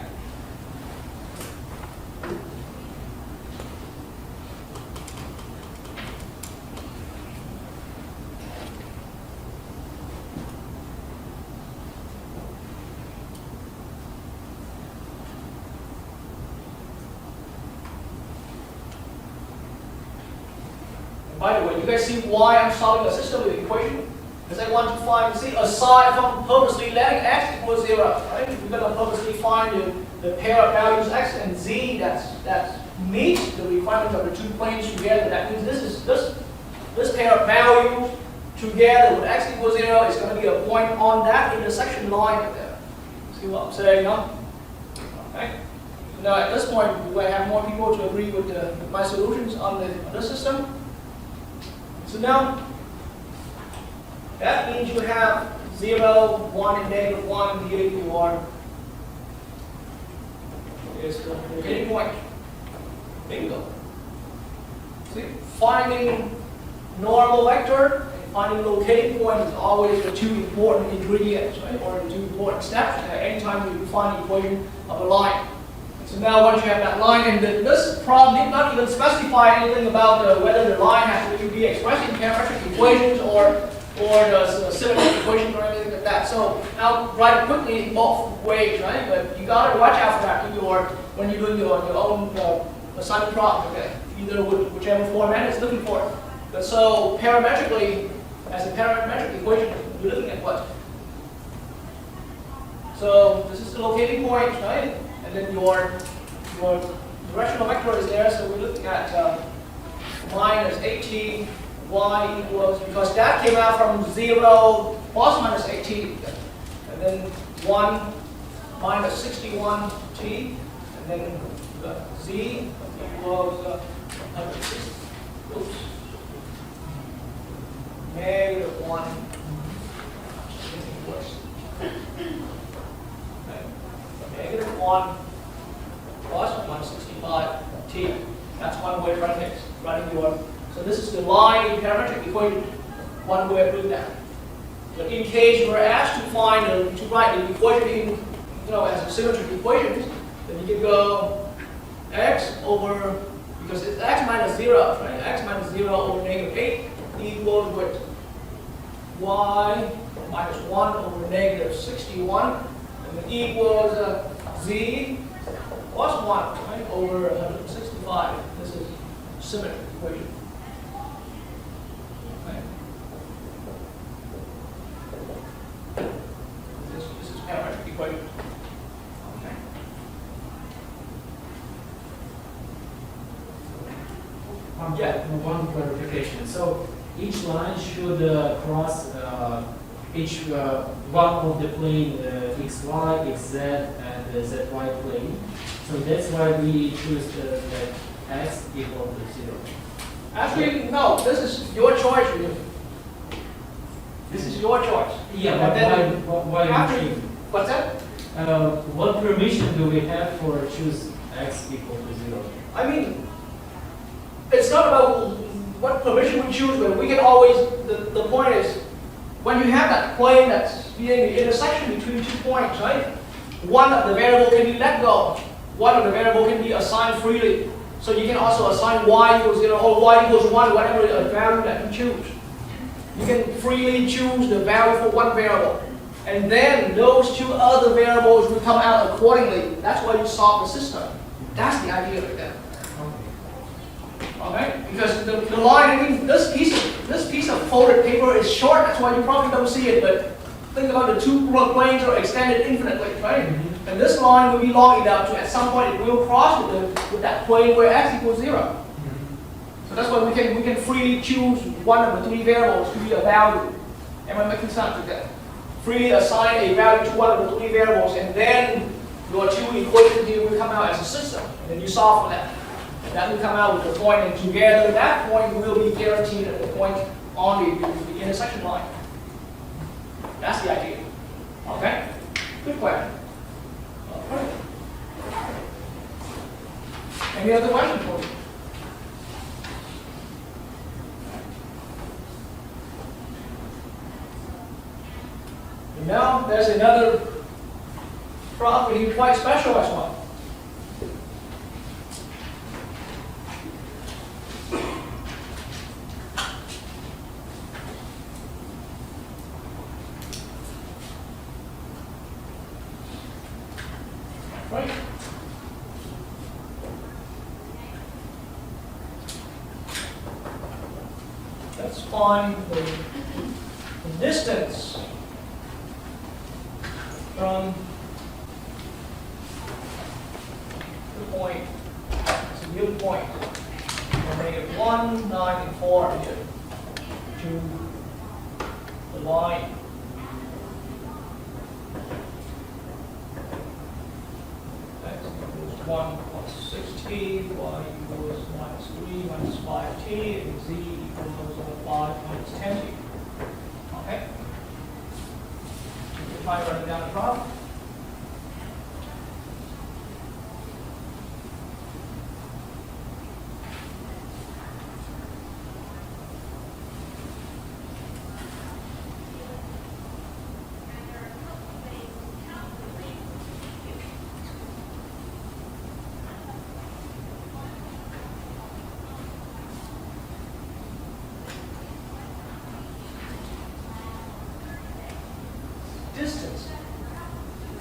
By the way, you guys see why I'm solving a system with equation? Because I want to find, see, aside from purposely letting x equal 0, right? We're going to purposely find the pair of values x and z that meets the requirements of the two planes together. That means this pair of values together with x equals 0 is going to be a point on that intersection line right there. See what I'm saying, huh? Okay. Now at this point, do I have more people to agree with my solutions on this system? So now, that means you have 0, 1, and negative 1 here you are. Here's the beginning point. Bingo. See, finding normal vector and finding locating point is always the two important ingredients, right? Or the two important steps anytime you find the equation of a line. So now once you have that line, and this problem did not even specify anything about whether the line has to be expressed in parametric equations or the symmetric equations or anything like that. So I'll write it quickly in both ways, right? But you gotta watch out for that when you're doing your own assignment problem, okay? Either whichever format it's looking for. But so parametrically, as a parametric equation, you're looking at what? So this is the locating point, right? And then your directional vector is there, so we're looking at minus 18 y equals, because that came out from 0 plus minus 18, and then 1 minus 61 t, and then z equals 160. Oops. Negative 1. Negative 1 plus 165 t. That's one way of writing your. So this is the line in parametric equation. One way of doing that. But in case you are asked to write the equation in, as a symmetric equation, then you can go x over, because it's x minus 0, right? X minus 0 over negative 8 equals with y minus 1 over negative 61, and then equals z plus 1, right, over 165. This is symmetric equation. Okay. This is parametric equation. Okay. Yeah.
One clarification. So each line should cross each one of the plane xy, xz, and zy plane. So that's why we choose that x equal to 0.
Actually, no. This is your choice, really. This is your choice.
Yeah,
And
but
then
why
after
we
you-
choose?
What's that?
What permission do we have for choose x equal to 0?
I mean, it's not about what permission we choose, but we can always, the point is, when you have that plane that's being the intersection between 2 points, right? One of the variable can be let go. One of the variable can be assigned freely. So you can also assign y equals 0 or y equals 1, whatever value that you choose. You can freely choose the value for one variable. And then those two other variables will come out accordingly. That's why you solve the system. That's the idea right there. Okay? Because the line, I mean, this piece of folded paper is short, that's why you probably don't see it, but think about the two planes are extended infinitely, right? And this line will be long enough to, at some point, it will cross with that plane where x equals 0. So that's why we can freely choose one of the 3 variables to be a value. Am I making sense with that? Freely assign a value to one of the 3 variables, and then your 2 equations here will come out as a system, and then you solve for that. And that will come out with the point, and together that point will be guaranteed at the point on the intersection line. That's the idea. Okay? Good question. Okay. Any other questions for me? And now there's another property, quite specialized one. Right? Let's find the distance from the point, it's a new point, from -1, 9, and 4 here to the line. X equals 1 plus 6t, y equals -3 minus 5t, and z equals 5 minus 10t. Okay? Try writing down the problem. distance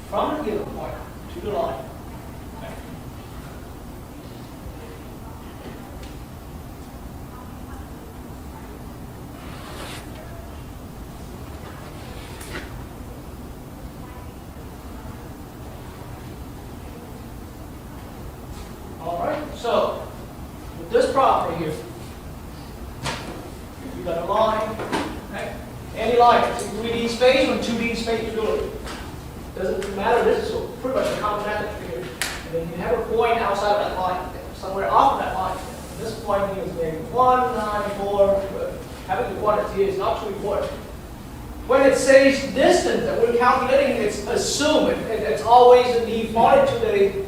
from the given point to the line. Okay. All right, so with this property here, you got a line, okay? Any line, it's in 3D space or 2D space, really. Doesn't matter, this is pretty much a common method here. And then you have a point outside of that line, somewhere off of that line. This point here is maybe 1, 9, 4, but having the coordinates here is not too important. When it says distance that we're calculating, it's assumed, it's always defaulted to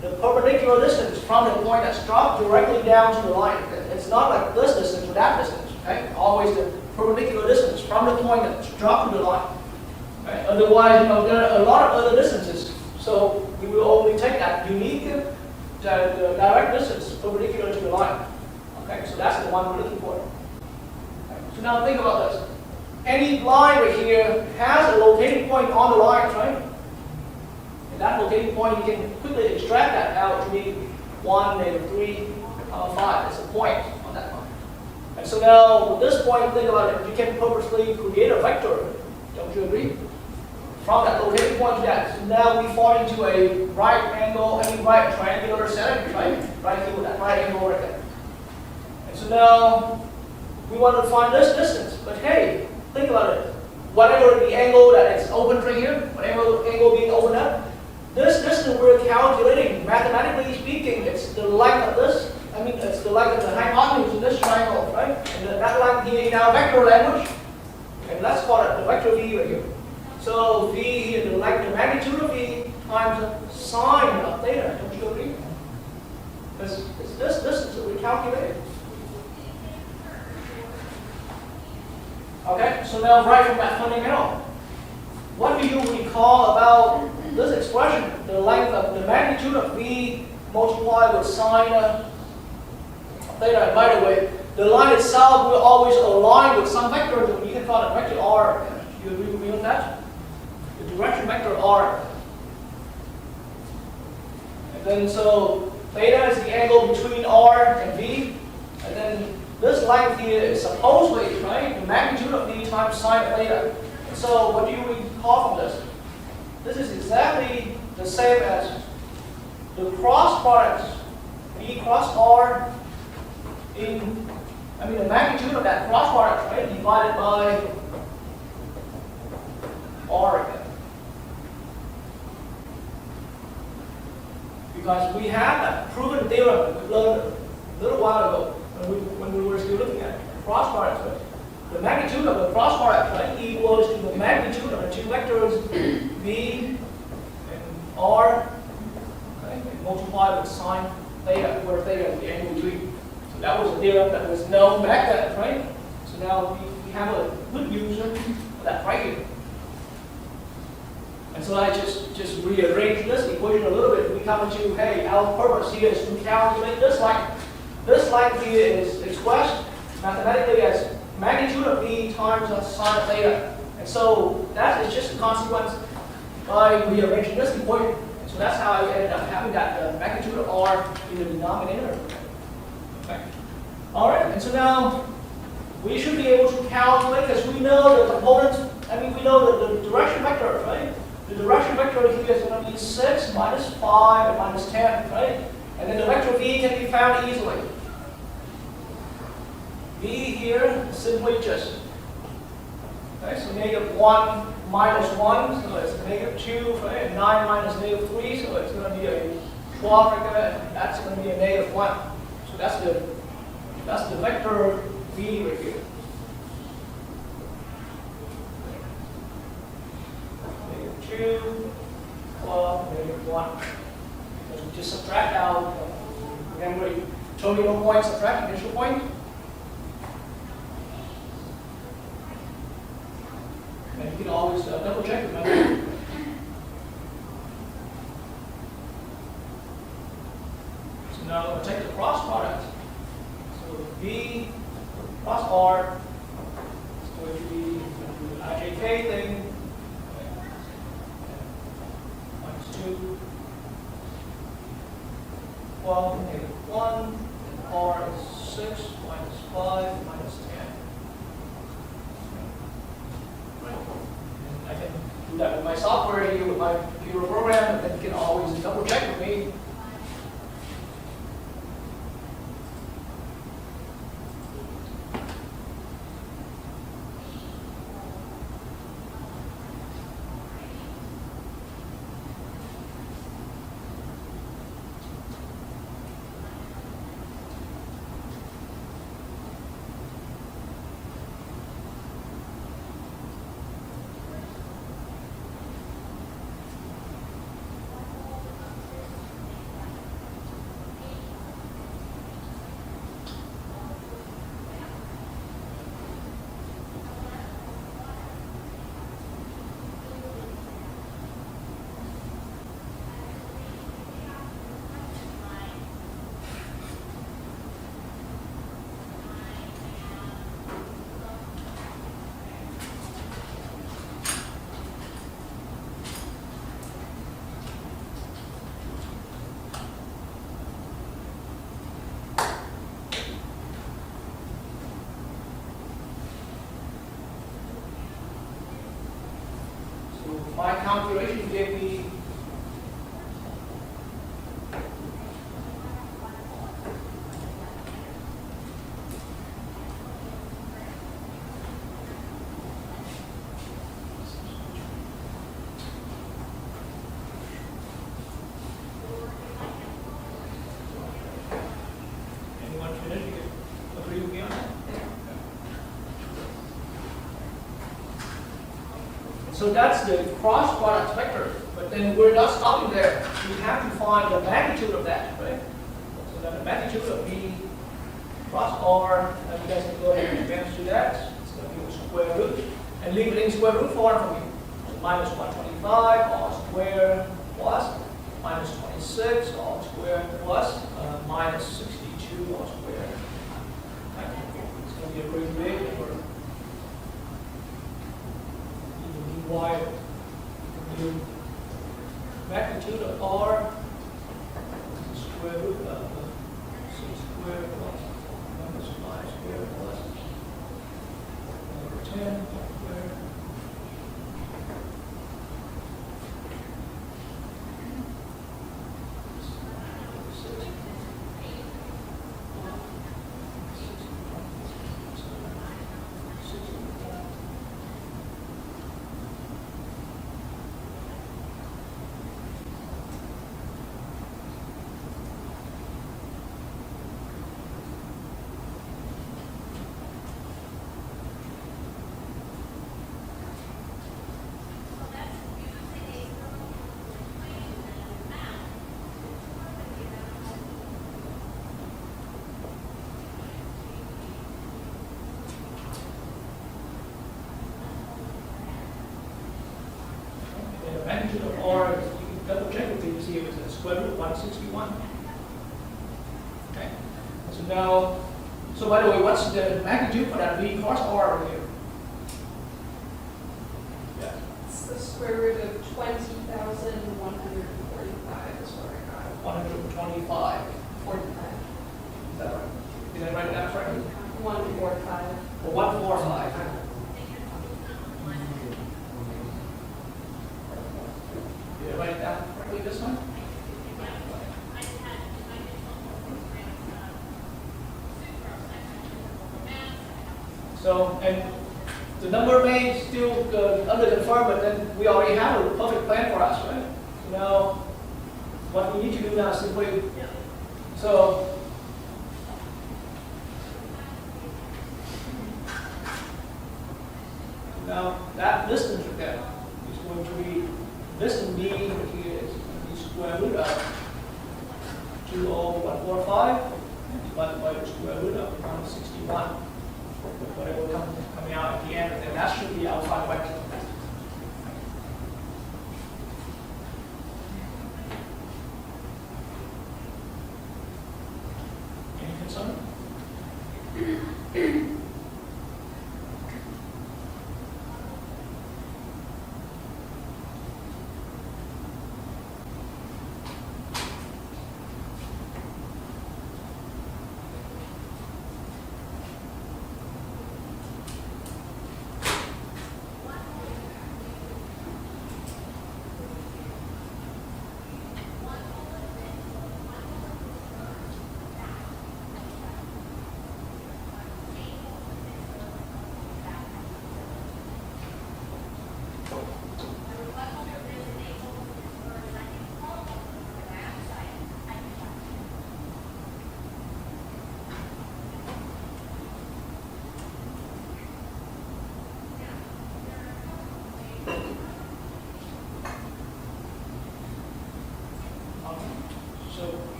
the perpendicular distance from the point that's dropped directly down to the line. It's not like this distance or that distance, okay? Always the perpendicular distance from the point that's dropped to the line. Okay? Otherwise, there are a lot of other distances, so we will only take that unique the direct distance perpendicular to the line. Okay, so that's the one we're looking for. Okay. So now think about this. Any line right here has a locating point on the line, right? And that locating point, you can quickly extract that out to be 1, -3, 5. It's a point on that line. And so now, with this point, think about it. You can purposely create a vector. Don't you agree? From that locating point to that. So now we fall into a right triangular setting, right? Right here with that right angle right there. And so now, we want to find this distance. But hey, think about it. Whatever the angle that is open right here, whatever angle being opened up, this distance we're calculating, mathematically speaking, it's the length of this. It's the length of the hypotenuse of this triangle, right? And that length here in our vector language, and let's call it the vector v right here. So v here, the magnitude of v times the sine of theta. Don't you agree? Because it's this distance that we're calculating. Okay, so now right from that fundamental, what do you recall about this expression? The length of the magnitude of v multiplied with sine of theta. And by the way, the line itself will always align with some vector. You can call it vector r. Do you agree with me on that? The direction vector r. And then so theta is the angle between r and v. And then this length here is supposedly, right, the magnitude of v times sine of theta. And so what do you recall from this? This is exactly the same as the cross product v cross r the magnitude of that cross product, right, divided by r again. Because we have that proven theorem that we learned a little while ago when we were still looking at cross products. Right? The magnitude of the cross product, right, equals to the magnitude of the two vectors v and r, okay, and multiplied with sine theta, where theta is the angle between. So that was a theorem that was known back then, right? So now we have a good user for that right here. And so I just rearrange this equation a little bit. We come into, hey, our purpose here is to calculate this line. This line here is expressed mathematically as magnitude of v times the sine of theta. And so that is just a consequence by rearranging this equation. And so that's how I ended up having that magnitude of r in the denominator. Okay. All right, and so now we should be able to calculate, because we know the components, we know the direction vector, right? The direction vector here is going to be 6 minus 5 and minus 10, right? And then the vector v can be found easily. V here is simply just, okay, so -1 minus 1, so it's -2, right? And 9 minus -3, so it's going to be a 12, and that's going to be a -1. So that's the vector v right here. -2, 12, -1. So we just subtract out, remember, terminal point, subtract initial point. And you can always double check, remember. So now I'm going to take the cross product. So v plus r is going to be the ijk thing that with my software here, with my computer program, and then you can always double check with me. My calculation gave me anyone finish? You agree with me on that? So that's the cross product vector, but then we're not stopping there. We have to find the magnitude of that, right? So then the magnitude of B cross R, and you guys can go ahead and advance to that. It's going to be the square root, and leave it in square root form for me. So minus 125 all squared plus minus 26 all squared plus minus 62 all squared. Right? It's going to be a pretty big number. Y, the magnitude of R, square root of 6 squared plus minus 5 squared plus over 10 squared. The magnitude of R, you can double check with me to see if it's a square root of 161. Okay. So now, so by the way, what's the magnitude for that V cross R over here? Yeah.
It's the square root of 20,145 is what I got.
125.
45.
Is that right? Did I write it down correctly?
145.
Or 145? Did I write it down correctly this one? So, and the number may still under confirm, but then we already have a perfect plan for us, right? So now, what we need to do now is simply, so, now that distance right there is going to be, distance B here is going to be square root of 20145 divided by the square root of 161. Whatever coming out at the end, and that should be our final vector. Any concern?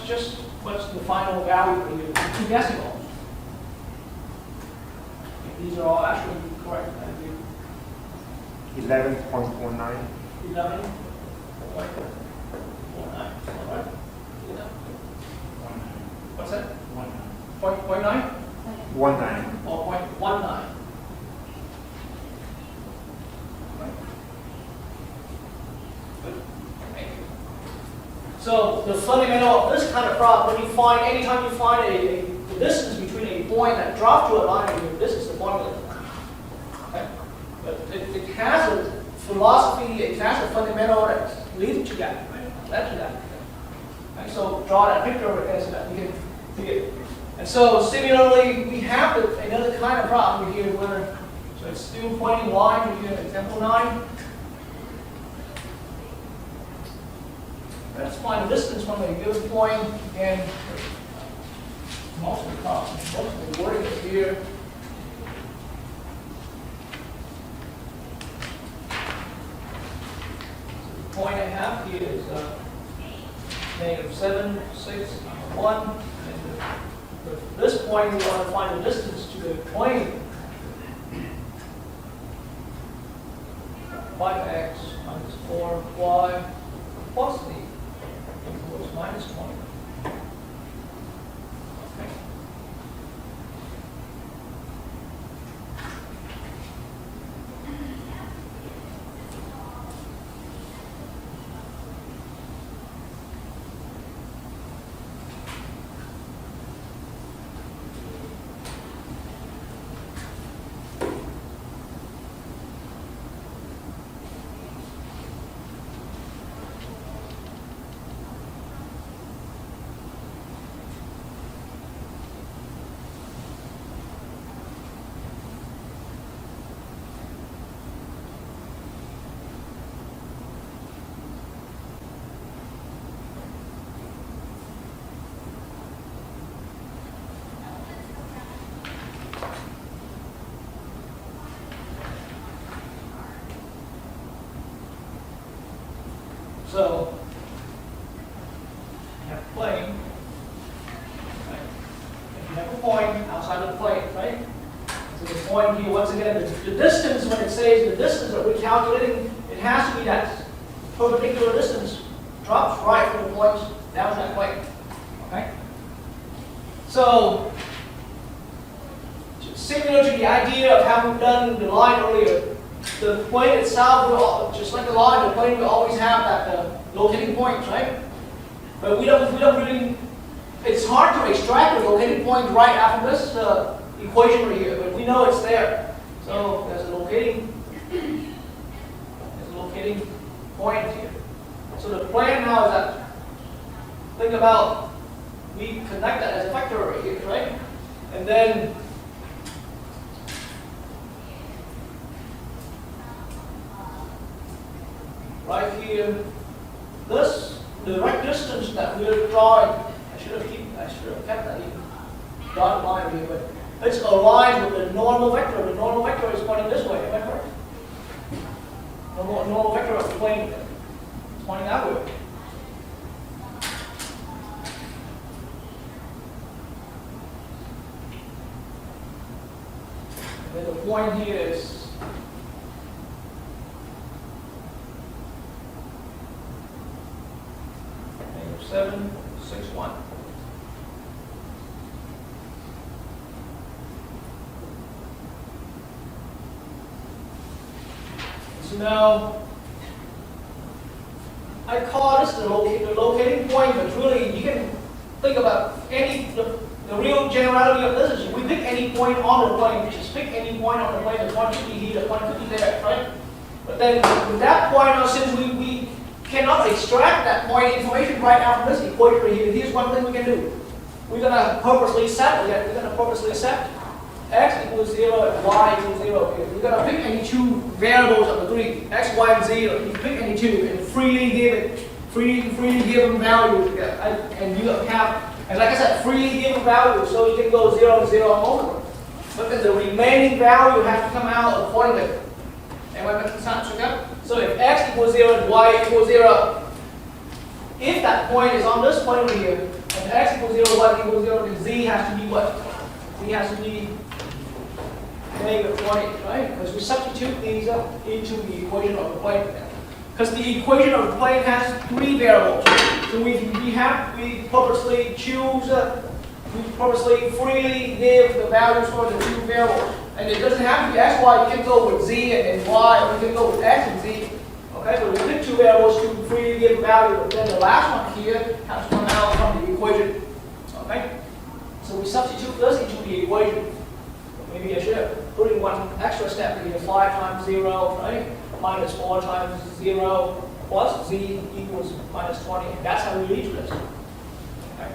just what's the final value here, 2 decimals. These are all actually correct.
11.19.
11. All right. What's that? 0.9?
19.
Or 0.19? So the fundamental of this kind of problem, when you find, anytime you find the distance between a point that drops to a line, this is the formula. Okay? But it has a philosophy, it has a fundamental that leads to that, right? Led to that. Okay? So draw that picture over there so that you can see it. And so similarly, we have another kind of problem here where, so it's still pointing line here in example 9. Let's find the distance from a given point, and most of the wording is here. The point I have here is -7, 6, 1. And with this point, we want to find the distance to the plane. 5x minus 4y plus the equals -20. Okay. So, you have a plane, right? And you have a point outside of the plane, right? So the point here, once again, the distance, when it says the distance that we're calculating, it has to be that perpendicular distance drops right from the point down to that plane, okay? So, similar to the idea of how we've done the line earlier, the plane itself will, just like the line, the plane will always have that locating points, right? But we don't really, it's hard to extract the locating point right after this equation right here, but we know it's there. So there's a locating point here. So the plan now is that, think about, we connect that as a vector right here, right? And then right here, this, the right distance that we're drawing, I should have kept that even dotted line here, but it's aligned with the normal vector. The normal vector is pointing this way, am I correct? Normal vector of the plane is pointing that way. And then the point here is -7, 6, 1. So now, I call this the locating point, but really you can think about the real generality of this is we pick any point on the plane, just pick any point on the plane, the point could be here, the point could be there, right? But then with that point, now since we cannot extract that point information right out from this equation here, here's one thing we can do. We're going to purposely set x equals 0 and y equals 0 here. We're going to pick any two variables of the three, x, y, and 0. You pick any two and freely give them values. And you have, and like I said, freely give them values, so you can go 0 and 0 over. But then the remaining value has to come out accordingly. And when making sense, okay? So if x equals 0 and y equals 0, if that point is on this point over here, and and x equals 0, y equals 0, then z has to be what? Z has to be negative 20, right? Because we substitute these up into the equation of the plane. Because the equation of the plane has 3 variables. So we purposely choose, we purposely freely give the values for the 2 variables. And it doesn't have to be x, y, you can go with z and y, or you can go with x and z. Okay, so we pick 2 variables to freely give a value, but then the last one here has to come out from the equation. Okay? So we substitute this into the equation. Maybe I should have put in one extra step here, 5 times 0, right? Minus 4 times 0 plus z equals minus 20. And that's how we reach this. Okay?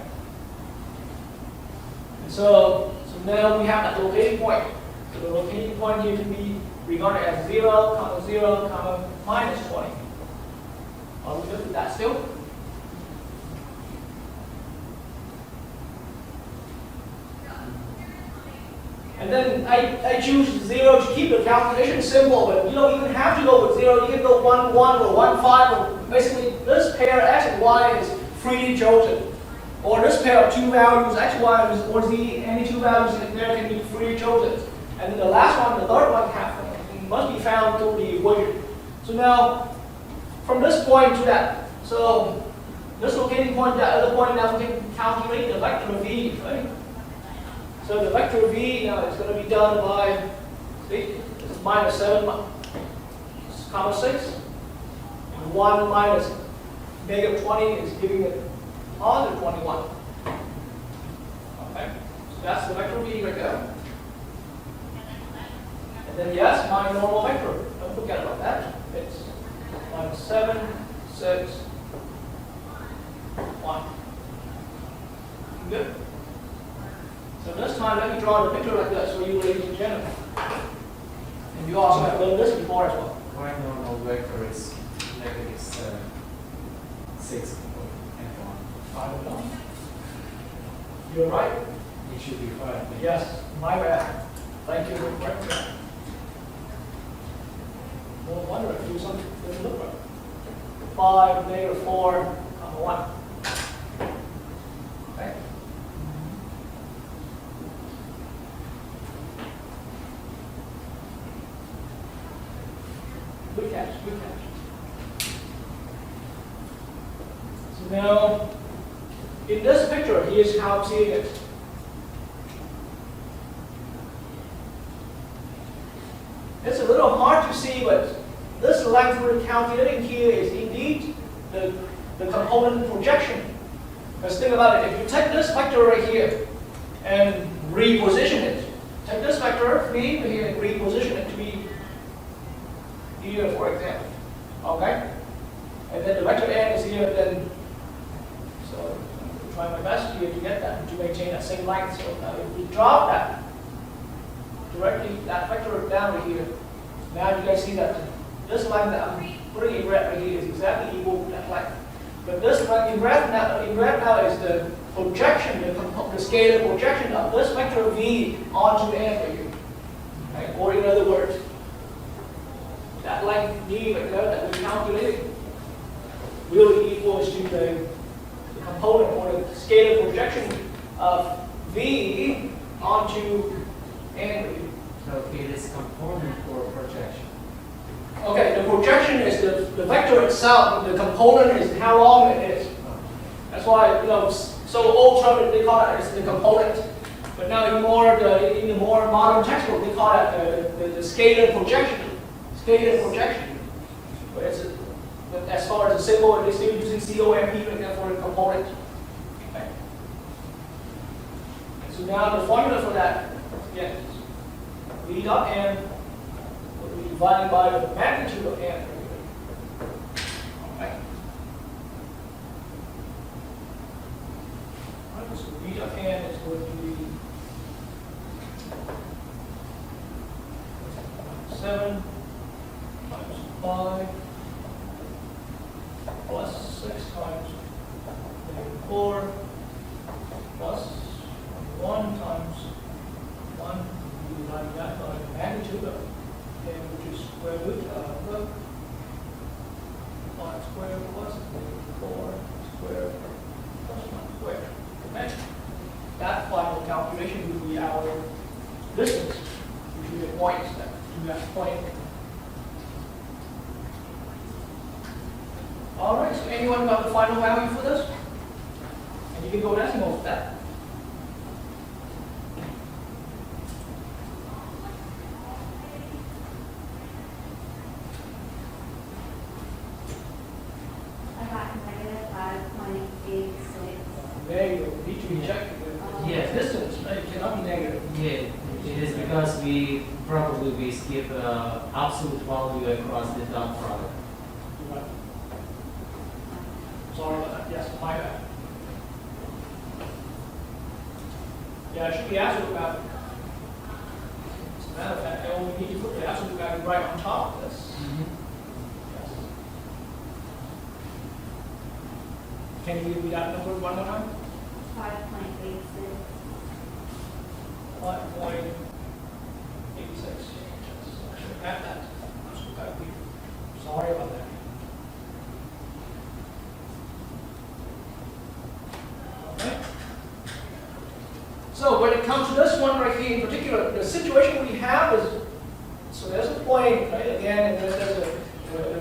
And so now we have that locating point. So the locating point here can be regarded as 0, 0, minus 20. Are we good with that still? And then I choose 0 to keep the calculation simple, but you don't even have to go with 0. You can go 1, 1 or 1, 5. Or basically, this pair x and y is freely chosen. Or this pair of 2 values, x, y, or z, any 2 values in there can be freely chosen. And then the last one, the third one, must be found through the equation. So now, from this point to that, so this locating point, that other point, now we can calculate the vector v, right? So the vector v now is going to be done by, see, this is minus 7, comma 6. And 1 minus negative 20 is giving it positive 21. Okay, so that's the vector v right there. And then yes, my normal vector. Don't forget about that. It's minus 7, 6, 1. Good. So this time, let me draw the picture like this for you ladies and gentlemen. And you also have learned this before as well.
My normal vector is negative 7, 6, and 1.
I don't know. You're right.
It should be 5.
Yes, my bad. Thank you for correcting that. No wonder it do something doesn't look right. 5, negative 4, 1. Okay. Good catch, good catch. So now, in this picture, here's how I'm seeing it. It's a little hard to see, but this length we're calculating here is indeed the component projection. Because think about it, if you take this vector right here and reposition it, take this vector v here and reposition it to be here, for example. Okay? And then the vector n is here, then, so I'm trying my best here to get that, to maintain that same length. So now if we drop that, directly, that vector down here, now you guys see that this line that I'm putting in red right here is exactly equal to that length. But this line in red now is the projection, the scalar projection of this vector v onto n right here. Right? Or in other words, that length v right there that we calculated really equals to the component or the scalar projection of v onto n right here.
So it is component or projection.
Okay, the projection is the vector itself, the component is how long it is. That's why, so old term they call it the component. But now in the more modern textbook, they call it the scalar projection. Scalar projection. But as far as the symbol, they're still using COMP right now for the component. Okay. So now the formula for that, again, v dot n will be divided by the magnitude of n. Okay. Alright, so v dot n is going to be 7 times 5 plus 6 times negative 4 plus 1 times 1. Divided that by the magnitude of n, which is square root of 5 squared plus negative 4 squared plus 1 squared. All right, so anyone got the final value for this? And you can go decimal with that.
I got negative 5.86.
There you go, need to be checked.
Yes.
Distance, right, it cannot be negative.
Yeah, it is because we skip absolute value across the dot product.
Right. Sorry about that, yes, my bad. Yeah, it should be absolute value. As a matter of fact, I only need to put the absolute value right on top of this. Yes. Can you give me that number one more time?
5.86.
5.86. I should add that. Absolute value. Sorry about that. Okay. So when it comes to this one right here in particular, the situation we have is, so there's a plane, right, again, and then there's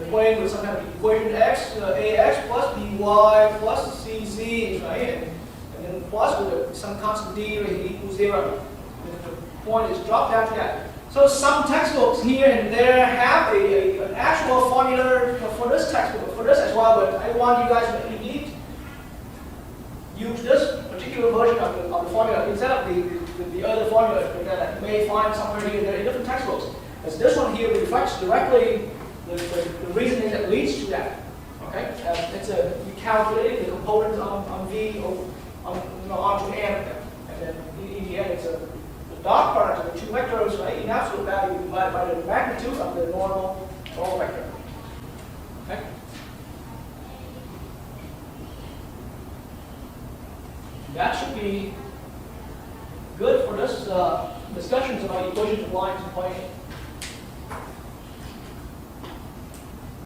a plane with some kind of equation x, ax plus by plus cz, right, and then plus with some constant d right here equals 0. And the point is dropped down to that. So some textbooks here and there have an actual formula for this textbook, for this as well, but I want you guys to at least use this particular version of the formula instead of the other formula that you may find somewhere here and there in different textbooks. As this one here reflects directly the reasoning that leads to that. Okay, you calculate the components on V or onto n of them, and then in the end it's the dot product of the two vectors, right? In absolute value divided by the magnitude of the normal vector. Okay. That should be good for this discussions about equations of lines and planes.